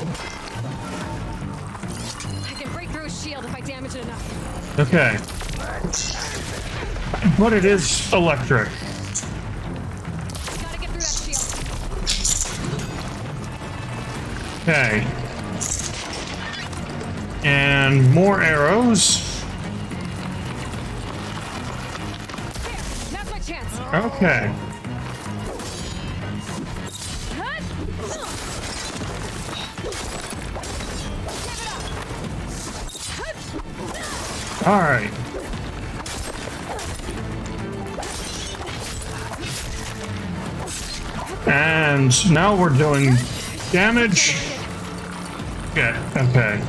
I can break through his shield if I damage it enough. Okay. But it is electric. Gotta get through that shield. Okay. And more arrows. Now's my chance. Okay. All right. And now we're doing damage. Yeah, okay.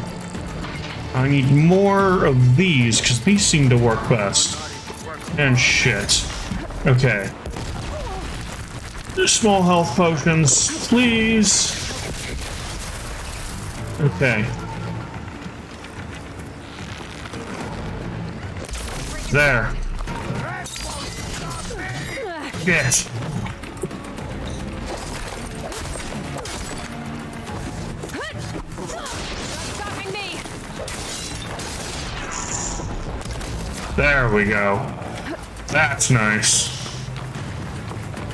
I need more of these because these seem to work best. And shit. Okay. Small health potions, please. Okay. There. Yes. Stopping me. There we go. That's nice.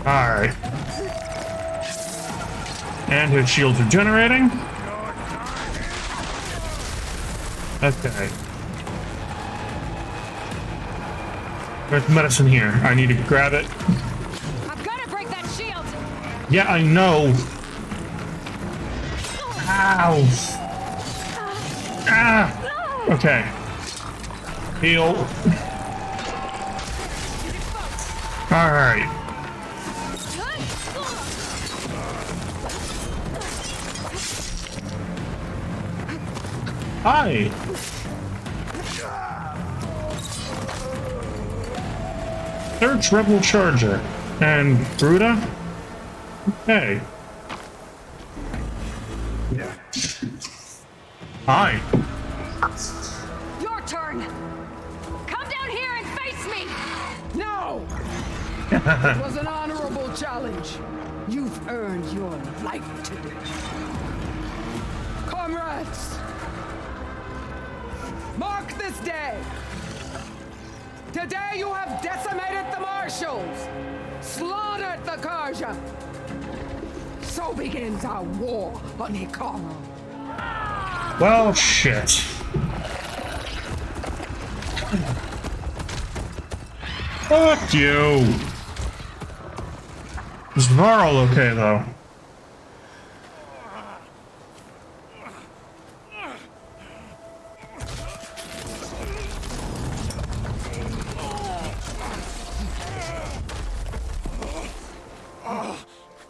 Alright. And his shields are generating. Okay. There's medicine here. I need to grab it. I've got to break that shield. Yeah, I know. Ow. Ah. Okay. Heal. All right. Hi. Search Rebel Charger. And Bruta? Okay. Hi. Your turn. Come down here and face me. No! It was an honorable challenge. You've earned your life today. Comrades, mark this day. Today you have decimated the Marshals, slaughtered the Karja. So begins our war on Hikaru. Well, shit. Fuck you. Is Varl okay, though?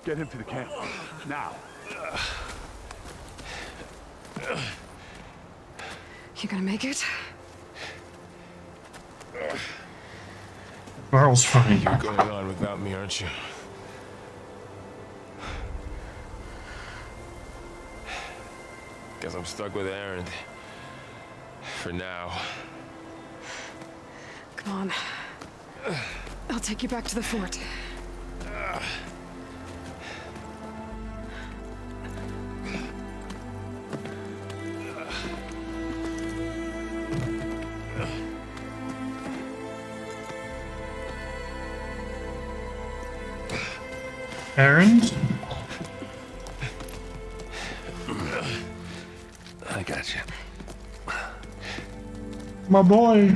Get him to the camp. Now. You gonna make it? Varl's fine. You're going on without me, aren't you? Guess I'm stuck with Aaron. For now. Come on. I'll take you back to the fort. Aaron? I got you. My boy.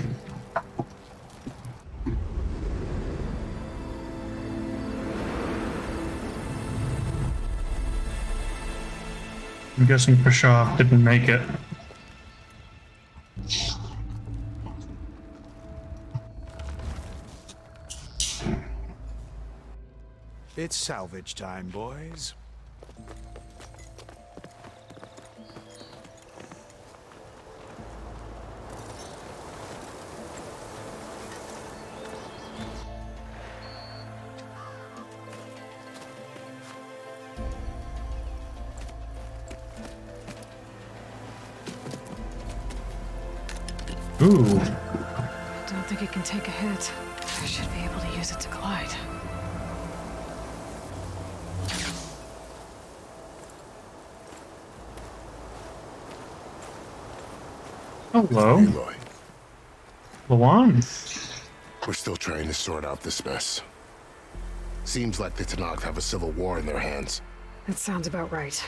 I'm guessing Pashah didn't make it. It's salvage time, boys. Ooh. Don't think it can take a hit. I should be able to use it to glide. Hello. Aloy. Lawan. We're still trying to sort out this mess. Seems like the Tenakth have a civil war in their hands. That sounds about right.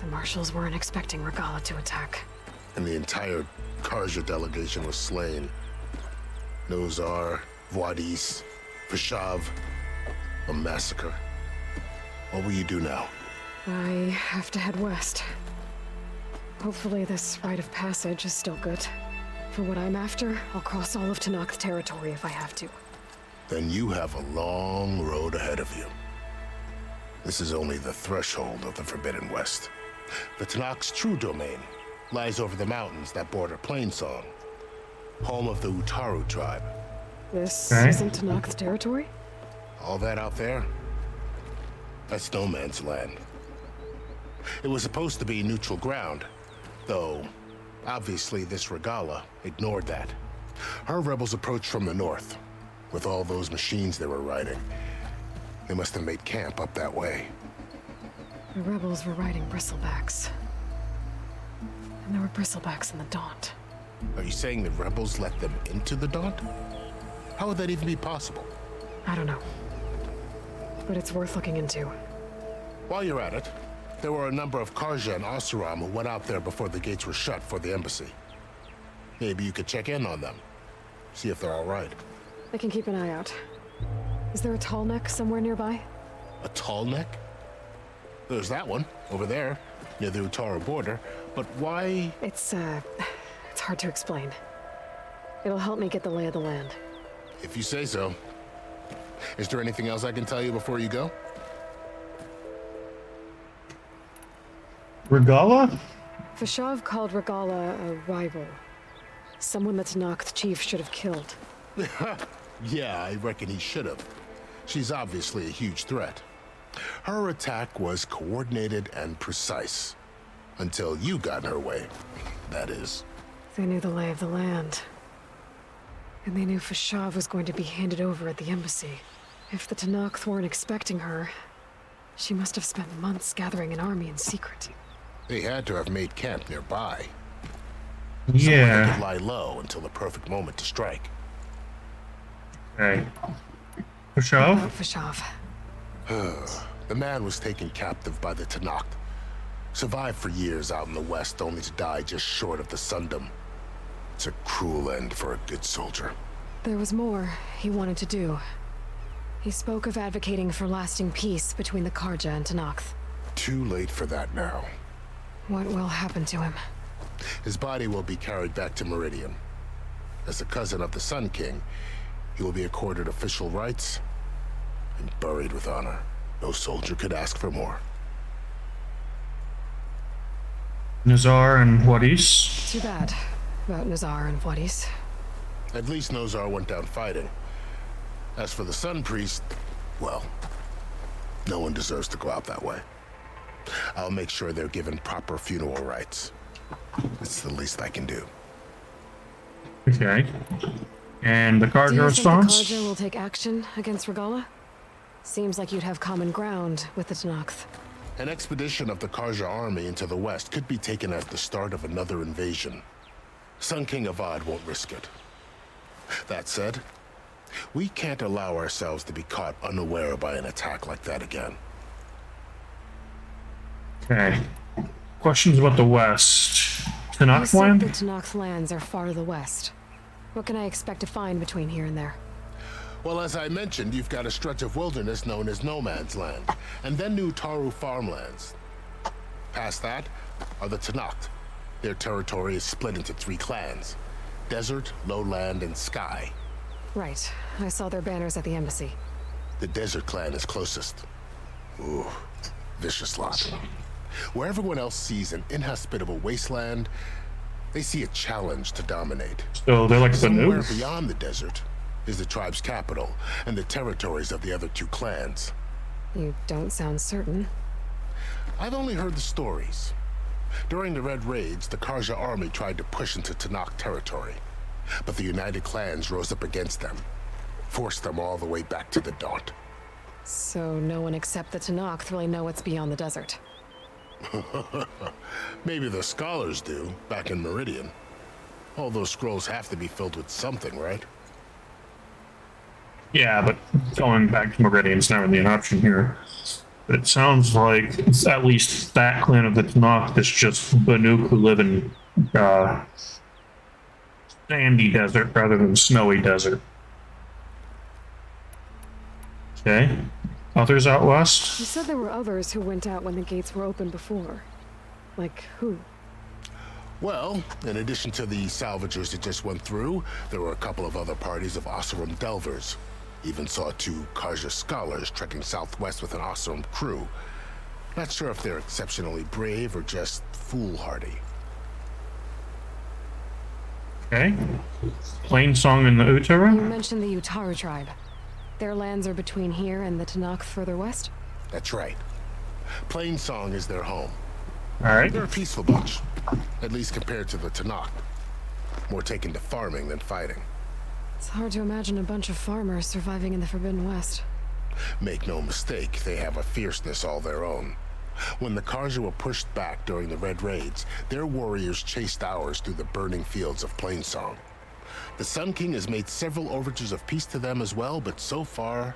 The marshals weren't expecting Regalla to attack. And the entire Karja delegation was slain. Nozar, Wadis, Fashav, a massacre. What will you do now? I have to head west. Hopefully this rite of passage is still good. For what I'm after, I'll cross all of Tenakth territory if I have to. Then you have a long road ahead of you. This is only the threshold of the Forbidden West. The Tenakth's true domain lies over the mountains that border Plainsong, home of the Utaru tribe. This isn't Tenakth territory? All that out there? That's no man's land. It was supposed to be neutral ground, though obviously this Regalla ignored that. Her rebels approached from the north, with all those machines they were riding. They must have made camp up that way. The rebels were riding bristlebacks. And there were bristlebacks in the Daunt. Are you saying the rebels let them into the Daunt? How would that even be possible? I don't know. But it's worth looking into. While you're at it, there were a number of Karja and Oseram who went out there before the gates were shut for the embassy. Maybe you could check in on them. See if they're all right. I can keep an eye out. Is there a tall neck somewhere nearby? A tall neck? There's that one, over there, near the Utaru border. But why? It's hard to explain. It'll help me get the lay of the land. If you say so. Is there anything else I can tell you before you go? Regalla? Fashav called Regalla a rival. Someone the Tenakth chief should have killed. Yeah, I reckon he should have. She's obviously a huge threat. Her attack was coordinated and precise. Until you got in her way, that is. They knew the lay of the land. And they knew Fashav was going to be handed over at the embassy. If the Tenakth weren't expecting her, she must have spent months gathering an army in secret. They had to have made camp nearby. Yeah. Somewhere they could lie low until the perfect moment to strike. Okay. Fashav? Fashav. The man was taken captive by the Tenakth. Survived for years out in the west, only to die just short of the Sundom. It's a cruel end for a good soldier. There was more he wanted to do. He spoke of advocating for lasting peace between the Karja and Tenakth. Too late for that now. What will happen to him? His body will be carried back to Meridian. As a cousin of the Sun King, he will be accorded official rights and buried with honor. No soldier could ask for more. Nozar and Wadis? Too bad about Nozar and Wadis. At least Nozar went down fighting. As for the Sun Priest, well, no one deserves to go out that way. I'll make sure they're given proper funeral rites. It's the least I can do. Okay. And the Do Karja you response? think the Karja will take action against Regalla? Seems like you'd have common ground with the Tenakth. An expedition of the Karja army into the west could be taken as the start of another invasion. Sun King Avad won't risk it. That said, we can't allow ourselves to be caught unaware by an attack like that again. Okay. Questions about the West. You Tanakh said land? the Tanakh lands are far to the west. What can I expect to find between here and there? Well, as I mentioned, you've got a stretch of wilderness known as No Man's Land, and then New Taru farmlands. Past that are the Tanakh. Their territory is split into 3 clans: Desert, Lowland, and Sky. Right. I saw their banners at the embassy. The Desert clan is closest. Ooh, vicious lot. Where everyone else sees an inhospitable wasteland, they see a challenge to dominate. So they're like Somewhere Banuk? beyond the desert is the tribe's capital and the territories of the other 2 clans. You don't sound certain. I've only heard the stories. During the Red Raids, the Karja army tried to push into Tanakh territory, but the United Clans rose up against them, forced them all the way back to the Daunt. So no one except the Tanakh really know what's beyond the desert. Maybe the scholars do, back in Meridian. All those scrolls have to be filled with something, right? Yeah, but going back to Meridian's not really an option here. But it sounds like it's at least that clan of the Tanakh is just Banuk who live in sandy desert rather than snowy desert. Okay. Others out west? You said there were others who went out when the gates were open before. Like who? Well, in addition to the salvagers that just went through, there were a couple of other parties of Oseram Delvers. Even saw 2 Karja scholars trekking southwest with an Oseram crew. Not sure if they're exceptionally brave or just foolhardy. Okay. Plainsong and the You Utara? mentioned the Utaru tribe. Their lands are between here and the Tanakh further west? That's right. Plainsong is their home. Alright. They're a peaceful bunch, at least compared to the Tanakh. More taken to farming than fighting. It's hard to imagine a bunch of farmers surviving in the Forbidden West. Make no mistake, they have a fierceness all their own. When the Karja were pushed back during the Red Raids, their warriors chased ours through the burning fields of Plainsong. The Sun King has made several overtures of peace to them as well, but so far,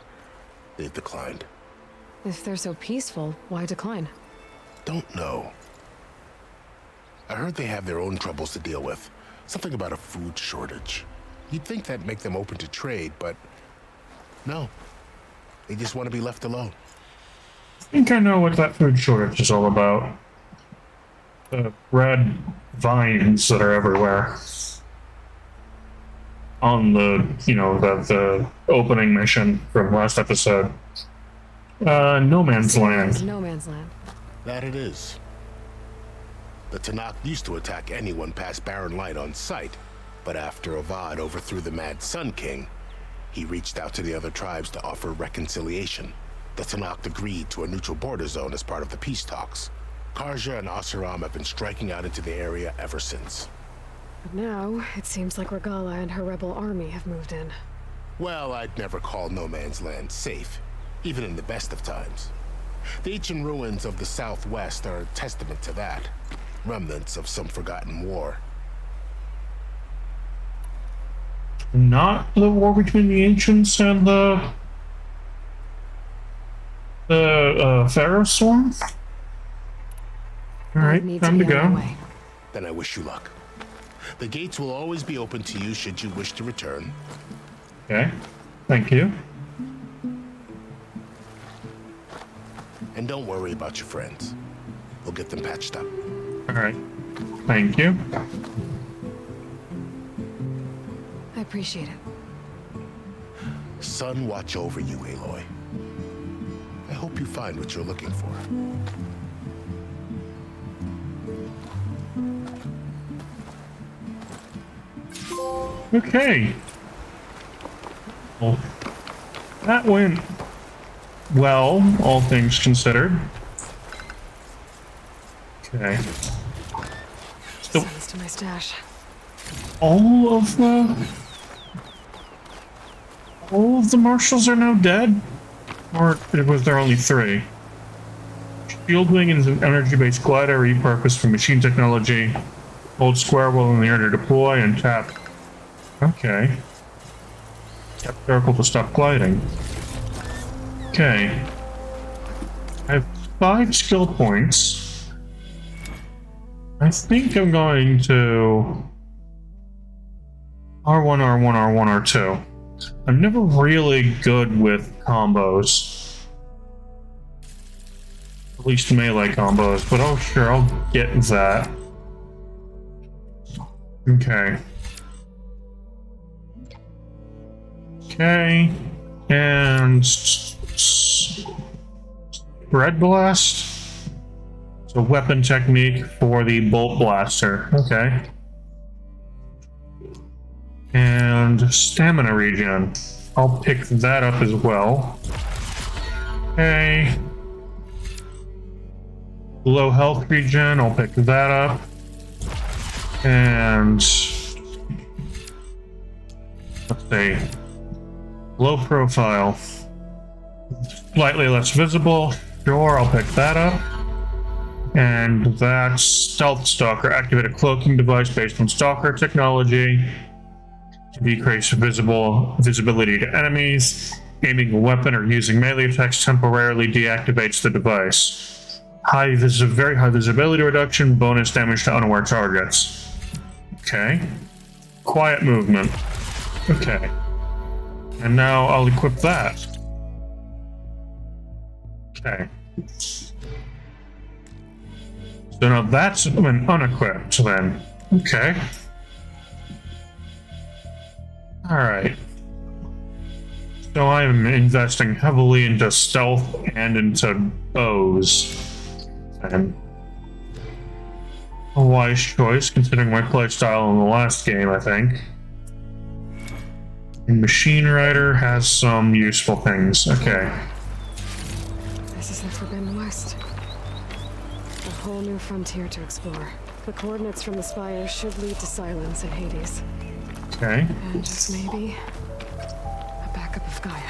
they've declined. If they're so peaceful, why decline? Don't know. I heard they have their own troubles to deal with. Something about a food shortage. You'd think that'd make them open to trade, but no. They just want to be left alone. I think I know what that food shortage is all about. The red vines that are everywhere. On the, the opening mission from last episode. No Man's Land. No Man's Land. That it is. The Tanakh used to attack anyone past Barren Light on sight, but after Avad overthrew the Mad Sun King, he reached out to the other tribes to offer reconciliation. The Tanakh agreed to a neutral border zone as part of the peace talks. Karja and Oseram have been striking out into the area ever since. But now, it seems like Regala and her rebel army have moved in. Well, I'd never call No Man's Land safe, even in the best of times. The ancient ruins of the Southwest are a testament to that. Remnants of some forgotten war. Not the war between the ancients and the Pharaoh Swarm? Alright, time to go. Then I wish you luck. The gates will always be open to you should you wish to return. Okay, thank you. And don't worry about your friends. We'll get them patched up. Alright, thank you. I appreciate it. Sun watch over you, Aloy. I hope you find what you're looking for. Okay. Well, that went well, all things considered. Okay. So, Send this to my stash. all of the marshals are now dead? Or was there only 3? Shieldwing is an energy-based glider repurposed for machine technology. Hold square while in the air to deploy and tap. Okay. Tap circle to stop gliding. Okay. I have 5 skill points. I think I'm going to R1, R1, R1, R2. I'm never really good with combos. At least melee combos, but oh sure, I'll get that. Okay. Okay. And Red Blast. So weapon technique for the Bolt Blaster. Okay. And stamina regen. I'll pick that up as well. Okay. Low health regen, I'll pick that up. And let's see. Low profile. Slightly less visible. Sure, I'll pick that up. And that's Stealth Stalker. Activate a cloaking device based on Stalker technology to decrease visibility to enemies. Aiming a weapon or using melee attacks temporarily deactivates the device. Very high visibility reduction, bonus damage to unaware targets. Okay. Quiet movement. Okay. And now I'll equip that. Okay. So now that's been unequipped then. Okay. Alright. So I'm investing heavily into stealth and into bows. And a wise choice considering my playstyle in the last game, I think. And Machine Rider has some useful things. Okay. This is the Forbidden West. A whole new frontier to explore. The coordinates from the spire should lead to Silence and Hades. Okay. And just maybe a backup of Gaia.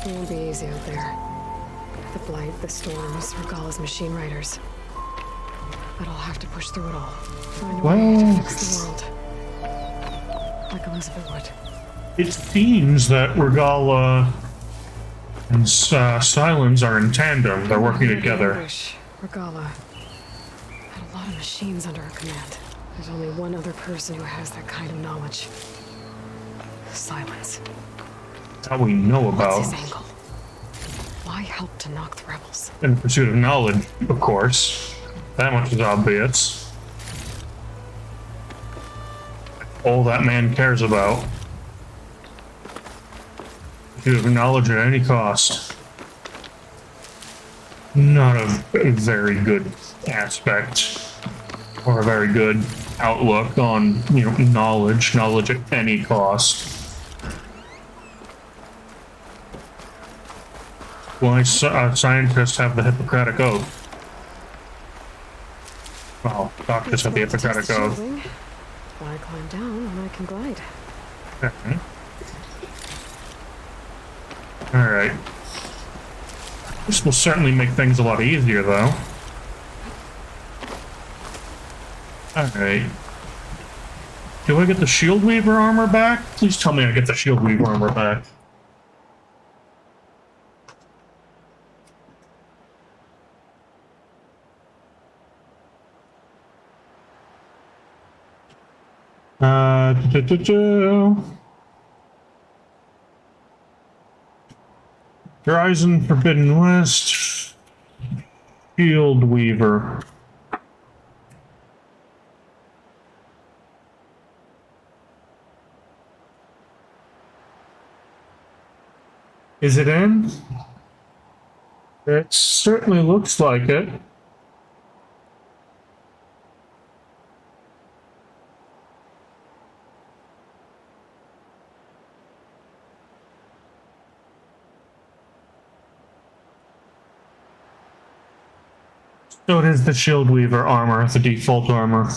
It won't be easy out there. The Blight, the Storms, Regala's Machine Riders. But I'll have to push through it all. Find a way to fix the world. Like Elizabeth would. It seems that Regala and Silence are in tandem. They're working together. Regala had a lot of machines under her command. There's only one other person who has that kind of knowledge. Silence. That's how we know about. What's his angle? Why help to knock the rebels? In pursuit of knowledge, of course. That much is obvious. All that man cares about. Pursuit of knowledge at any cost. Not a very good aspect. Or a very good outlook on, knowledge at any cost. Why scientists have the Hippocratic Oath? Well, doctors have the Hippocratic Oath. Why climb down when I can glide? Okay. Alright. This will certainly make things a lot easier, though. Alright. Do I get the Shield Weaver armor back? Please tell me I get the Shield Weaver armor back. Horizon Forbidden West. Shield Weaver. Is it in? It certainly looks like it. So it is the Shield Weaver armor, the default armor.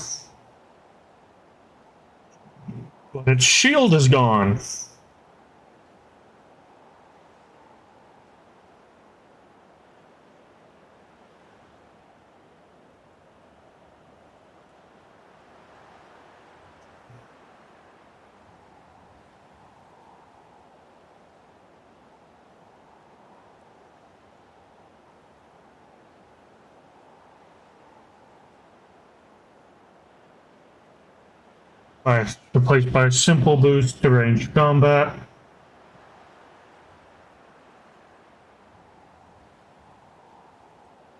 But its shield is gone. Replaced by a simple boost to ranged combat.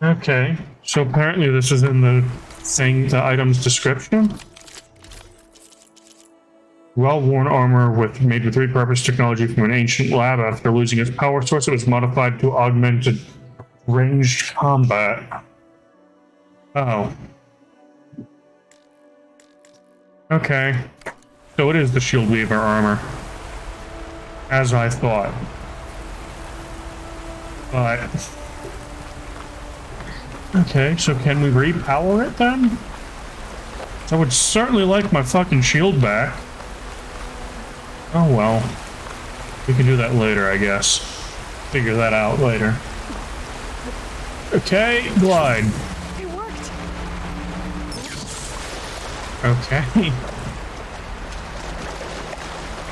Okay, so apparently this is in the item's description. Well-worn armor made with repurposed technology from an ancient lab. After losing its power source, it was modified to augmented ranged combat. Oh. Okay. So it is the Shield Weaver armor. As I thought. But... okay, so can we repower it then? I would certainly like my fucking shield back. Oh well. We can do that later, I guess. Figure that out later. Okay, glide. It worked. Okay.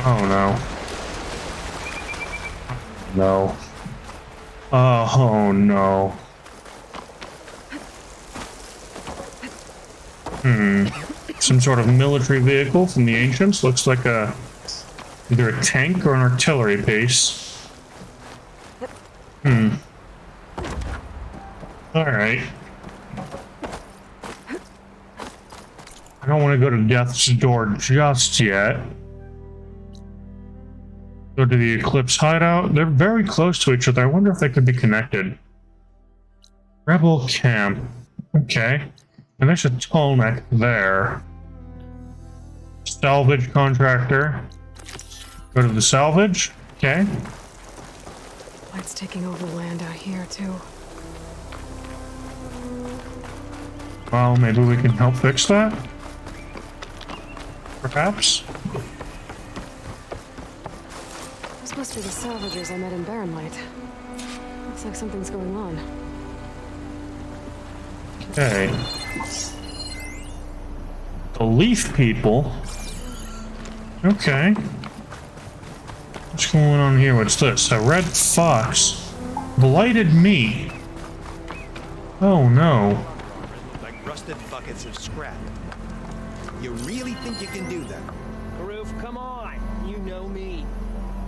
Oh no. No. Oh no. Some sort of military vehicle from the ancients. Looks like either a tank or an artillery piece. Alright. I don't want to go to Death's Door just yet. Go to the Eclipse hideout. They're very close to each other. I wonder if they could be connected. Rebel camp. Okay. And there's a tall neck there. Salvage contractor. Go to the salvage. Okay. Light's taking over land out here, too. Well, maybe we can help fix that? Perhaps? This must be the salvagers I met in Barren Light. Looks like something's going on. Okay. The leaf people. Okay. What's going on here? What's this? A red fox. Blighted meat. Oh no. Like rusted buckets of scrap. You really think you can do that? Karuf, come on. You know me.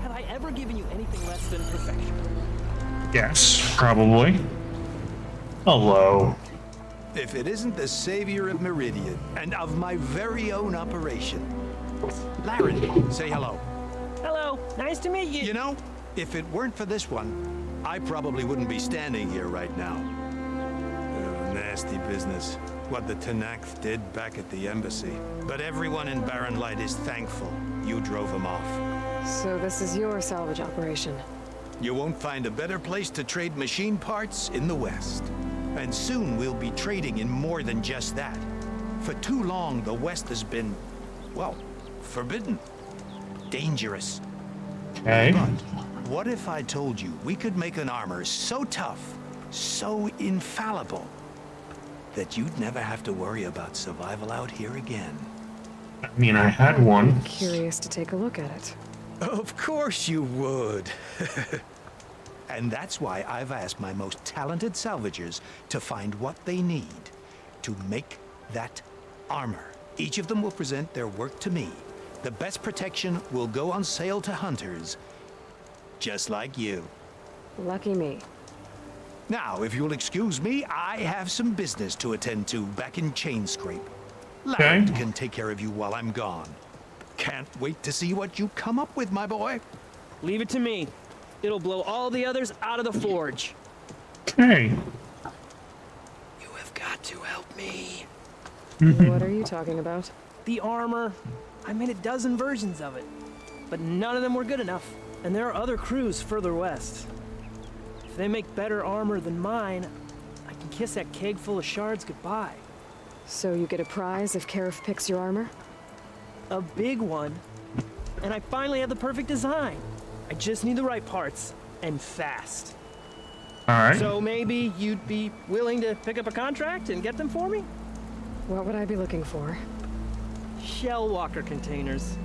Have I ever given you anything less than perfection? Yes, probably. Hello. If it isn't the savior of Meridian and of my very own operation. Laren, say hello. Hello, nice to meet you. You know, if it weren't for this one, I probably wouldn't be standing here right now. Oh, nasty business. What the Tenakth did back at the embassy. But everyone in Barren Light is thankful you drove them off. So this is your salvage operation? You won't find a better place to trade machine parts in the West. And soon we'll be trading in more than just that. For too long, the West has been, well, forbidden. Dangerous. Okay. But what if I told you we could make an armor so tough, so infallible, that you'd never have to worry about survival out here again? I mean, I had one. I'm curious to take a look at it. Of course you would. And that's why I've asked my most talented salvagers to find what they need to make that armor. Each of them will present their work to me. The best protection will go on sale to hunters, just like you. Lucky me. Now, if you'll excuse me, I have some business to attend to back in Chainscrape. Okay. Larry can take care of you while I'm gone. Can't wait to see what you come up with, my boy. Leave it to me. It'll blow all the others out of the forge. Okay. You have got to help me. What are you talking about? The armor. I made a dozen versions of it, but none of them were good enough. And there are other crews further west. If they make better armor than mine, I can kiss that keg full of shards goodbye. So you get a prize if Karif picks your armor? A big one. And I finally have the perfect design. I just need the right parts, and fast. Alright. So maybe you'd be willing to pick up a contract and get them for me? What would I be looking for? Shell walker containers.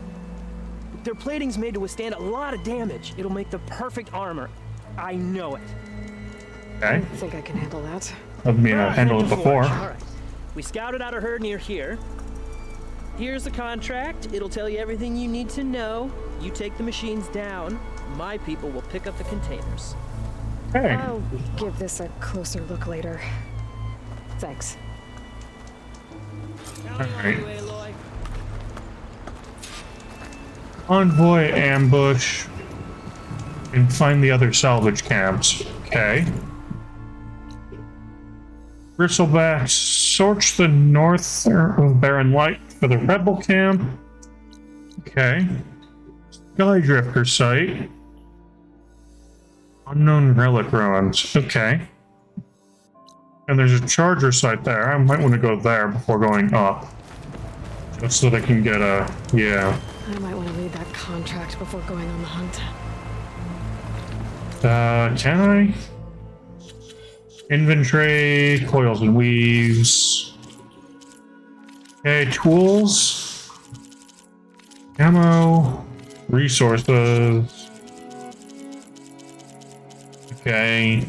Their plating's made to withstand a lot of damage. It'll make the perfect armor. I know it. Okay. I think I can handle that. I mean, I've handled it before. All right. We scouted out a herd near here. Here's the contract. It'll tell you everything you need to know. You take the machines down. My people will pick up the containers. Hey. I'll give this a closer look later. Thanks. Alright. Convoy ambush. And find the other salvage camps. Okay. Bristlebacks, search the north of Barren Light for the rebel camp. Okay. Skydrifter site. Unknown relic ruins. Okay. And there's a charger site there. I might want to go there before going up. Just so that I can get a... yeah. I might want to read that contract before going on the hunt. Can I? Inventory, coils and weaves. Okay, tools. Ammo. Resources. Okay.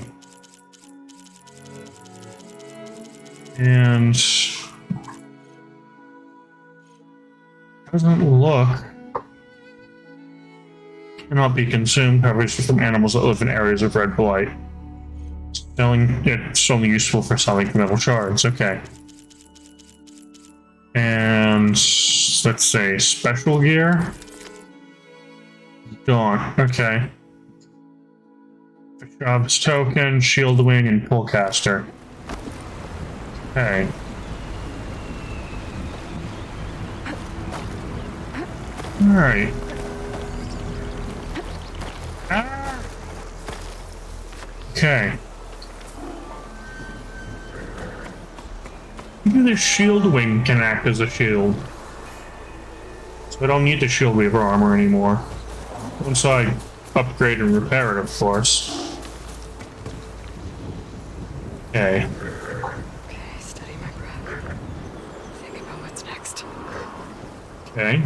And doesn't look cannot be consumed, obviously from animals that live in areas of red blight. Selling it's only useful for selling metal shards, okay. And let's say special gear. Gone, okay. Jobs token, shield wing, and pullcaster. Okay. Alright. Okay. Maybe the shield wing can act as a shield. So I don't need the shield weaver armor anymore. Once I upgrade and repair it, of course. Okay. Okay, steady my breath. Think about what's next. Okay.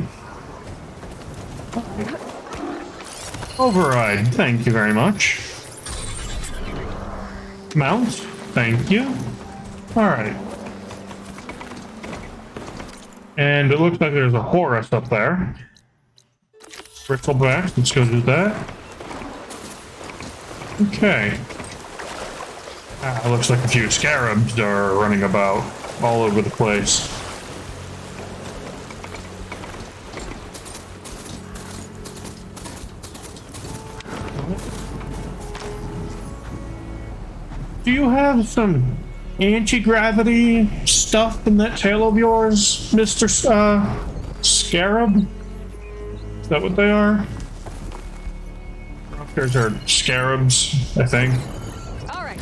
Override, thank you very much. Mount, thank you. Alright. And it looks like there's a Horus up there. Bristleback, let's go do that. Okay. Looks like a few scarabs are running about all over the place. Do you have some anti-gravity stuff in that tail of yours, Mr. Scarab? Is that what they are? Those are scarabs, I think. All right.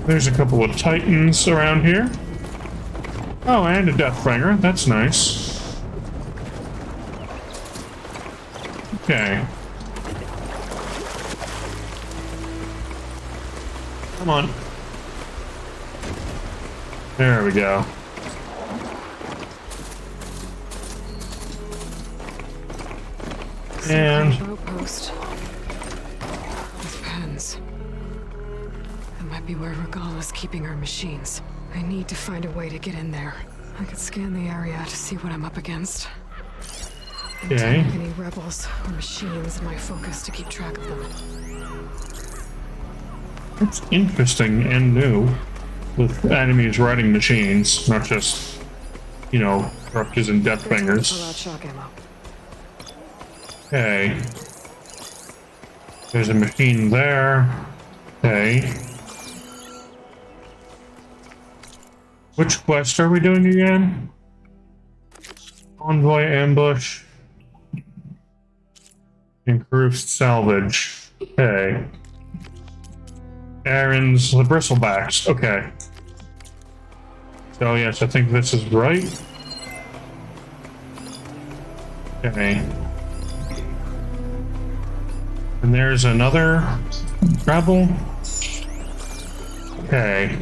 There's a couple of titans around here. Oh, and a Deathbringer. That's nice. Okay. Come on. There we go. And Post with pens. That might be where Regala's keeping her machines. I need to find a way to get in there. I could scan the area to see what I'm up against. And okay. tag any rebels or machines in my focus to keep track of them. It's interesting and new with enemies riding machines, not just, you know, Ruptures and Deathbringers. Pull out shock ammo. Okay. There's a machine there. Okay. Which quest are we doing again? Convoy ambush. Improved salvage. Okay. Aaron's the Bristlebacks. Okay. So yes, I think this is right. Okay. And there's another rebel. Okay.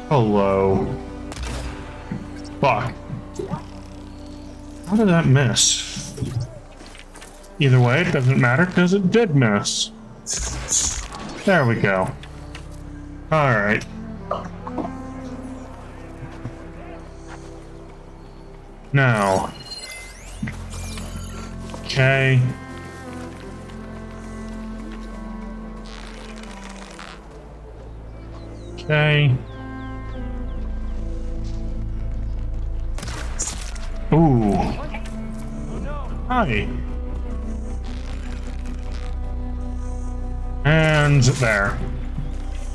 Hello. Fuck. How did that miss? Either way, it doesn't matter because it did miss. There we go. Alright. Now. Okay. Okay. Ooh. Hi. And there.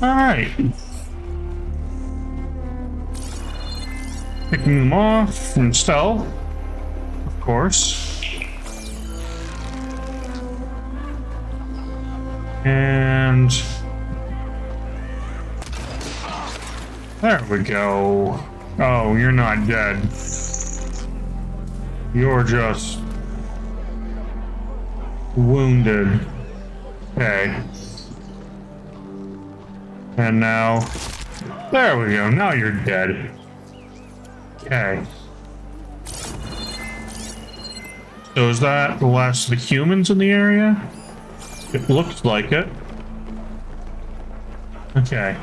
Alright. Picking them off from stealth, of course. And there we go. Oh, you're not dead. You're just wounded. Okay. And now, there we go. Now you're dead. Okay. So is that the last of the humans in the area? It looks like it. Okay.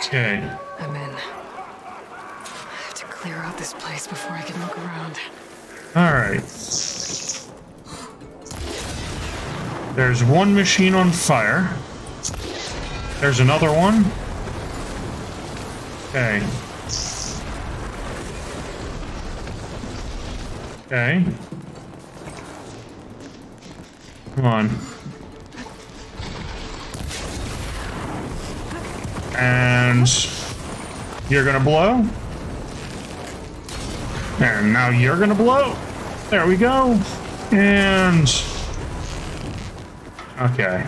Okay. I'm in. I have to clear out this place before I can look around. Alright. There's one machine on fire. There's another one. Okay. Okay. Come on. And you're gonna blow. And now you're gonna blow. There we go. And okay.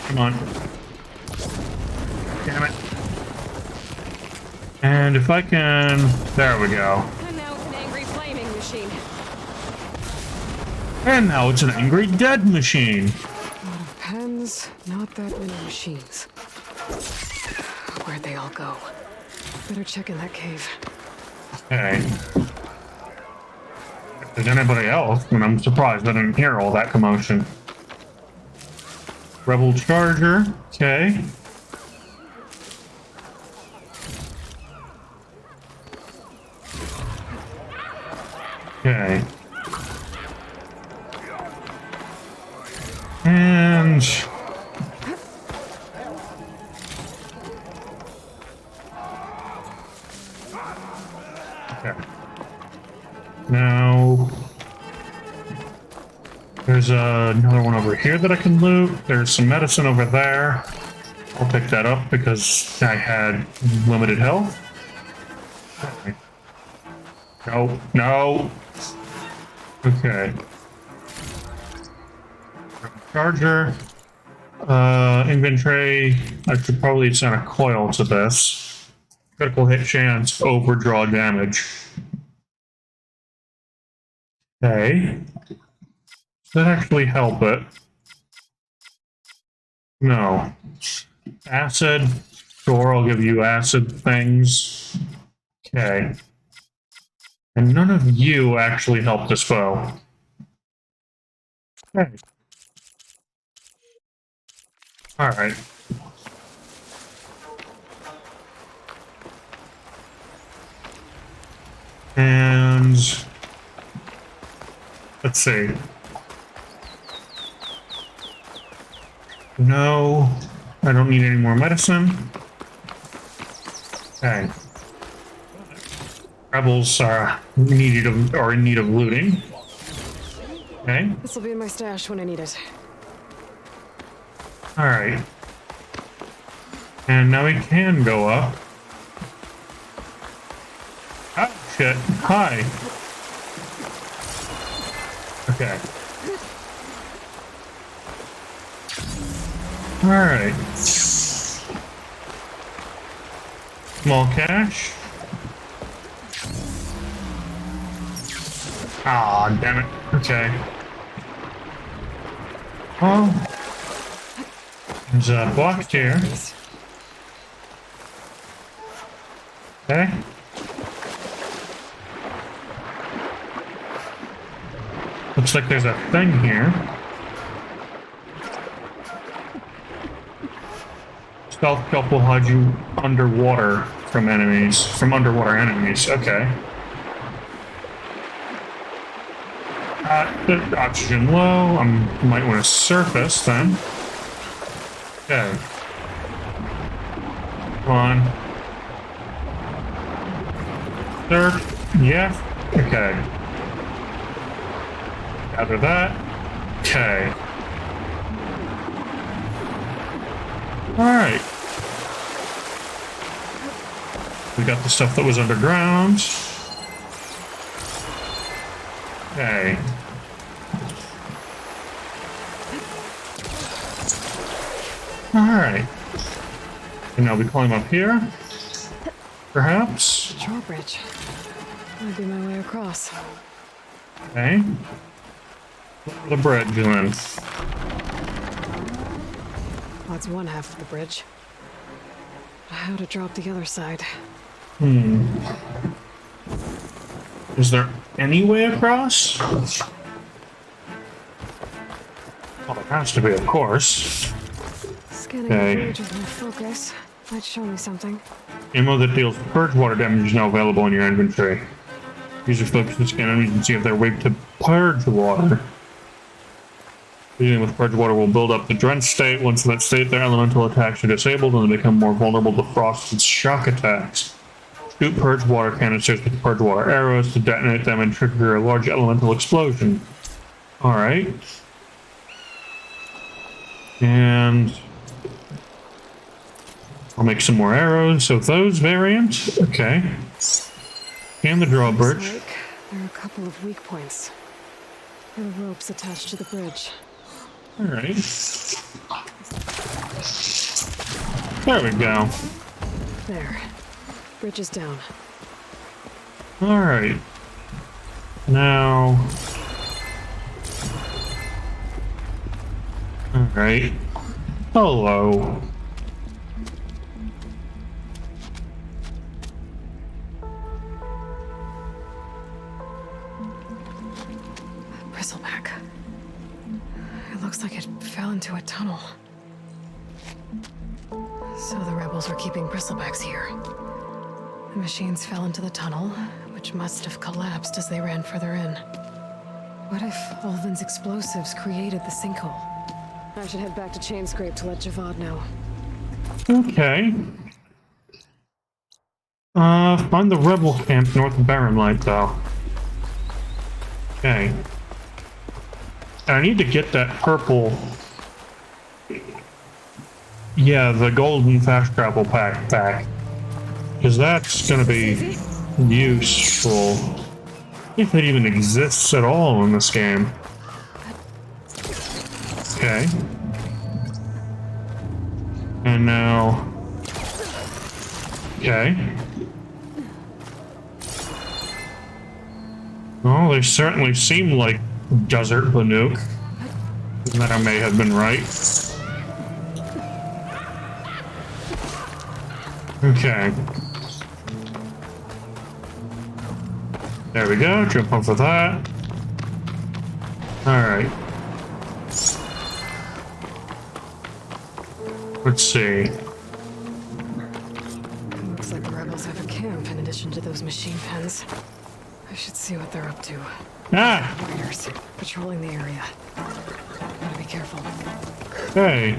Come on. Damn it. And if I can... There we go. And now it's an angry flaming machine. And now it's an angry dead machine. A lot of pens, not that many machines. Where'd they all go? Better check in that cave. Okay. If there's anybody else, then I'm surprised I didn't hear all that commotion. Rebel Charger. Okay. Okay. And okay. Now there's another one over here that I can loot. There's some medicine over there. I'll pick that up because I had limited health. Okay. No, no. Okay. Charger. Inventory. I should probably send a coil to this. Critical hit chance, overdraw damage. Okay. Does that actually help it? No. Acid. Sure, I'll give you acid things. Okay. And none of you actually help this foe. Okay. Alright. And let's see. No, I don't need any more medicine. Okay. Rebels are in need of looting. Okay. This will be in my stash when I need it. Alright. And now we can go up. Oh, shit. Hi. Okay. Alright. Small cash. Aw, damn it. Okay. Oh. There's a box here. Okay. Looks like there's a thing here. Stealth jump will hide you underwater from enemies, from underwater enemies. Okay. The oxygen low. I might want to surface then. Okay. Come on. Surf. Yeah. Okay. Gather that. Okay. Alright. We got the stuff that was underground. Okay. Alright. And now we climb up here. Perhaps. Drawbridge. Might be my way across. Okay. The bridge then. That's one half of the bridge. How to drop the other side? Is there any way across? Well, there has to be, of course. Scanning the bridge with my focus might show me something. Ammo that deals purge water damage is now available in your inventory. Use your focus to scan enemies and see if they're weak to purge water. Using with purge water will build up the drenched state. Once in that state, their elemental attacks are disabled and they become more vulnerable to frost and shock attacks. Shoot purge water canisters with purge water arrows to detonate them and trigger a large elemental explosion. Alright. And I'll make some more arrows of those variants. Okay. And the drawbridge. Looks like there are a couple of weak points. There are ropes attached to the bridge. Alright. There we go. There. Bridge is down. Alright. Now... Alright. Hello. Bristleback. It looks like it fell into a tunnel. So the rebels were keeping bristlebacks here. The machines fell into the tunnel, which must have collapsed as they ran further in. What if Ulvin's explosives created the sinkhole? I should head back to Chainscrape to let Javad know. Okay. Find the rebel camp north of Barren Light, though. Okay. I need to get that purple... Yeah, the golden fast travel pack back. Because that's gonna be useful. If it even exists at all in this game. Okay. And now... Okay. Well, they certainly seem like Desert Banuk. That I may have been right. Okay. There we go, jump off of that. Alright. Let's see. Looks like the rebels have a camp in addition to those machine pens. I should see what they're up to. Ah! Warriors patrolling the area. Gotta be careful. Okay.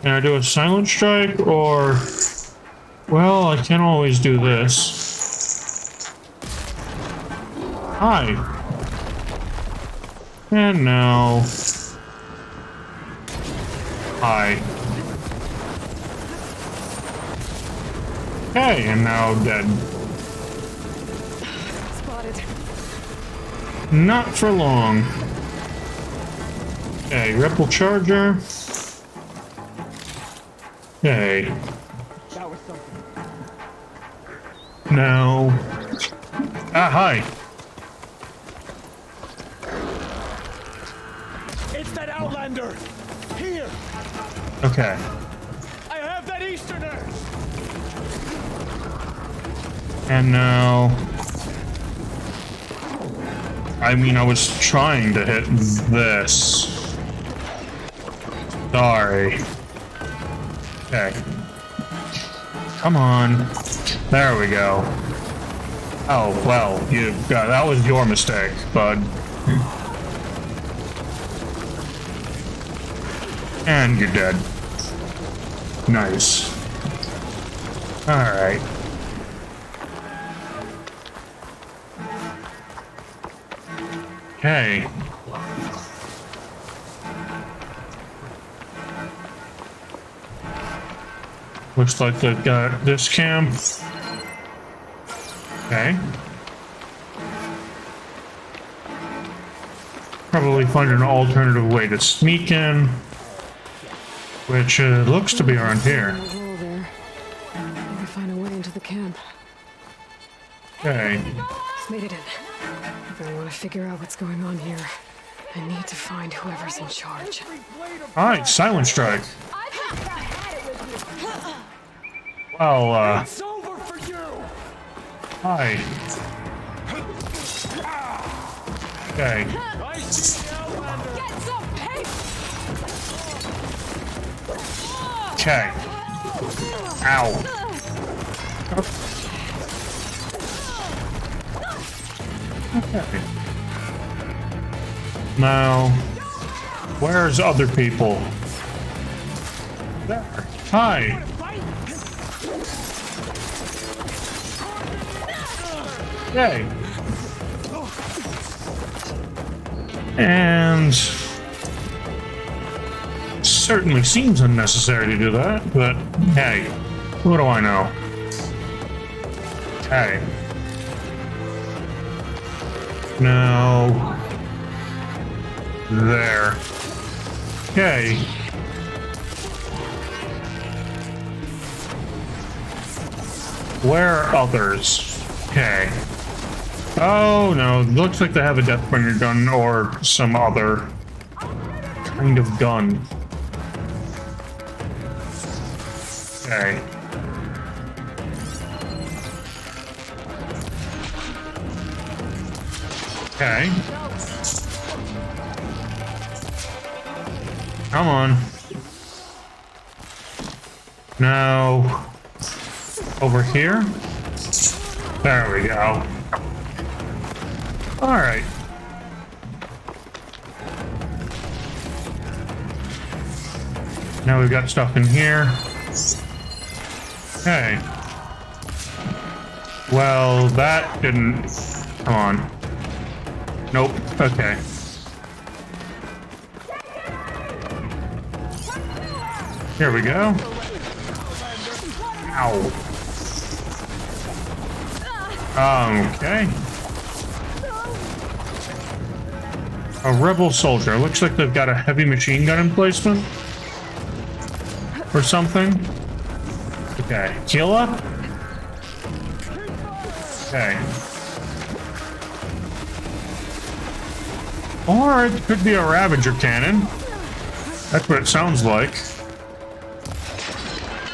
Can I do a silent strike or... Well, I can always do this. Hi. And now... Hi. Okay, and now dead. Spotted. Not for long. Okay, Ripple Charger. Okay. That was something. Now... Ah, hi. It's that Outlander! Here! Okay. I have that Easterner! And now... I mean, I was trying to hit this. Sorry. Okay. Come on. There we go. Oh, well, that was your mistake, bud. And you're dead. Nice. Alright. Okay. Looks like they've got this camp. Okay. Probably find an alternative way to sneak in, which looks to be around here. Maybe find a way into the camp. Okay. Made it in. If I want to figure out what's going on here, I need to find whoever's in charge. Alright, Silent Strike. Well, It's over for you. hi. Okay. Okay. Ow. Okay. Now, where's other people? There. Hi. Yay. And certainly seems unnecessary to do that, but hey, what do I know? Hey. Now, there. Okay. Where are others? Okay. Oh no, looks like they have a Deathbringer gun or some other kind of gun. Okay. Okay. Come on. Now, over here. There we go. All right. Now we've got stuff in here. Okay. Well, that didn't... Come on. Nope. Okay. Here we go. Ow. Okay. A rebel soldier. Looks like they've got a heavy machine gun emplacement. Or something. Okay. Heal up. Okay. Or it could be a Ravager cannon. That's what it sounds like.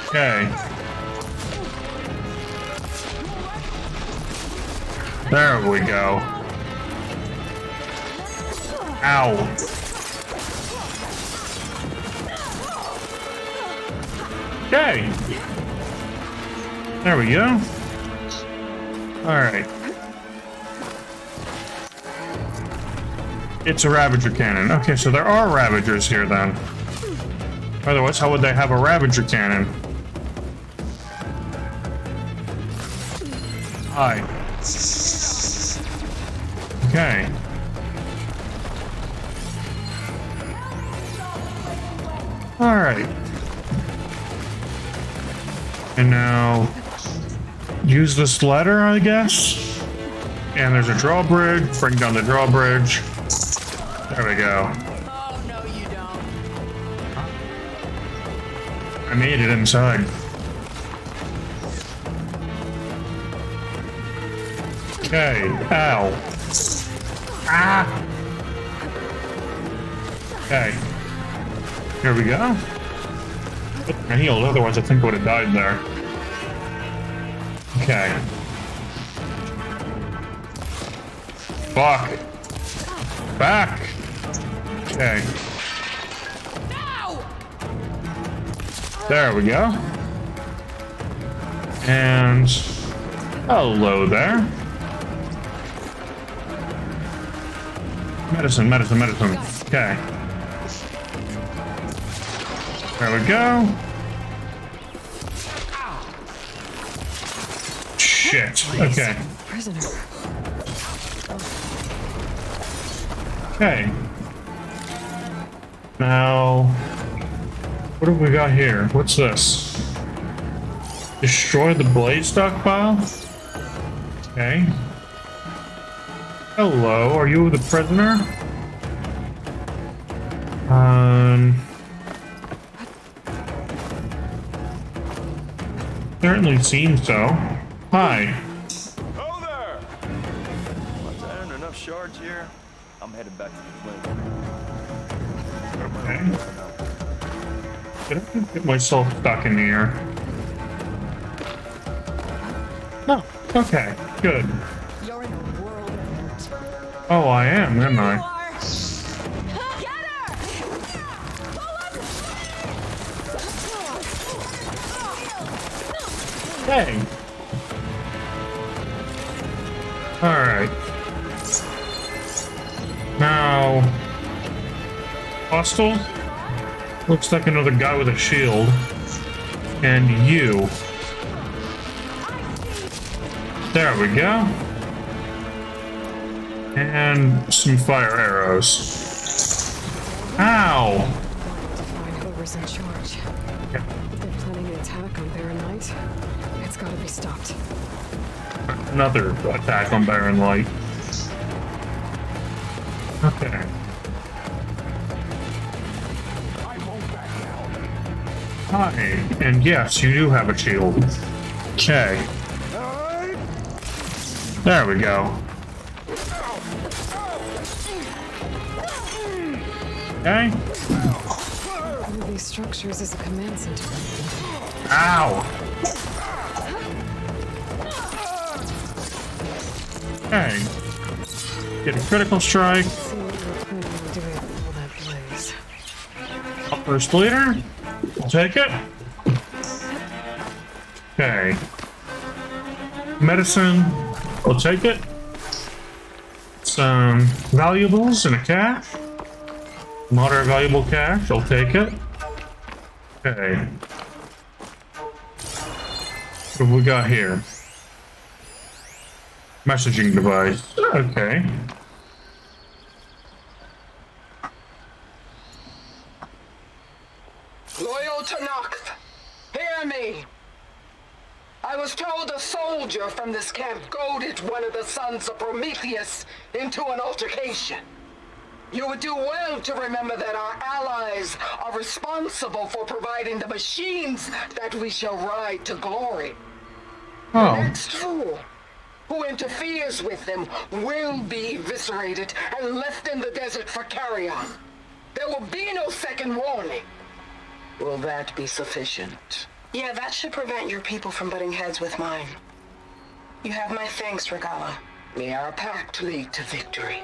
Okay. There we go. Ow. Okay. There we go. Alright. It's a Ravager cannon. Okay, so there are Ravagers here then. Otherwise, how would they have a Ravager cannon? Hi. Okay. Alright. And now use this ladder, I guess. And there's a drawbridge. Bring down the drawbridge. There we go. Oh, no, you don't. I made it inside. Okay. Ow. Ah. Okay. Here we go. I healed, otherwise I think I would have died there. Okay. Fuck. back. Okay. There we go. And hello there. Medicine. Okay. There we go. Shit. Okay. Prisoner. Okay. Now, what have we got here? What's this? Destroy the blade stockpile? Okay. Hello, are you the prisoner? Certainly seems so. Hi. Ho there! Want to earn enough shards here? I'm headed back to the flame. Okay. Did I get myself stuck in here? No. Okay, good. You're in a world of hurt. Oh, I am, I? Hey. Alright. Now, hostile? Looks like another guy with a shield. And you. There we go. And some fire arrows. Ow! Find whoever's in charge. Okay. If they're planning an attack on Barren Light, it's gotta be stopped. Another attack on Barren Light. Okay. Hi, and yes, you do have a shield. Okay. There we go. Okay. One of these structures is a command center. Ow! Okay. Get a critical strike. See what you're planning on doing with all that blaze. First leader. I'll take it. Okay. Medicine. I'll take it. Some valuables and a cache. Moderate valuable cache. I'll take it. Okay. What have we got here? Messaging device. Okay. Loyal Tanakh, hear me. I was told a soldier from this camp goaded one of the sons of Prometheus into an altercation. You would do well to remember that our allies are responsible for providing the machines that we shall ride to glory. Oh. The next fool who interferes with them will be eviscerated and left in the desert for carrion. There will be no second warning. Will that be sufficient? Yeah, that should prevent your people from butting heads with mine. You have my thanks, Regala. May our pact lead to victory.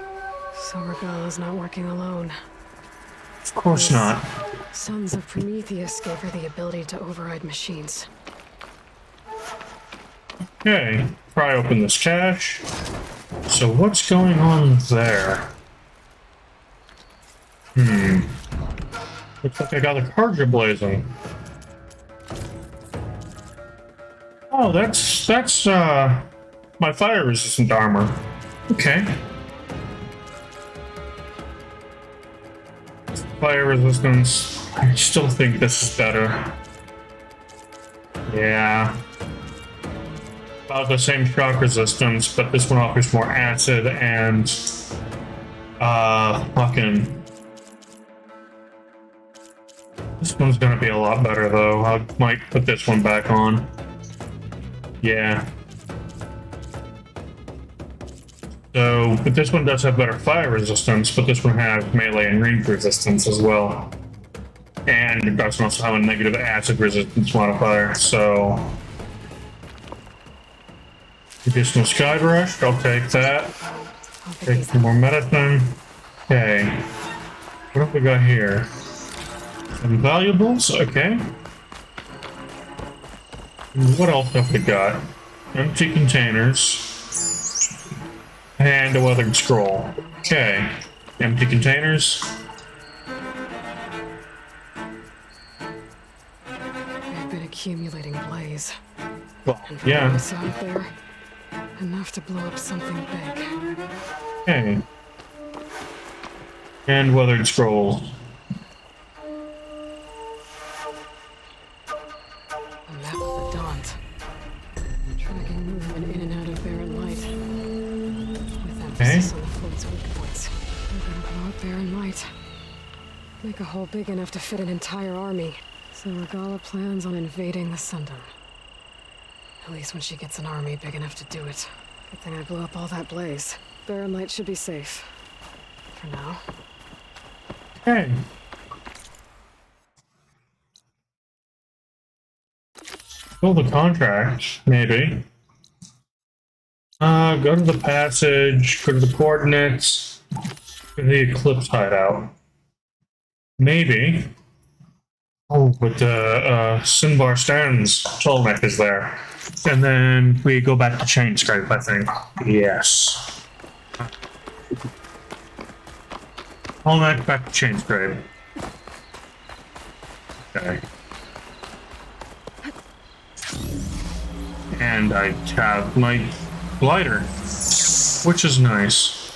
So Regala's not working alone. Of course not. Sons of Prometheus gave her the ability to override machines. Okay. Pry open this cache. So what's going on there? Looks like I got the Karja blazing. Oh, that's my fire resistant armor. Okay. Fire resistance. I still think this is better. Yeah. About the same shock resistance, but this one offers more acid and fucking. This one's gonna be a lot better though. I might put this one back on. Yeah. So, but this one does have better fire resistance, but this one has melee and range resistance as well. And it does also have a negative acid resistance modifier, so... Additional Sky Rush, I'll take that. Take some more medicine. Okay. What have we got here? Some valuables, okay. What else have we got? Empty containers. And a weathered scroll. Okay. Empty containers. They've been accumulating blaze. Well, And from yeah. what I saw out there, enough to blow up something big. Okay. And weathered scroll. A map of the Daunt. Tracking movement in and out of Barren Light. With emphasis on the fleet's weak points. We're gonna blow up Barren Light. Make a hole big enough to fit an entire army. So Regala plans on invading the Sundom. At least when she gets an army big enough to do it. Good thing I blew up all that blaze. Barren Light should be safe. For now. Okay. Fill the contract, maybe. Go to the passage, go to the coordinates, go to the Eclipse hideout. Maybe. Oh, but Sinbar Stan's Tolmec is there. And then we go back to Chain Scrape, I think. Yes. Tolmec back to Chain Scrape. Okay. And I have my glider, which is nice.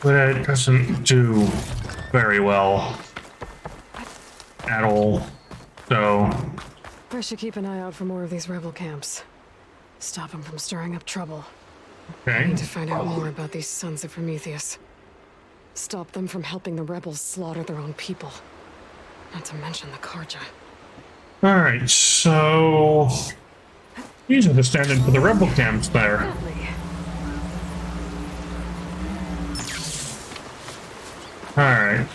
But it doesn't do very well at all. So I should keep an eye out for more of these rebel camps. Stop them from stirring up trouble. I okay. need to find out more about these sons of Prometheus. Stop them from helping the rebels slaughter their own people. Not to mention the Karja. Alright, so these are the stand-in for the rebel camps there. Alright.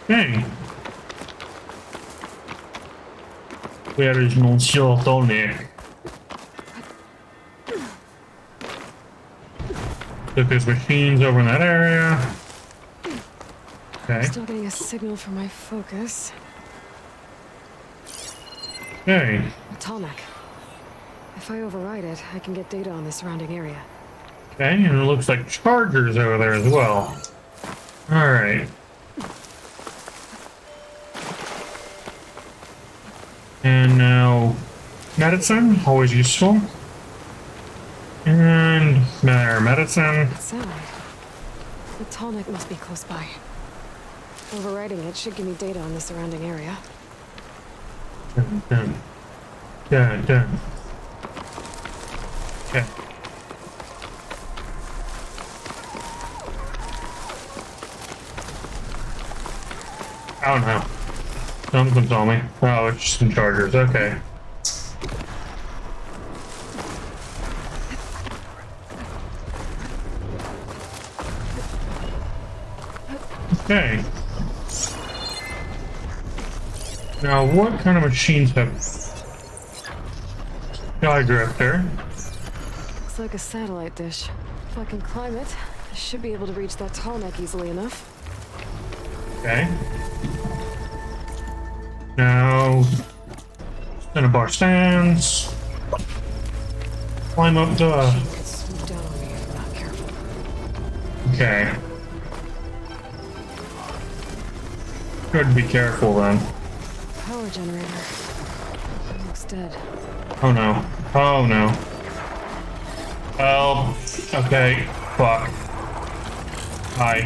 Okay. Where is Monsieur Tolmec? If there's machines over in that area. Okay. Still getting a signal from my focus. Okay. Tolmec. If I override it, I can get data on the surrounding area. Okay, and it looks like chargers over there as well. Alright. And now medicine, always useful. And more medicine. Sound. The Tolmec must be close by. Overriding it should give me data on the surrounding area. Done. Done. Okay. I don't know. Something told me. Oh, it's just some chargers. Okay. Okay. Now, what kind of machines have Skydrifter? Looks like a satellite dish. If I can climb it, I should be able to reach that Tolmec easily enough. Okay. Now, Cinnabar stands. Climb up the. Machine could swoop down on me if I'm not careful. Okay. Good, be careful then. Power generator. Looks dead. Oh no. Oh no. Oh. Okay. Fuck. Hi.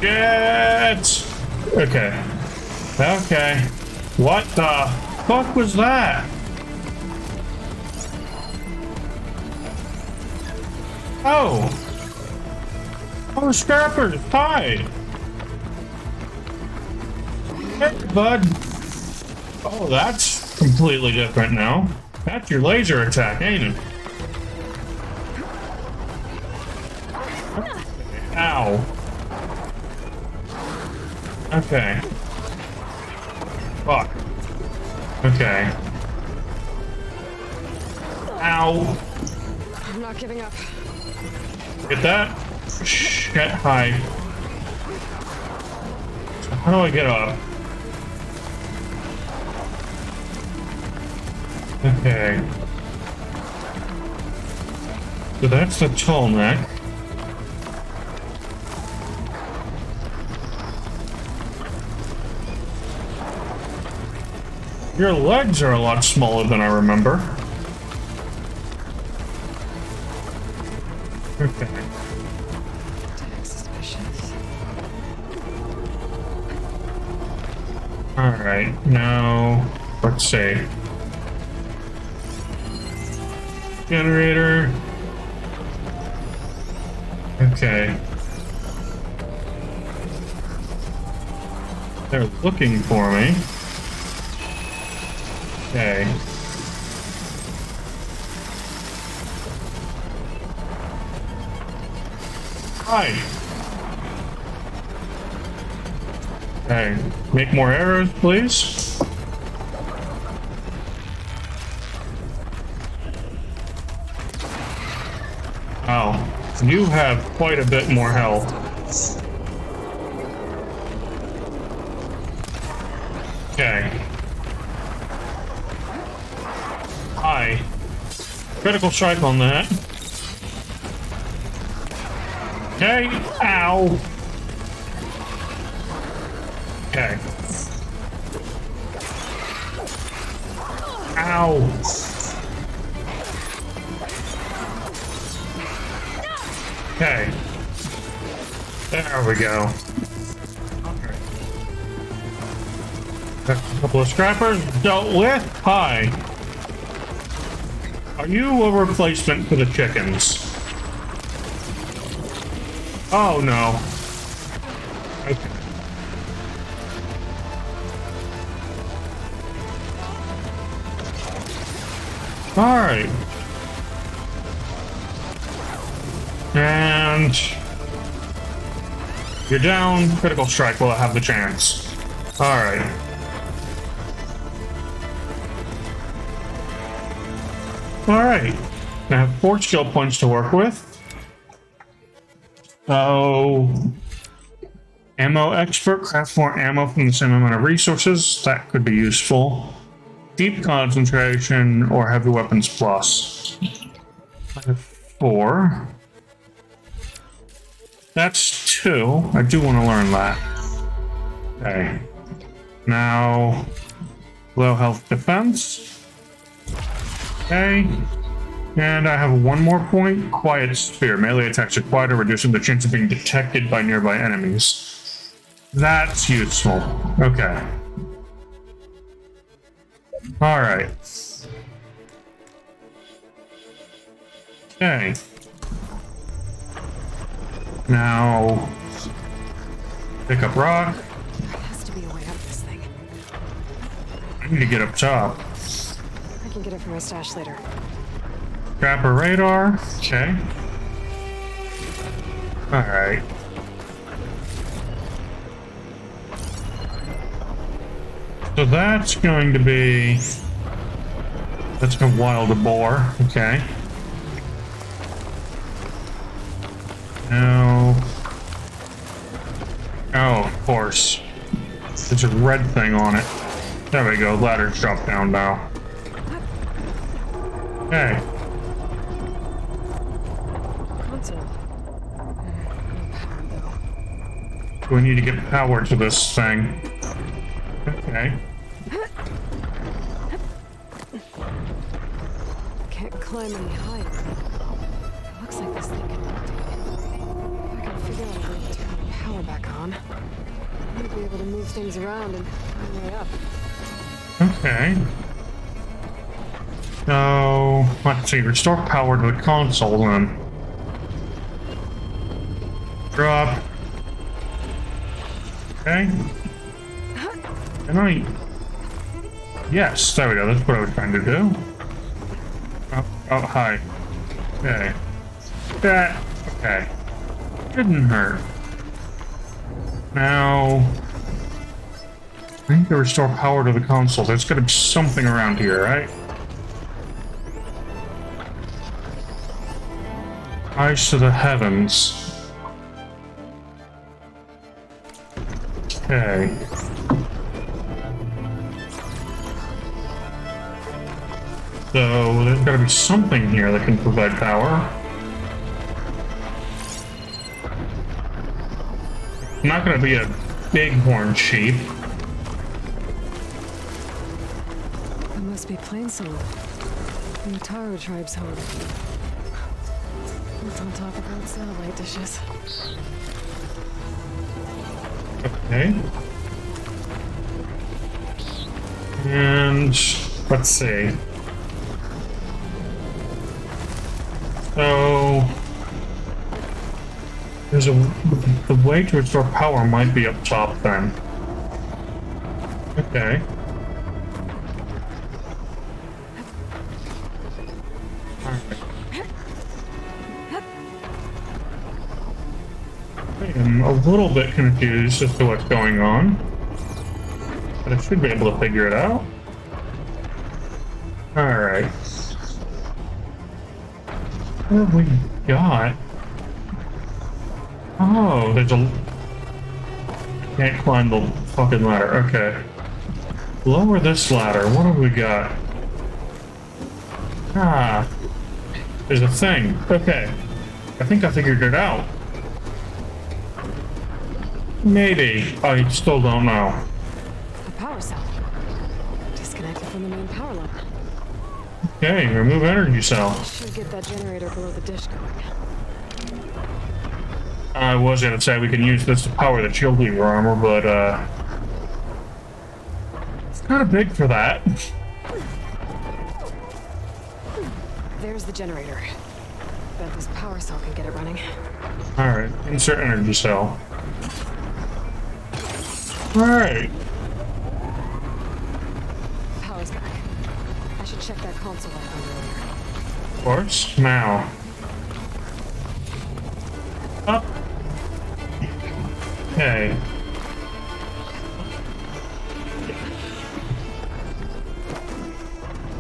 Get. Okay. Okay. What the fuck was that? Oh. Oh, scrappers. Hi. Hey, bud. Oh, that's completely different now. That's your laser attack, ain't it? Ow. Okay. Okay. Ow. I'm not giving up. Get that? Shit, hi. So how do I get up? Okay. So that's the tall neck. Your legs are a lot smaller than I remember. Okay. Alright, now let's see. Generator. Okay. They're looking for me. Okay. Hi. Okay. Make more arrows, please. Oh, you have quite a bit more health. Okay. Hi. Critical strike on that. Okay. Ow. Okay. Ow. Okay. There we go. A couple of scrappers dealt with. Hi. Are you a replacement for the chickens? Oh no. Okay. All right. And you're down. Critical strike will have the chance. All right. All right. I have 4 skill points to work with. So, ammo expert, craft more ammo from the same amount of resources. That could be useful. Deep concentration or heavy weapons plus. I have 4. That's 2. I do want to learn that. Okay. Now, low health defense. Okay. And I have 1 more point. Quiet Sphere. Melee attacks are quieter, reducing the chance of being detected by nearby enemies. That's useful. Okay. Alright. Okay. Now, pick up rock. There has to be a way up this thing. I need to get up top. I can get it from my stash later. Scrapper radar. Okay. Alright. So that's going to be... That's a wild boar. Okay. Now... Oh, of course. There's a red thing on it. There we go. Ladder's dropped down now. Okay. We need to get power to this thing. Okay. Can't climb any higher. It looks like this thing can rotate. If I can figure out a way to turn the power back on, I might be able to move things around and find my way up. Okay. So, let's see. Restore power to the console then. Drop. Okay. Can I... Yes, there we go. That's what I was trying to do. Oh, hi. Okay. That... Okay. Didn't hurt. Now... I need to restore power to the console. There's gotta be something around here, right? Eyes to the heavens. Okay. So there's gotta be something here that can provide power. Not gonna be a bighorn sheep. It must be Plainsong, the Taro tribe's home. It's on top of old satellite dishes. Okay. And let's see. So there's the way to restore power might be up top then. Okay. I am a little bit confused as to what's going on, but I should be able to figure it out. Alright. What have we got? Oh, there's a... Can't climb the fucking ladder. Okay. Lower this ladder. What have we got? Ah. There's a thing. Okay. I think I figured it out. Maybe. I still don't know. A power cell. Disconnected from the main power line. Okay, remove energy cell. Should get that generator below the dish going. I was gonna say we can use this to power the shield lever armor, but it's kind of big for that. There's the generator. Bet this power cell can get it running. Alright, insert energy cell. Alright. Power's back. I should check that console I found earlier. Of course. Now. Up. Okay.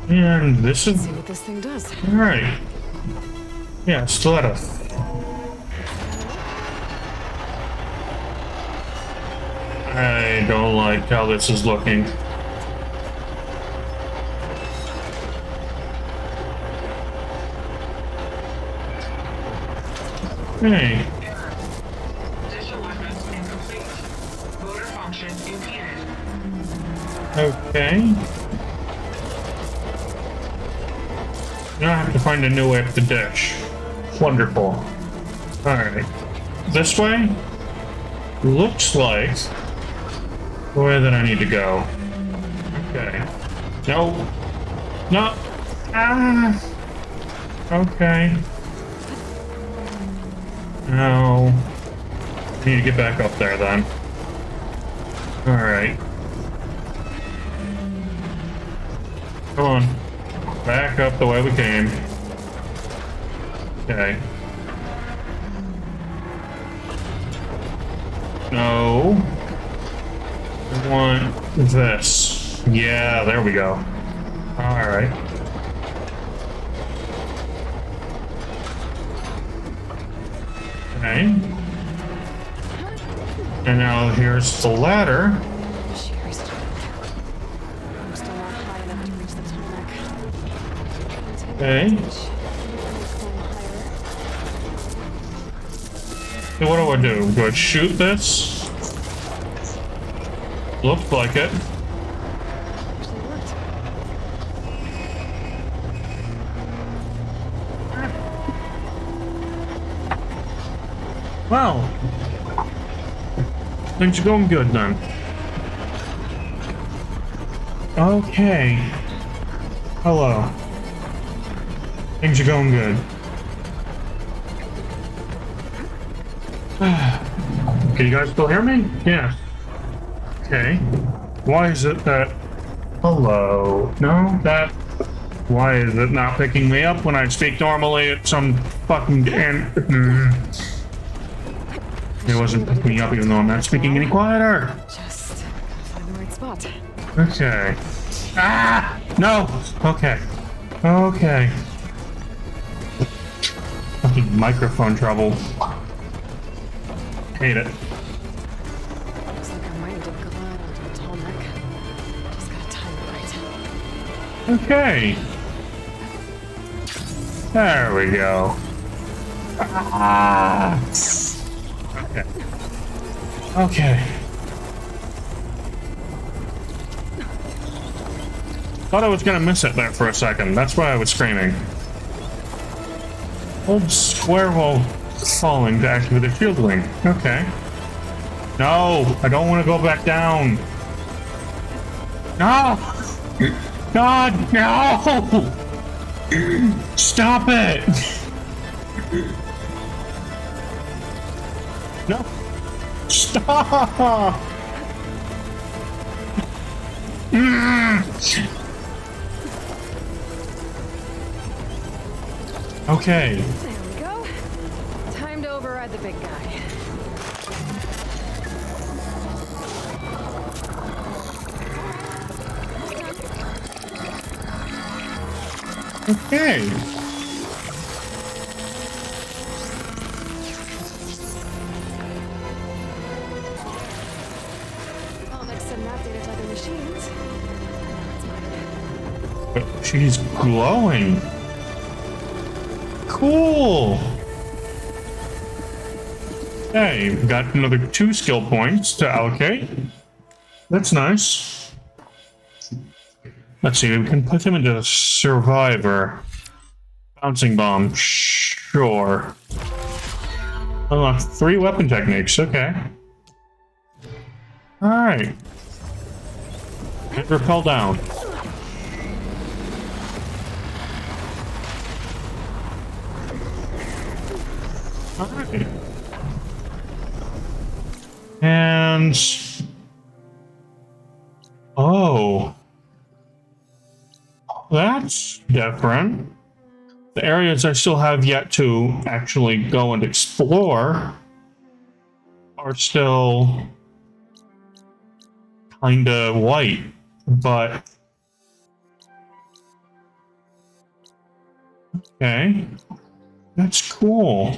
And this is... See what this thing does. Alright. Yeah, stiletto. I don't like how this is looking. Hey. Okay. Now I have to find a new way up the dish. Wonderful. Alright. This way? Looks like the way that I need to go. Okay. No. No. Ah. Okay. No. I need to get back up there then. Alright. Come on. Back up the way we came. Okay. No. I want this. Yeah, there we go. Alright. Okay. And now here's the ladder. Okay. So what do? Do I shoot this? Looks like it. Wow. Things are going good then. Okay. Hello. Things are going good. Can you guys still hear me? Yeah. Okay. Why is it that... Hello? No? That... Why is it not picking me up when I speak normally at some fucking... It wasn't picking me up even though I'm not speaking any quieter. Just find the right spot. spot. Okay. Ah! No! Okay. Okay. Fucking microphone trouble. Hate it. Looks like I might need to glide onto the tall neck. Just gotta time it right. Okay. There we go. Ah! Okay. Okay. Thought I was gonna miss it there for a second. That's why I was screaming. Hold square while falling to activate the shield wing. Okay. No, I don't want to go back down. No! God, no! Stop it! No! Stop! Okay. There we go. Time to override the big guy. Okay. I'll mix some map data to other machines. She's glowing. Cool. Okay, we've got another 2 skill points to allocate. That's nice. Let's see, we can put him into Survivor. Bouncing Bomb, sure. Unlock 3 weapon techniques, okay. Alright. And repel down. Alright. And... oh. That's different. The areas I still have yet to actually go and explore are still kinda white, but... okay. That's cool.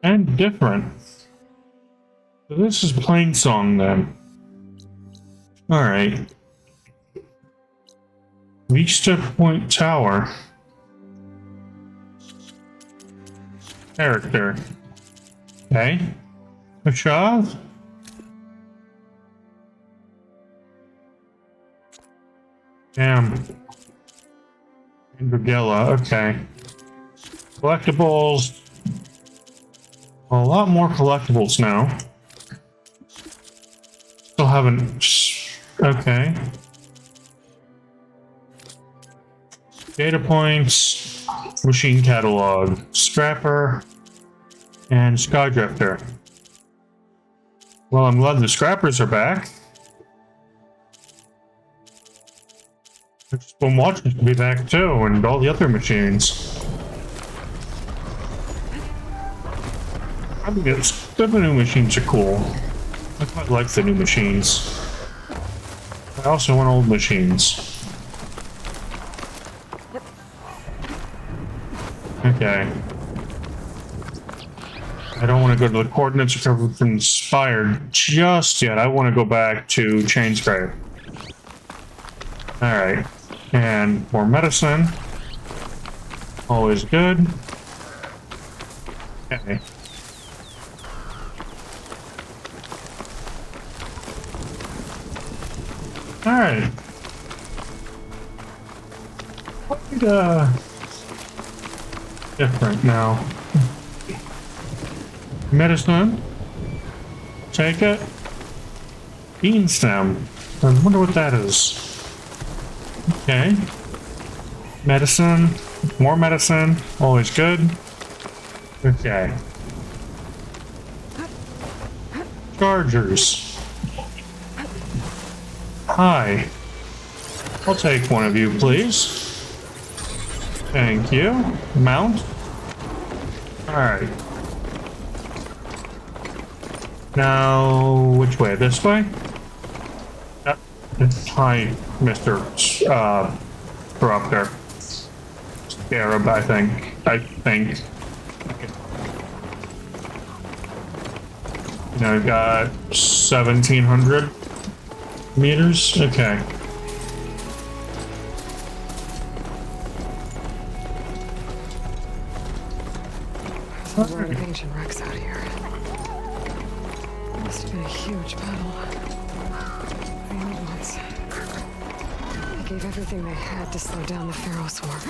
And different. So this is Plainsong then. Alright. Vista Point Tower. Character. Okay. Kashav. Damn. Androgella, okay. Collectibles. A lot more collectibles now. Still haven't... okay. Data points, machine catalog, Scrapper, and Skydrifter. Well, I'm glad the Scrappers are back. I've been watching to be back too, and all the other machines. I think the new machines are cool. I quite like the new machines. I also want old machines. Okay. I don't want to go to the coordinates recovered from Inspired just yet. I want to go back to Chainsgrave. Alright. And more medicine. Always good. Okay. Alright. Different now. Medicine. Take it. Bean stem. I wonder what that is. Okay. Medicine. More medicine. Always good. Okay. Chargers. Hi. I'll take one of you, please. Thank you. Mount. Alright. Now, which way? This way? Hi, Mr. Corruptor. Scarab, I think. Okay. Now we've got 1,700 meters. Okay. There's a lot of ancient wrecks out here. Must have been a huge battle. The old ones. They gave everything they had to slow down the Pharaoh swarm.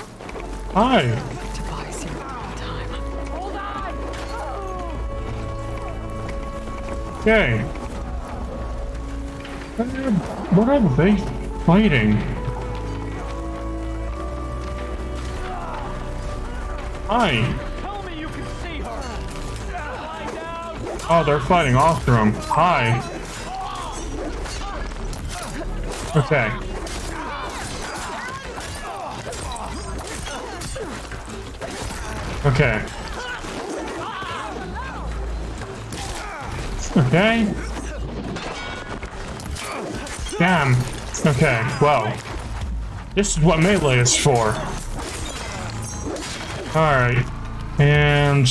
Hi. To buy zero time. Hold on! Okay. What are they fighting? Hi. Tell me you can see her. Lie down. Oh, they're fighting Othram. Hi. Okay. Okay. Okay. Damn. Okay, well. This is what melee is for. Alright. And...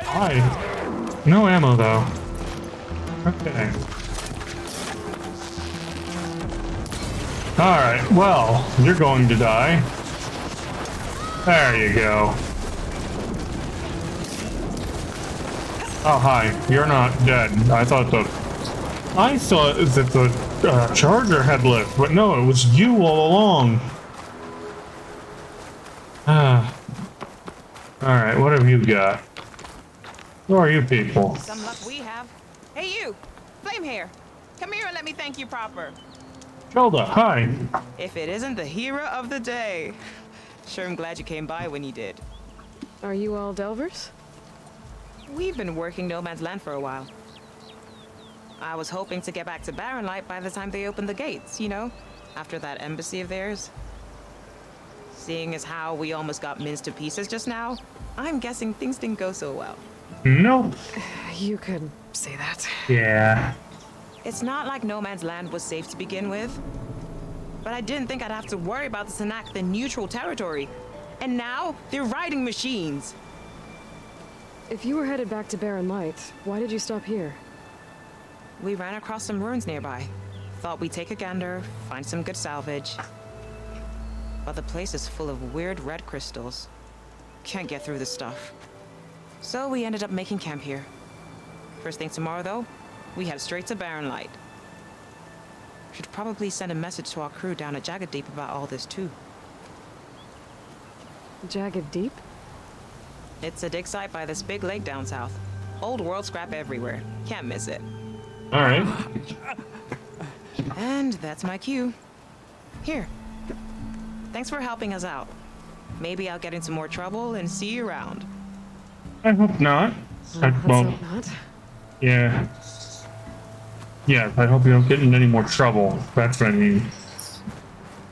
Hi. No ammo, though. Okay. Alright, well, you're going to die. There you go. Oh, hi. You're not dead. I thought that the charger had lived, but no, it was you all along. Alright, what have you got? Who are you people? Some luck we have. Hey, you! Flame hair! Come here and let me thank you proper. Zelda, hi. If it isn't the hero of the day. Sure, I'm glad you came by when you did. Are you all Delvers? We've been working No Man's Land for a while. I was hoping to get back to Barren Light by the time they opened the gates, you know? After that embassy of theirs. Seeing as how we almost got minced to pieces just now, I'm guessing things didn't go so well. Nope. You could say that. Yeah. It's not like No Man's Land was safe to begin with. But I didn't think I'd have to worry about the Tanakh in neutral territory. And now, they're riding machines. If you were headed back to Barren Light, why did you stop here? We ran across some ruins nearby. Thought we'd take a gander, find some good salvage. But the place is full of weird red crystals. Can't get through the stuff. So we ended up making camp here. First thing tomorrow, though, we head straight to Barren Light. Should probably send a message to our crew down at Jagged Deep about all this, too. Jagged Deep? It's a dig site by this big lake down south. Old world scrap everywhere. Can't miss it. Alright. And that's my cue. Here. Thanks for helping us out. Maybe I'll get into more trouble and see you around. I hope not. Let's hope not. Yeah. Yeah, I hope you don't get in any more trouble. That's what I mean.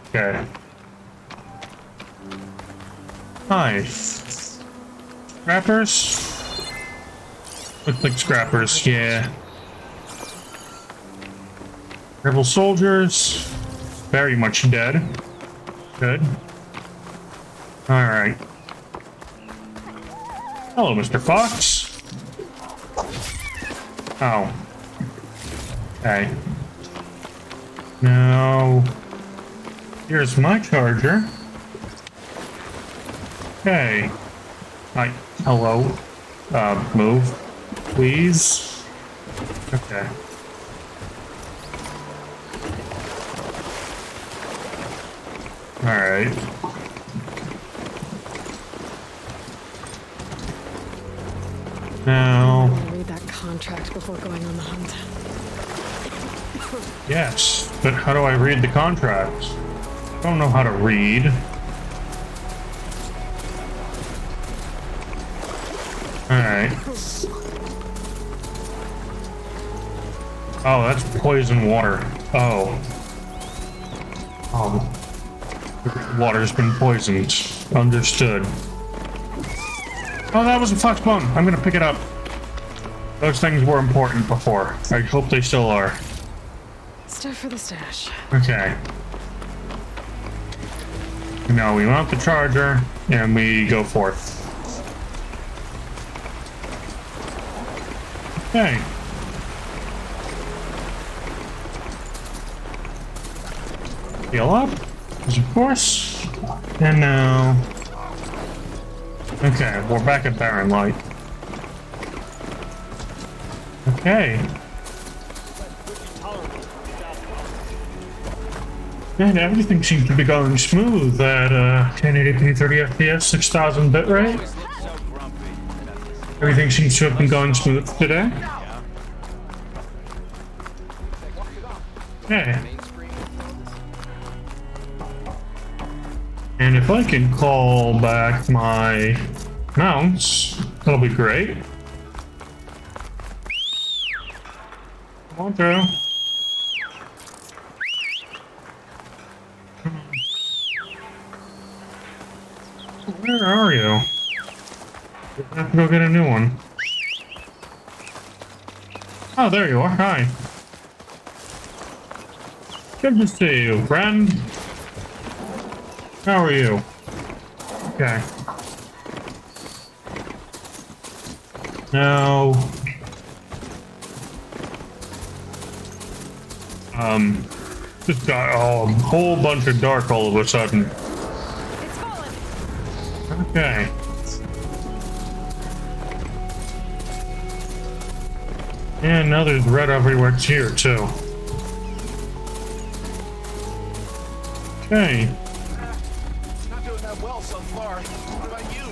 Okay. Hi. Scrappers? Look like scrappers, yeah. Rebel soldiers. Very much dead. Good. Alright. Hello, Mr. Fox. Oh. Okay. Now, here's my charger. Okay. Hi. Hello. Move, please. Okay. Alright. Now... Read that contract before going on the hunt. Yes, but how do I read the contract? I don't know how to read. Alright. Oh, that's poison water. Oh. Oh. The water's been poisoned. Understood. Oh, that was a fox bone. I'm gonna pick it up. Those things were important before. I hope they still are. Stuff for the stash. Okay. Now we mount the charger and we go forth. Okay. Heal up, of course. And now... Okay, we're back at Barren Light. Okay. And everything seems to be going smooth at 1080p 30 FPS 6000 bitrate. Everything seems to have been going smooth today. Okay. And if I can call back my mounts, that'll be great. Come on through. Where are you? I have to go get a new one. Oh, there you are. Hi. Good to see you, friend. How are you? Okay. Now... just got a whole bunch of dark all of a sudden. Okay. And now there's red everywhere here too. Okay. Not doing that well so far. What about you?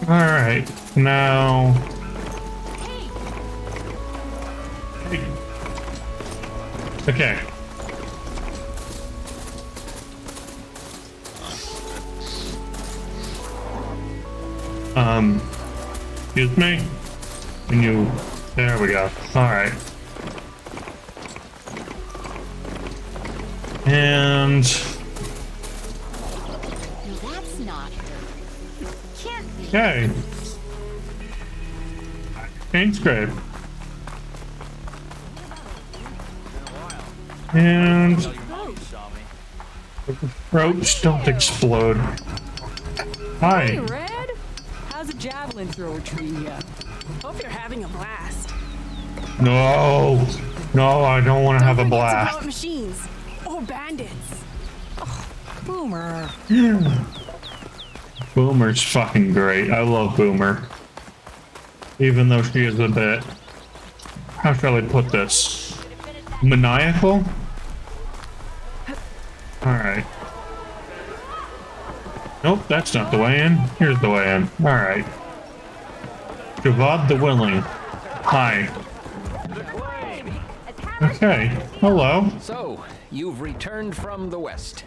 Alright. Now... Hey. Okay. Excuse me? Can you... There we go. Alright. And... No, that's not her. Can't be. Okay. Kane's grave. And... Ropes don't explode. Hi. Hey, Red. How's a javelin thrower treating you? Hope you're having a blast. No. No, I don't want to have a blast. About machines or bandits. Oh, Boomer. Boomer's fucking great. I love Boomer. Even though she is a bit... How shall I put this? Maniacal? Alright. Nope, that's not the way in. Here's the way in. Alright. Javad the Willing. Hi. Okay. Hello. So, you've returned from the west.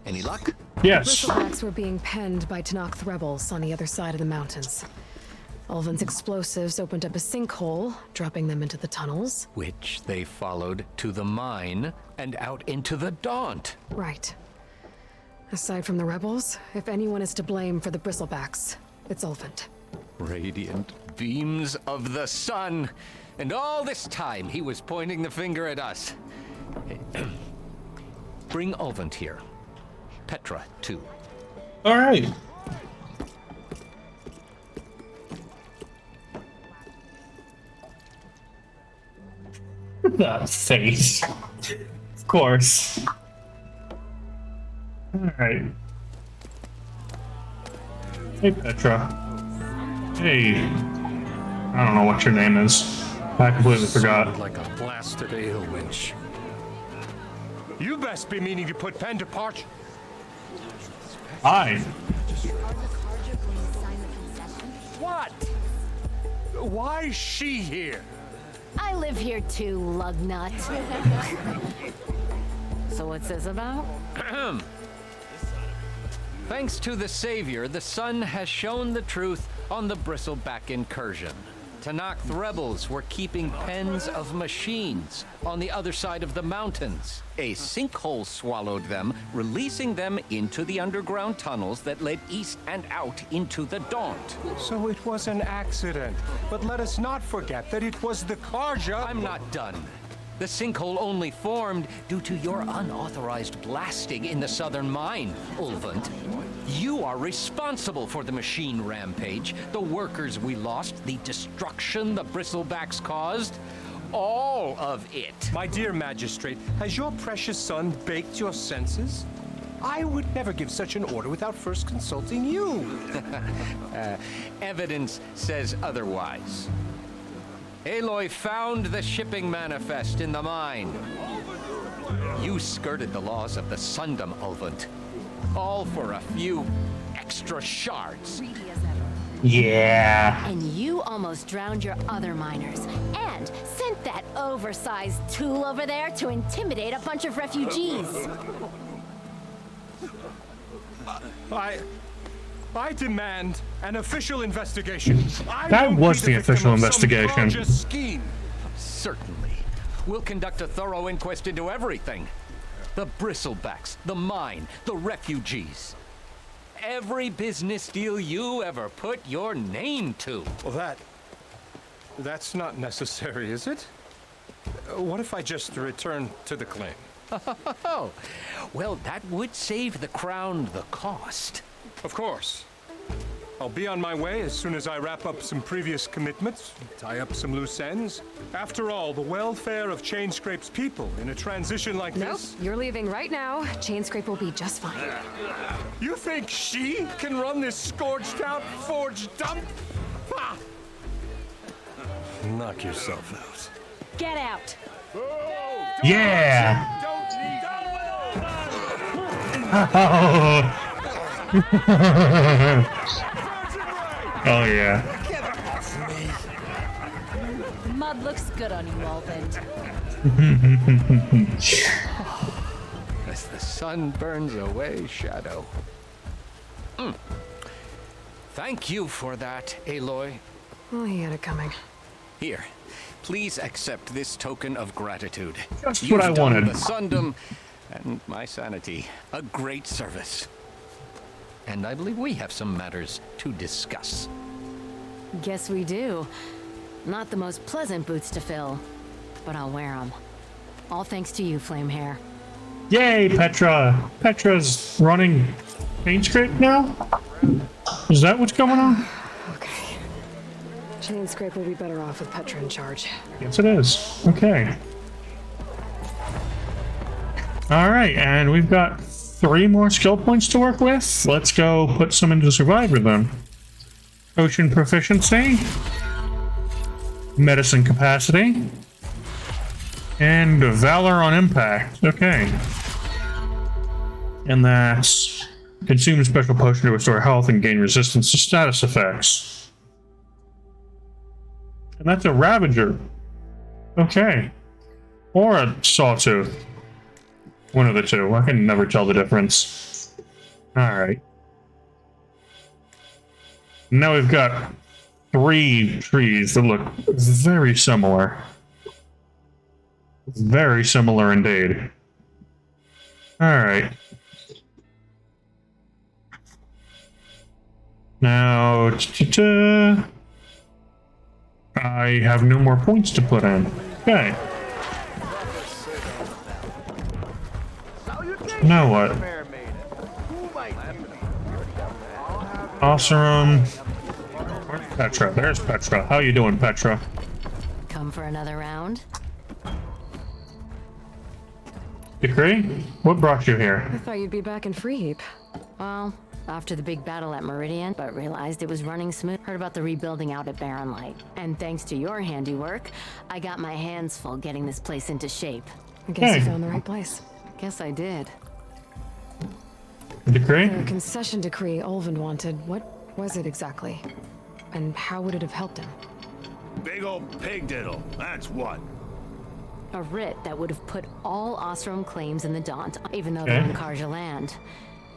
Any luck? Yes. The Bristlebacks were being penned by Tanakh rebels on the other side of the mountains. Ulvin's explosives opened up a sinkhole, dropping them into the tunnels. Which they followed to the mine and out into the Daunt. Right. Aside from the rebels, if anyone is to blame for the Bristlebacks, it's Ulvund. Radiant beams of the sun. And all this time, he was pointing the finger at us. Bring Ulvund here. Petra, too. All right. That face. Of course. Alright. Hey, Petra. Hey. I don't know what your name is. I completely forgot. Like a blasted ale winch. You best be meaning to put pen to parch. Hi. What? Why is she here? I live here too, lugnut. So what's this about? Thanks to the Savior, the sun has shown the truth on the Bristleback incursion. Tanakh rebels were keeping pens of machines on the other side of the mountains. A sinkhole swallowed them, releasing them into the underground tunnels that led east and out into the Daunt. So it was an accident. But let us not forget that it was the Karja. I'm not done. The sinkhole only formed due to your unauthorized blasting in the southern mine, Ulvund. You are responsible for the machine rampage, the workers we lost, the destruction the Bristlebacks caused. All of it. My dear magistrate, has your precious son baked your senses? I would never give such an order without first consulting you. Evidence says otherwise. Aloy found the shipping manifest in the mine. You skirted the laws of the Sundom, Ulvund. All for a few extra shards. Yeah. And you almost drowned your other miners. And sent that oversized tool over there to intimidate a bunch of refugees. I demand an official investigation. That was the official investigation. Scheme. Certainly. We'll conduct a thorough inquest into everything. The Bristlebacks, the mine, the refugees. Every business deal you ever put your name to. Well, that's not necessary, is it? What if I just return to the claim? Oh, well, that would save the Crown the cost. Of course. I'll be on my way as soon as I wrap up some previous commitments, tie up some loose ends. After all, the welfare of Chainscrape's people in a transition like this... Nope, you're leaving right now. Chainscrape will be just fine. You think she can run this scorched-out forged dump? Ha! Knock yourself out. Get out. Yeah. Oh yeah. Mud looks good on you, Ulvund. As the sun burns away shadow. Thank you for that, Aloy. Oh, he had it coming. Here, please accept this token of gratitude. Just what I wanted. You've done the Sundom and my sanity a great service. And I believe we have some matters to discuss. Guess we do. Not the most pleasant boots to fill, but I'll wear them. All thanks to you, Flamehair. Yay, Petra! Petra's running Chainscrape now? Is that what's going on? Okay. Chainscrape will be better off with Petra in charge. Yes, it is. Okay. Alright, and we've got 3 more skill points to work with. Let's go put some into Survivor then. Potion proficiency. Medicine capacity. And Valor on impact. Okay. And that's consume special potion to restore health and gain resistance to status effects. And that's a Ravager. Okay. Or a Sawtooth. One of the two. I can never tell the difference. Alright. Now we've got 3 trees that look very similar. Very similar indeed. Alright. Now, I have no more points to put in. Okay. Now what? Awesome. Where's Petra? There's Petra. How you doing, Petra? Come for another round? Decree? What brought you here? I thought you'd be back in Freeheap. Well, after the big battle at Meridian, but realized it was running smooth. Heard about the rebuilding out at Barren Light. And thanks to your handiwork, I got my hands full getting this place into shape. I guess you found the right place. Guess I did. Decree? The concession decree Ulvund wanted, what was it exactly? And how would it have helped him? Big old pig diddle, that's what. A writ that would have put all Osram claims in the Daunt, even though they're in Karja land.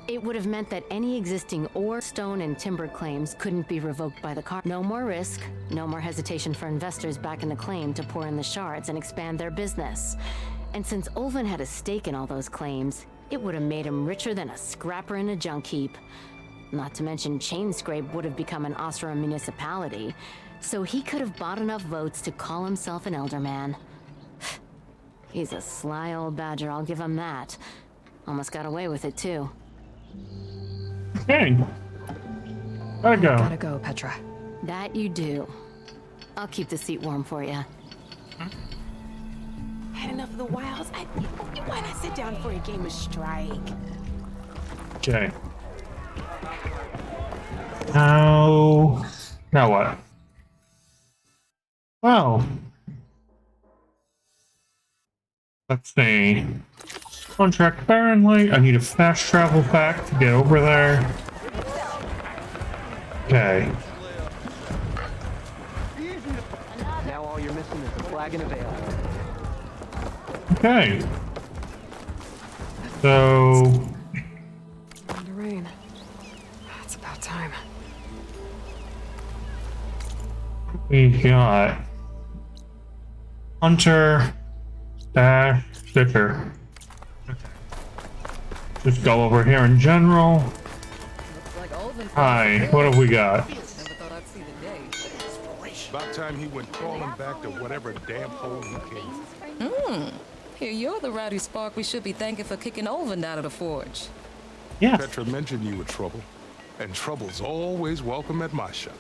It would have meant that any existing ore, stone, and timber claims couldn't be revoked by the car. No more risk, no more hesitation for investors backing the claim to pour in the shards and expand their business. And since Ulvin had a stake in all those claims, it would have made him richer than a scrapper in a junk heap. Not to mention Chainscrape would have become an Oseram municipality, so he could have bought enough votes to call himself an Elderman. He's a sly old badger, I'll give him that. Almost got away with it, too. Hey. Gotta go. Gotta go, Petra. That you do. I'll keep the seat warm for you. Had enough of the wilds. Why not sit down for a game of Strike? Okay. Now what? Well, let's see. Contract Baron Light. I need a fast travel pack to get over there. Okay. Now all you're missing is a flag and a veil. Okay. So. In the rain. It's about time. We got Hunter dash Stitcher. Just go over here in general. Hi, what have we got? About time he went crawling back to whatever damn hole he came. Here, you're the rowdy spark we should be thanking for kicking Ulvin out of the forge. Yeah. Petra mentioned you were trouble, and trouble's always welcome at my shop.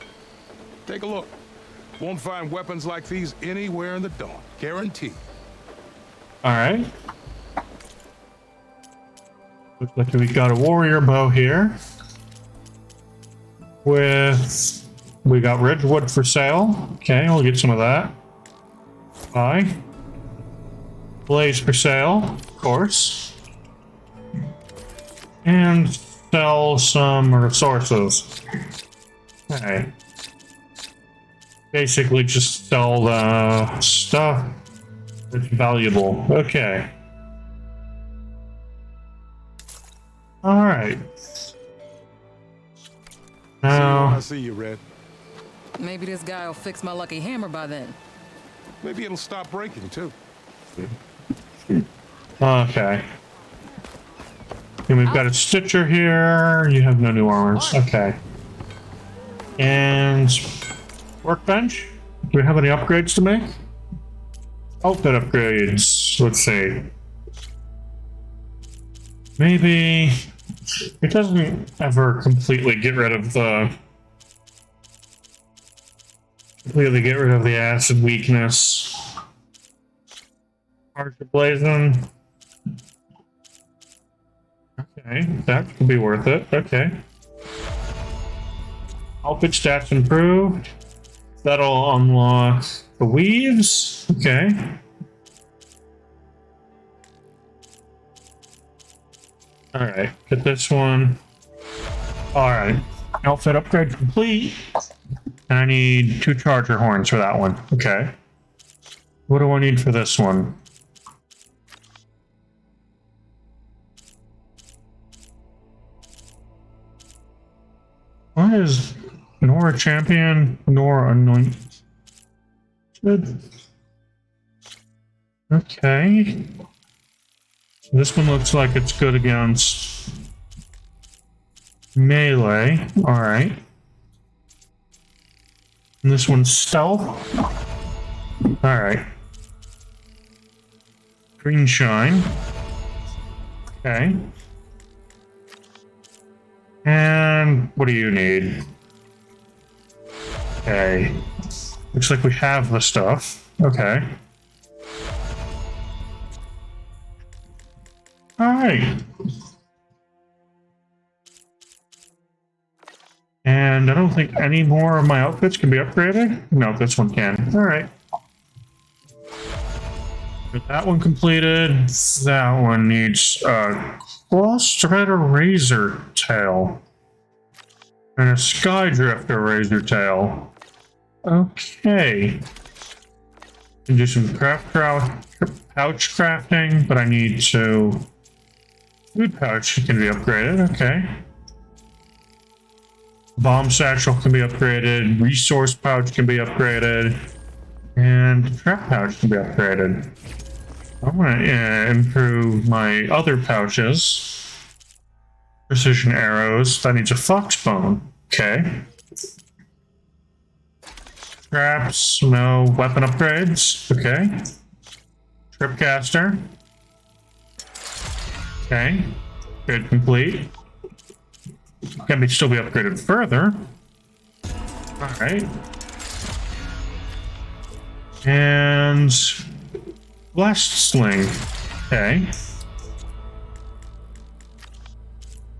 Take a look. Won't find weapons like these anywhere in the Dawn. Guaranteed. All right. Looks like we got a warrior bow here. We got Ridgewood for sale. Okay, we'll get some of that. Buy. Blaze for sale, of course. And sell some resources. Okay. Basically just sell the stuff that's valuable. Okay. Alright. Now, I see you, Red. Maybe this guy will fix my lucky hammer by then. Maybe it'll stop breaking, too. okay. And we've got a Stitcher here. You have no new armors. Okay. And workbench. Do we have any upgrades to make? Outfit upgrades. Let's see. Maybe it doesn't ever completely get rid of the acid weakness. Archer blazing. Okay, that could be worth it. Okay. Outfit stats improved. That'll unlock the weaves. Okay. Alright, get this one. Alright. Outfit upgrade complete. And I need 2 charger horns for that one. Okay. What do I need for this one? Why is Nora champion, Nora anointed? Okay. This one looks like it's good against melee. Alright. And this one's stealth. Alright. Green shine. Okay. And what do you need? Okay. Looks like we have the stuff. Okay. Alright. And I don't think any more of my outfits can be upgraded. No, this one can. Alright. Get that one completed. That one needs a cross-threader razor tail. And a skydrifter razor tail. Okay. Can do some pouch crafting, but I need to Food pouch can be upgraded, okay. Bomb satchel can be upgraded, resource pouch can be upgraded, and trap pouch can be upgraded. I want to improve my other pouches. Precision arrows, that needs a fox bone, okay. Traps, no. Weapon upgrades, okay. Tripcaster. Okay, good, complete. Can still be upgraded further. Alright. And blast sling. Okay.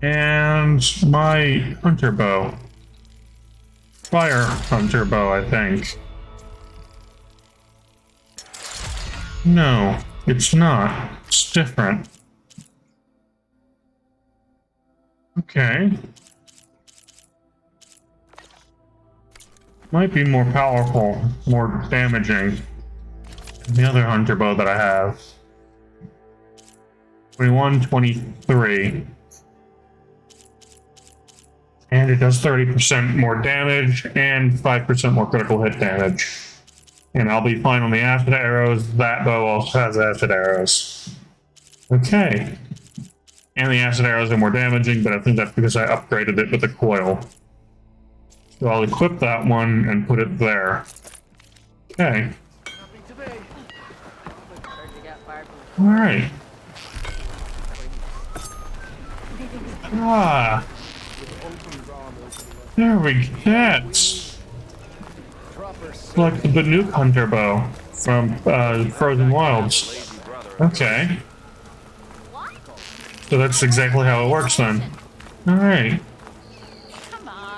And my hunter bow. Fire hunter bow, I think. No, it's not. It's different. Okay. Might be more powerful, more damaging than the other hunter bow that I have. 21, 23. And it does 30% more damage and 5% more critical hit damage. And I'll be fine on the acid arrows. That bow also has acid arrows. Okay. And the acid arrows are more damaging, but I think that's because I upgraded it with a coil. So I'll equip that one and put it there. Okay. Alright. Ah. There we get. Like the Banuk Hunter bow from Frozen Wilds. Okay. So that's exactly how it works then. Alright.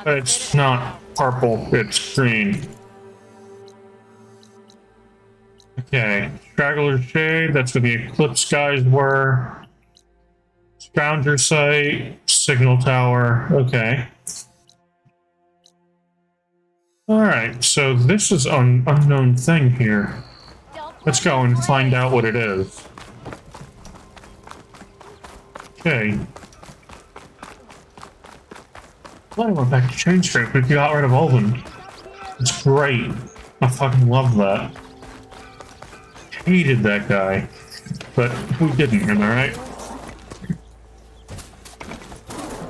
But it's not purple, it's green. Okay. Straggler Shade, that's where the Eclipse guys were. Scrounger Site, Signal Tower, okay. Alright, so this is an unknown thing here. Let's go and find out what it is. Okay. Well, I went back to Chainscrape, but we got rid of Ulven. It's great. I fucking love that. Hated that guy. But who didn't, am I right?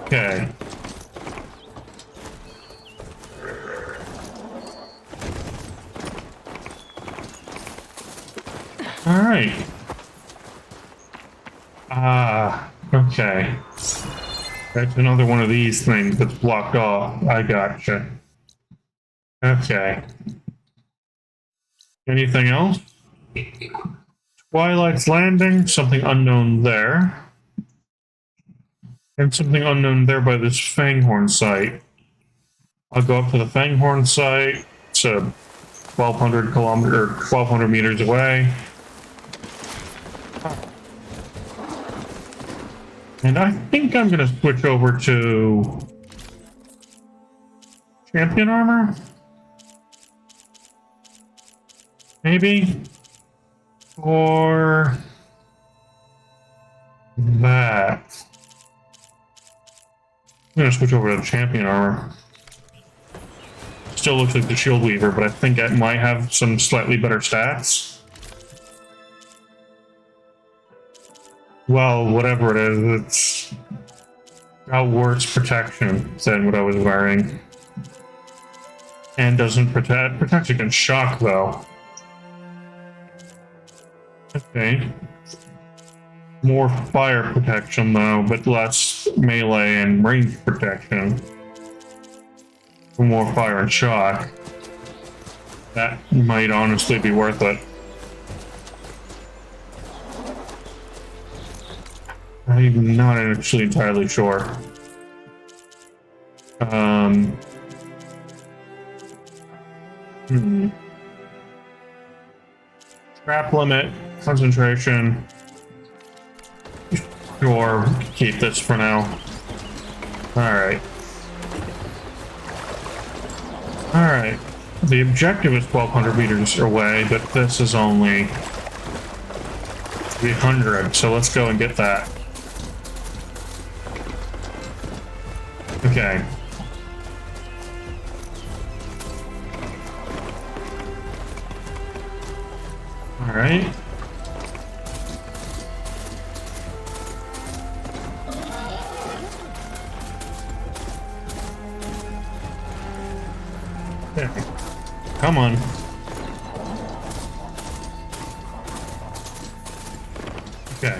Okay. Alright. Okay. That's another one of these things that's blocked off. I gotcha. Okay. Anything else? Twilight's Landing, something unknown there. And something unknown there by this Fanghorn site. I'll go up to the Fanghorn site. It's 1,200 meters away. And I think I'm gonna switch over to champion armor? Maybe? Or that. I'm gonna switch over to the champion armor. Still looks like the Shield Weaver, but I think it might have some slightly better stats. Well, whatever it is, it's got worse protection than what I was wearing. And doesn't protect against shock, though. Okay. More fire protection, though, but less melee and range protection. For more fire and shock. That might honestly be worth it. I'm not actually entirely sure. Trap limit, concentration. Sure, keep this for now. Alright. Alright. The objective is 1,200 meters away, but this is only 300, so let's go and get that. Okay. All right. Okay. Come on. Okay.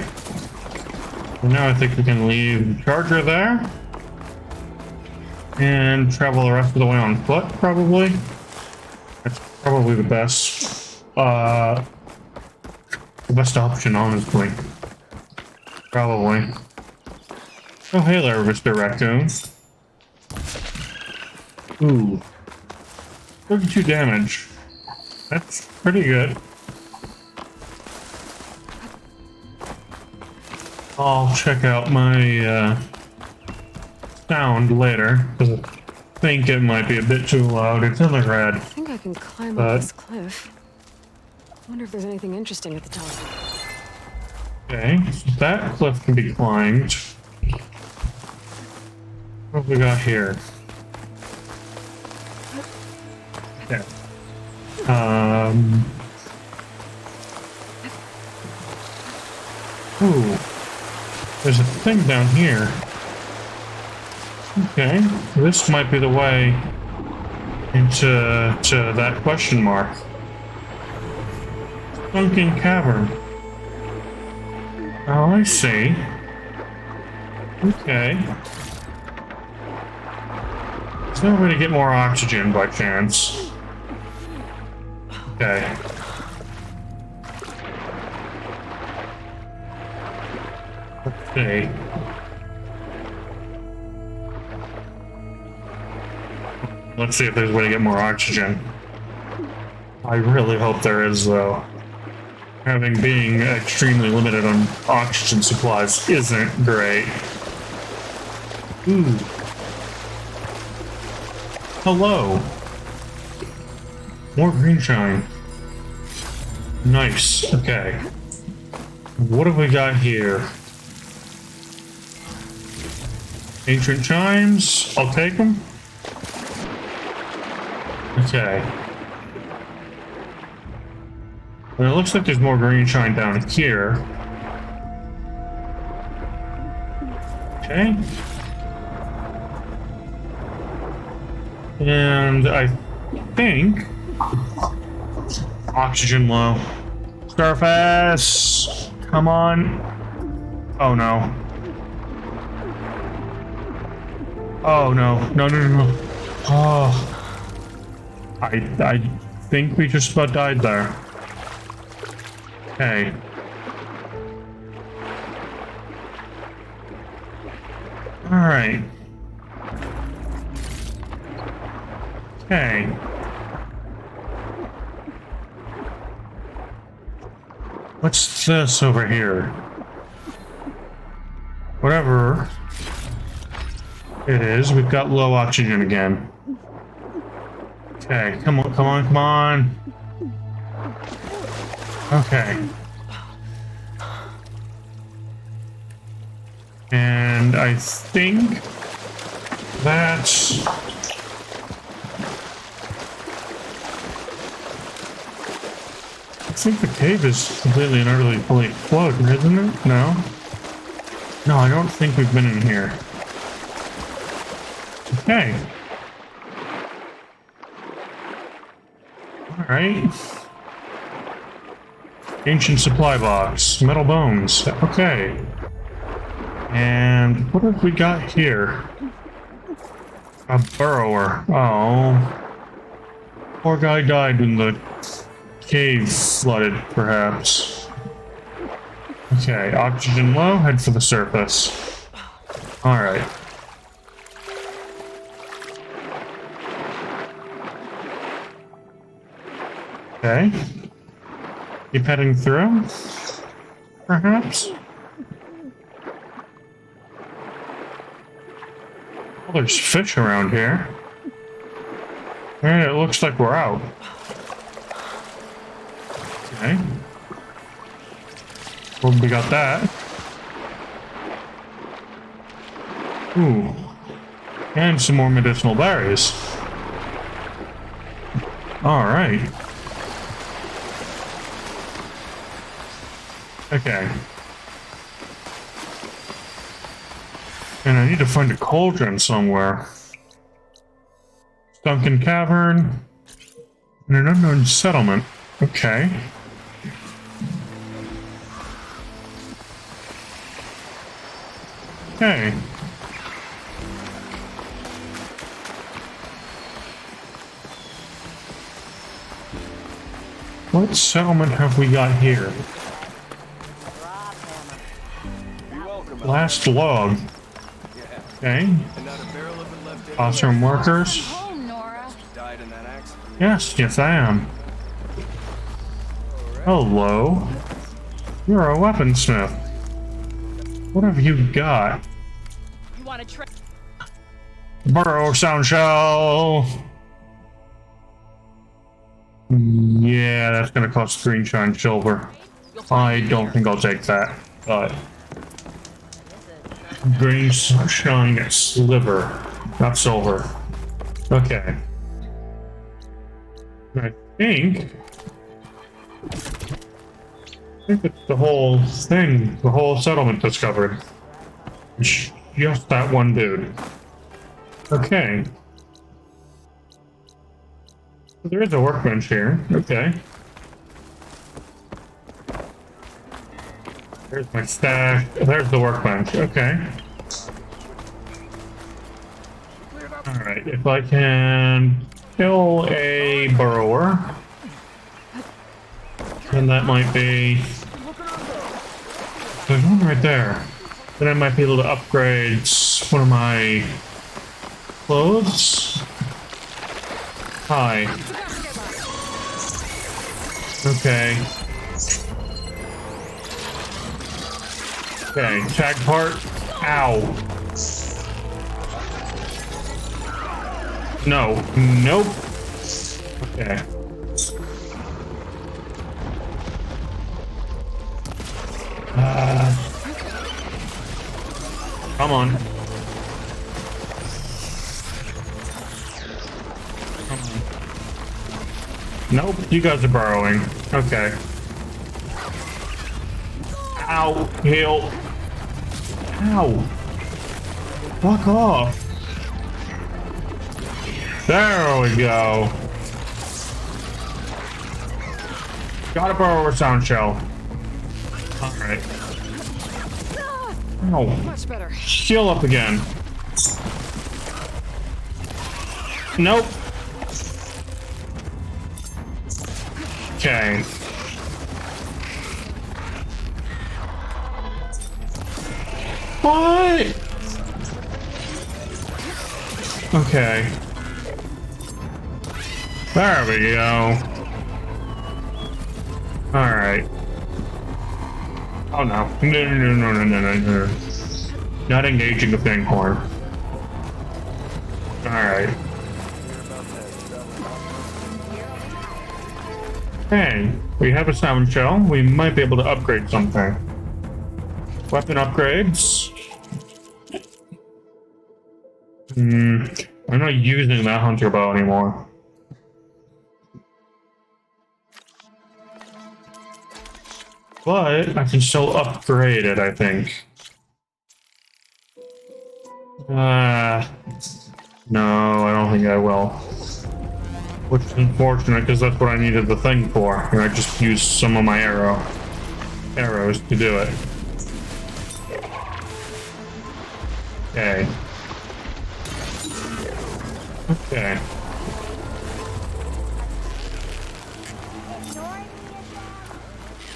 Now I think we can leave the charger there and travel the rest of the way on foot, probably. That's probably the best option, honestly. Probably. Oh, hey there, Mr. Raccoon. Ooh. 32 damage. That's pretty good. I'll check out my sound later, because I think it might be a bit too loud. It's in the red. I think I can climb up this cliff. I wonder if there's anything interesting at the top. Okay, so that cliff can be climbed. What have we got here? Okay. Ooh. There's a thing down here. Okay, this might be the way into that question mark. Sunken cavern. Oh, I see. Okay. There's no way to get more oxygen by chance. Okay. Let's see. Let's see if there's a way to get more oxygen. I really hope there is, though. Being extremely limited on oxygen supplies isn't great. Ooh. Hello. More green shine. Nice. Okay. What have we got here? Ancient chimes. I'll take them. Okay. And it looks like there's more green shine down here. Okay. And I think oxygen low. Starface, come on. Oh no. Oh no. No, no, no, no. Oh. I think we just about died there. Okay. All right. Okay. What's this over here? Whatever it is, we've got low oxygen again. Okay, come on, come on, come on. Okay. And I think that's... I think the cave is completely and utterly fully exploded, isn't it? No? No, I don't think we've been in here. Okay. Alright. Ancient supply box. Metal bones. Okay. And what have we got here? A burrower. Oh. Poor guy died when the cave flooded, perhaps. Okay, oxygen low, head for the surface. Alright. Okay. Keep heading through, perhaps? Well, there's fish around here. And it looks like we're out. Okay. Well, we got that. Ooh. And some more medicinal berries. Alright. Okay. And I need to find a cauldron somewhere. Sunken cavern. And an unknown settlement. Okay. Okay. What settlement have we got here? Last log. Okay. Awesome workers. Yes, I am. Hello. You're a weaponsmith. What have you got? You want to try? Burrow sound shell. Yeah, that's gonna cost green shine silver. I don't think I'll take that, but green shine sliver, not silver. Okay. I think it's the whole thing, the whole settlement discovered. Just that one dude. Okay. There is a workbench here. Okay. There's my stash. There's the workbench. Okay. Alright, if I can kill a burrower, then that might be... There's one right there. Then I might be able to upgrade one of my clothes. Hi. Okay. Okay, tag part. Ow. No. Nope. Okay. Come on. Come on. Nope, you guys are burrowing. Okay. Ow, heal. Ow. Fuck off. There we go. Got a burrower sound shell. Alright. Ow. Much better. Heal up again. Nope. Okay. What? Okay. There we go. Alright. Oh no. No. Not engaging the Fanghorn. Alright. Hey, we have a sound shell. We might be able to upgrade something. Weapon upgrades. I'm not using that hunter bow anymore. But I can still upgrade it, I think. No, I don't think I will. Which is unfortunate, because that's what I needed the thing for. And I just used some of my arrows to do it. Okay. Okay.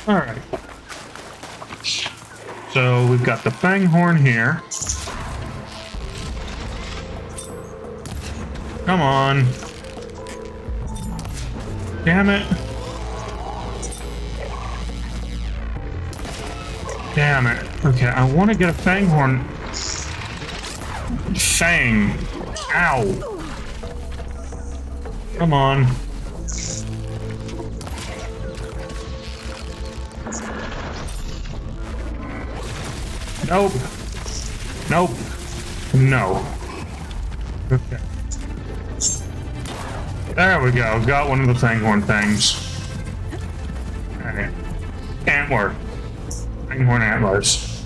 Alright. So we've got the Fanghorn here. Come on. Damn it. Damn it. Okay, I want to get a Fanghorn. Fang. Ow. Come on. Nope. Nope. No. Okay. There we go. Got one of the Fanghorn things. Okay. Antler. Fanghorn antlers.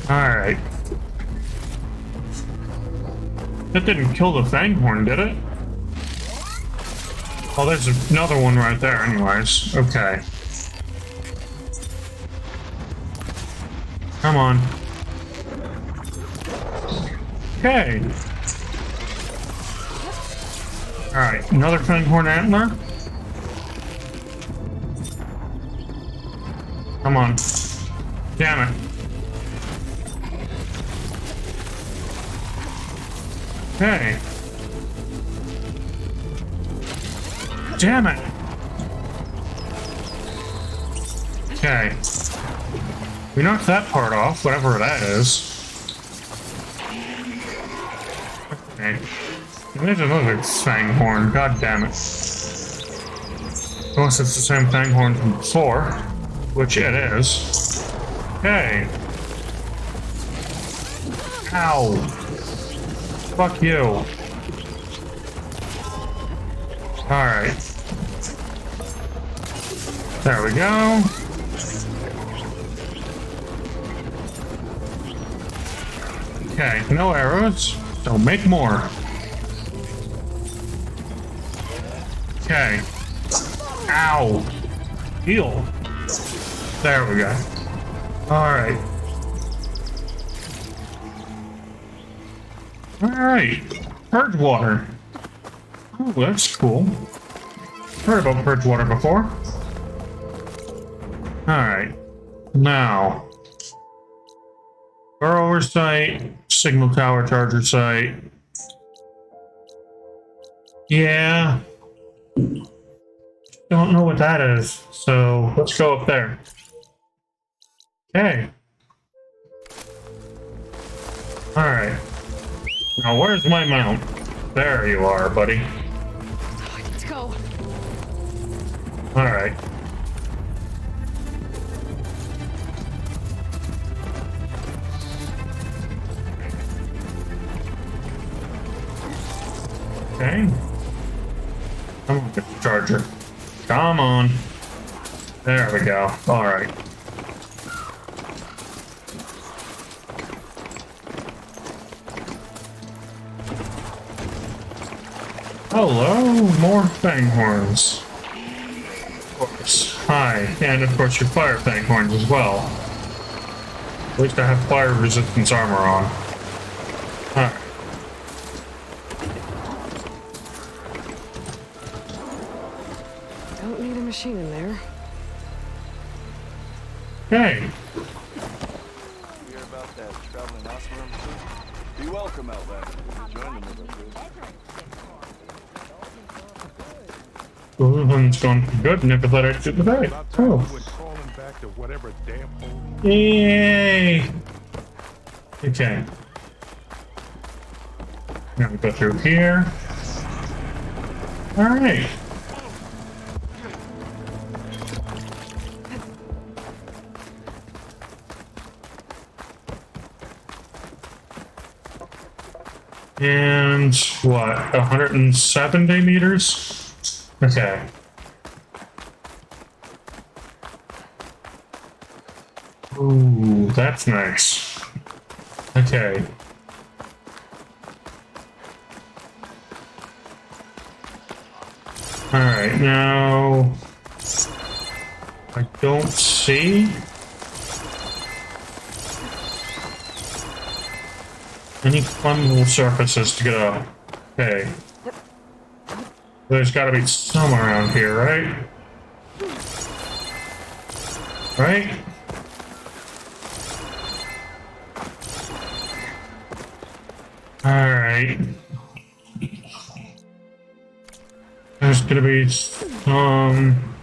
Alright. That didn't kill the Fanghorn, did it? Oh, there's another one right there anyways. Okay. Come on. Okay. Alright, another Fanghorn antler. Come on. Damn it. Okay. Damn it. Okay. We knocked that part off, whatever that is. Okay. There's another Fanghorn, god damn it. Unless it's the same Fanghorn from before, which it is. Okay. Ow. Fuck you. Alright. There we go. Okay, no arrows, so make more. Okay. Ow. Heal. There we go. Alright. Alright. Purge water. Oh, that's cool. Heard about purge water before. Alright. Now. Burrower site. Signal tower charger site. Yeah. Don't know what that is, so let's go up there. Okay. Alright. Now where's my mount? There you are, buddy. Let's go. Alright. Okay. Come on, get the charger. Come on. There we go. Alright. Hello, more Fanghorns. Of course. Hi, and of course your fire Fanghorns as well. At least I have fire resistance armor on. Alright. Don't need a machine in there. Hey. Hear about that traveling Osram? Be welcome, Outlander. Join them if I could. One's going good, never let it do the day. Oh. Yay! Okay. Now we go through here. Alright. And what? 170 meters? Okay. Ooh, that's nice. Okay. Alright, now I don't see any fun little surfaces to get up. Okay. There's gotta be some around here, right? Right? Alright. There's gonna be some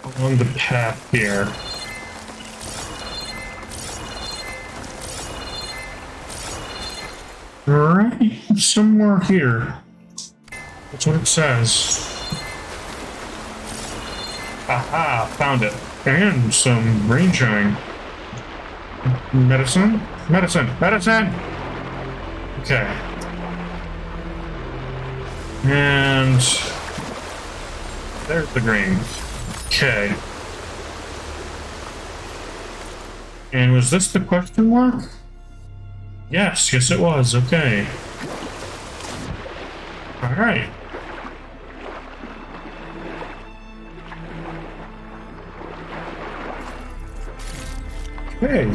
along the path here. Alright, somewhere here. That's what it says. Aha, found it. And some brain shine. Medicine? Medicine! Medicine! Okay. And there's the green. Okay. And was this the question mark? Yes, yes it was. Okay. All right. Okay.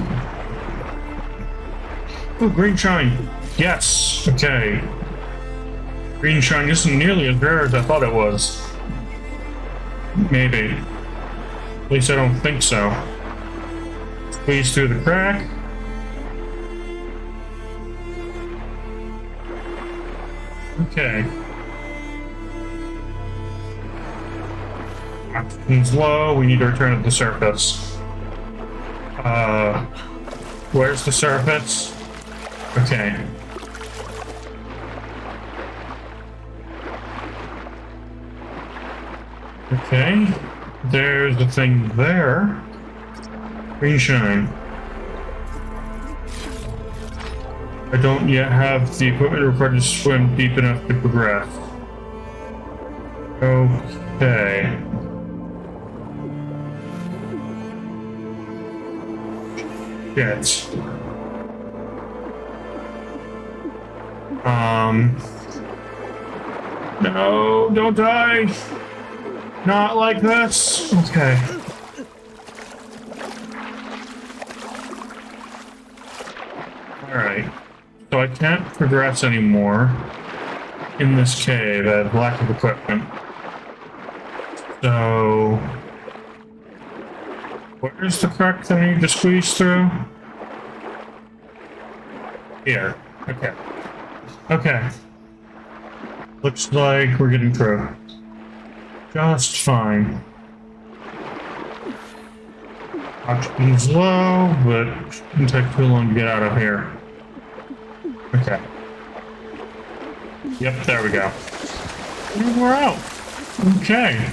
Ooh, green shine. Yes. Okay. Green shine isn't nearly as rare as I thought it was. Maybe. At least I don't think so. Squeeze through the crack. Okay. Oxygen's low. We need to return to the surface. Where's the surface? Okay. Okay. There's the thing there. Green shine. I don't yet have the equipment required to swim deep enough to progress. Okay. Shit. No, don't die. Not like this. Okay. Alright. So I can't progress anymore in this cave. I have lack of equipment. So where's the crack that I need to squeeze through? Here. Okay. Okay. Looks like we're getting through. Just fine. Oxygen's low, but it shouldn't take too long to get out of here. Okay. Yep, there we go. And we're out. Okay.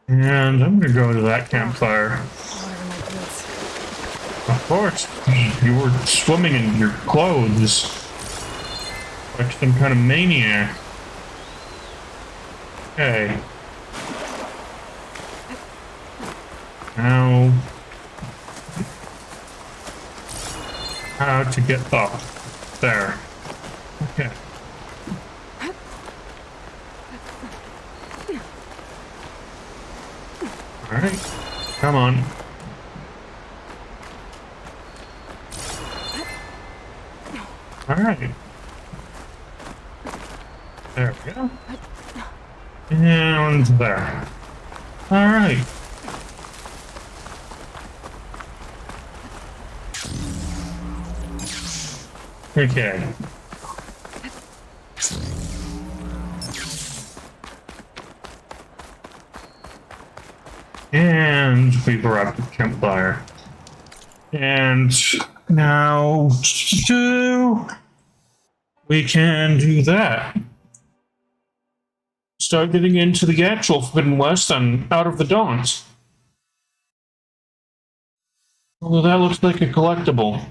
And I'm gonna go to that campfire. Of course, you were swimming in your clothes like some kind of maniac. Okay. Now, how to get up there? Okay. All right, come on. All right. There we go. And there. All right. Okay. And we've arrived at the campfire. And now we can do that. Start getting into the actual Forbidden West and out of the Dawns. Although that looks like a collectible.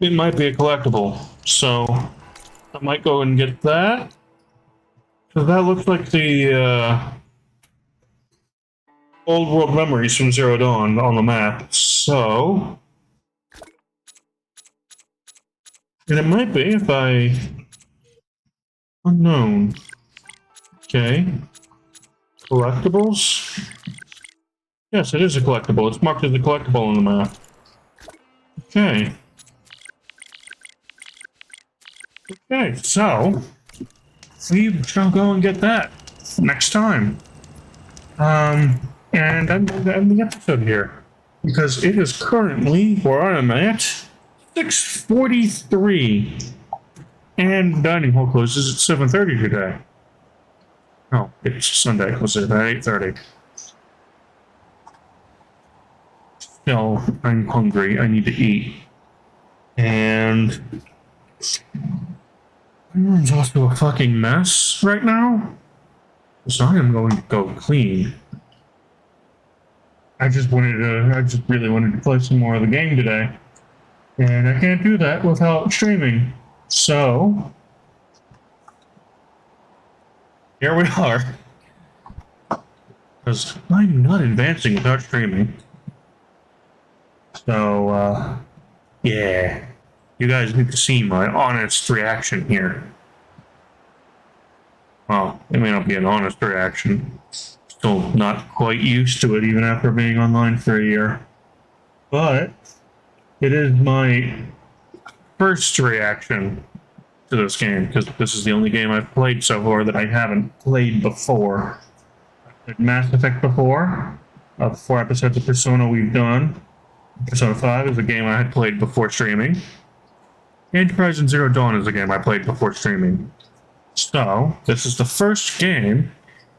It might be a collectible, so I might go and get that. So that looks like the old world memories from Zero Dawn on the map. So, and it might be if I unknown. Okay, collectibles. Yes, it is a collectible. It's marked as a collectible on the map. Okay. Okay, so we shall go and get that next time. And I'm going to end the episode here because it is currently where I am at 6:43, and dining hall closes at 7:30 today. Oh, it's Sunday. It closes at 8:30. Still, I'm hungry. I need to eat, and my room's also a fucking mess right now, so I am going to go clean. I just really wanted to play some more of the game today, and I can't do that without streaming. So, here we are. Because I'm not advancing without streaming. So, yeah. You guys need to see my honest reaction here. Well, it may not be an honest reaction. Still not quite used to it, even after being online for a year. But, it is my first reaction to this game, because this is the only game I've played so far that I haven't played before. I played Mass Effect before. The 4 episodes of Persona we've done. Persona 5 is a game I had played before streaming. And Horizon Zero Dawn is a game I played before streaming. So, this is the first game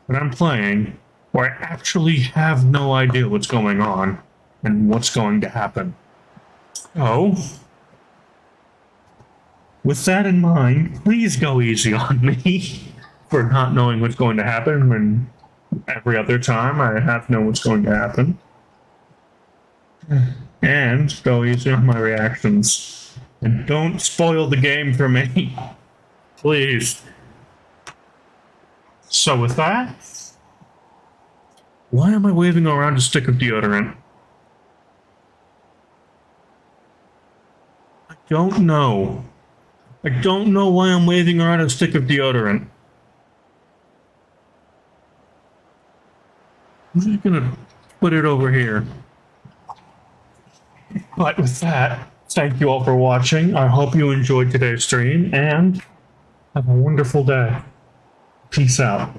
that I'm playing where I actually have no idea what's going on and what's going to happen. So, with that in mind, please go easy on me for not knowing what's going to happen when every other time I have known what's going to happen. And go easy on my reactions. And don't spoil the game for me. Please. So with that, why am I waving around a stick of deodorant? I don't know. I don't know why I'm waving around a stick of deodorant. I'm just gonna put it over here. But with that, thank you all for watching. I hope you enjoyed today's stream and have a wonderful day. Peace out.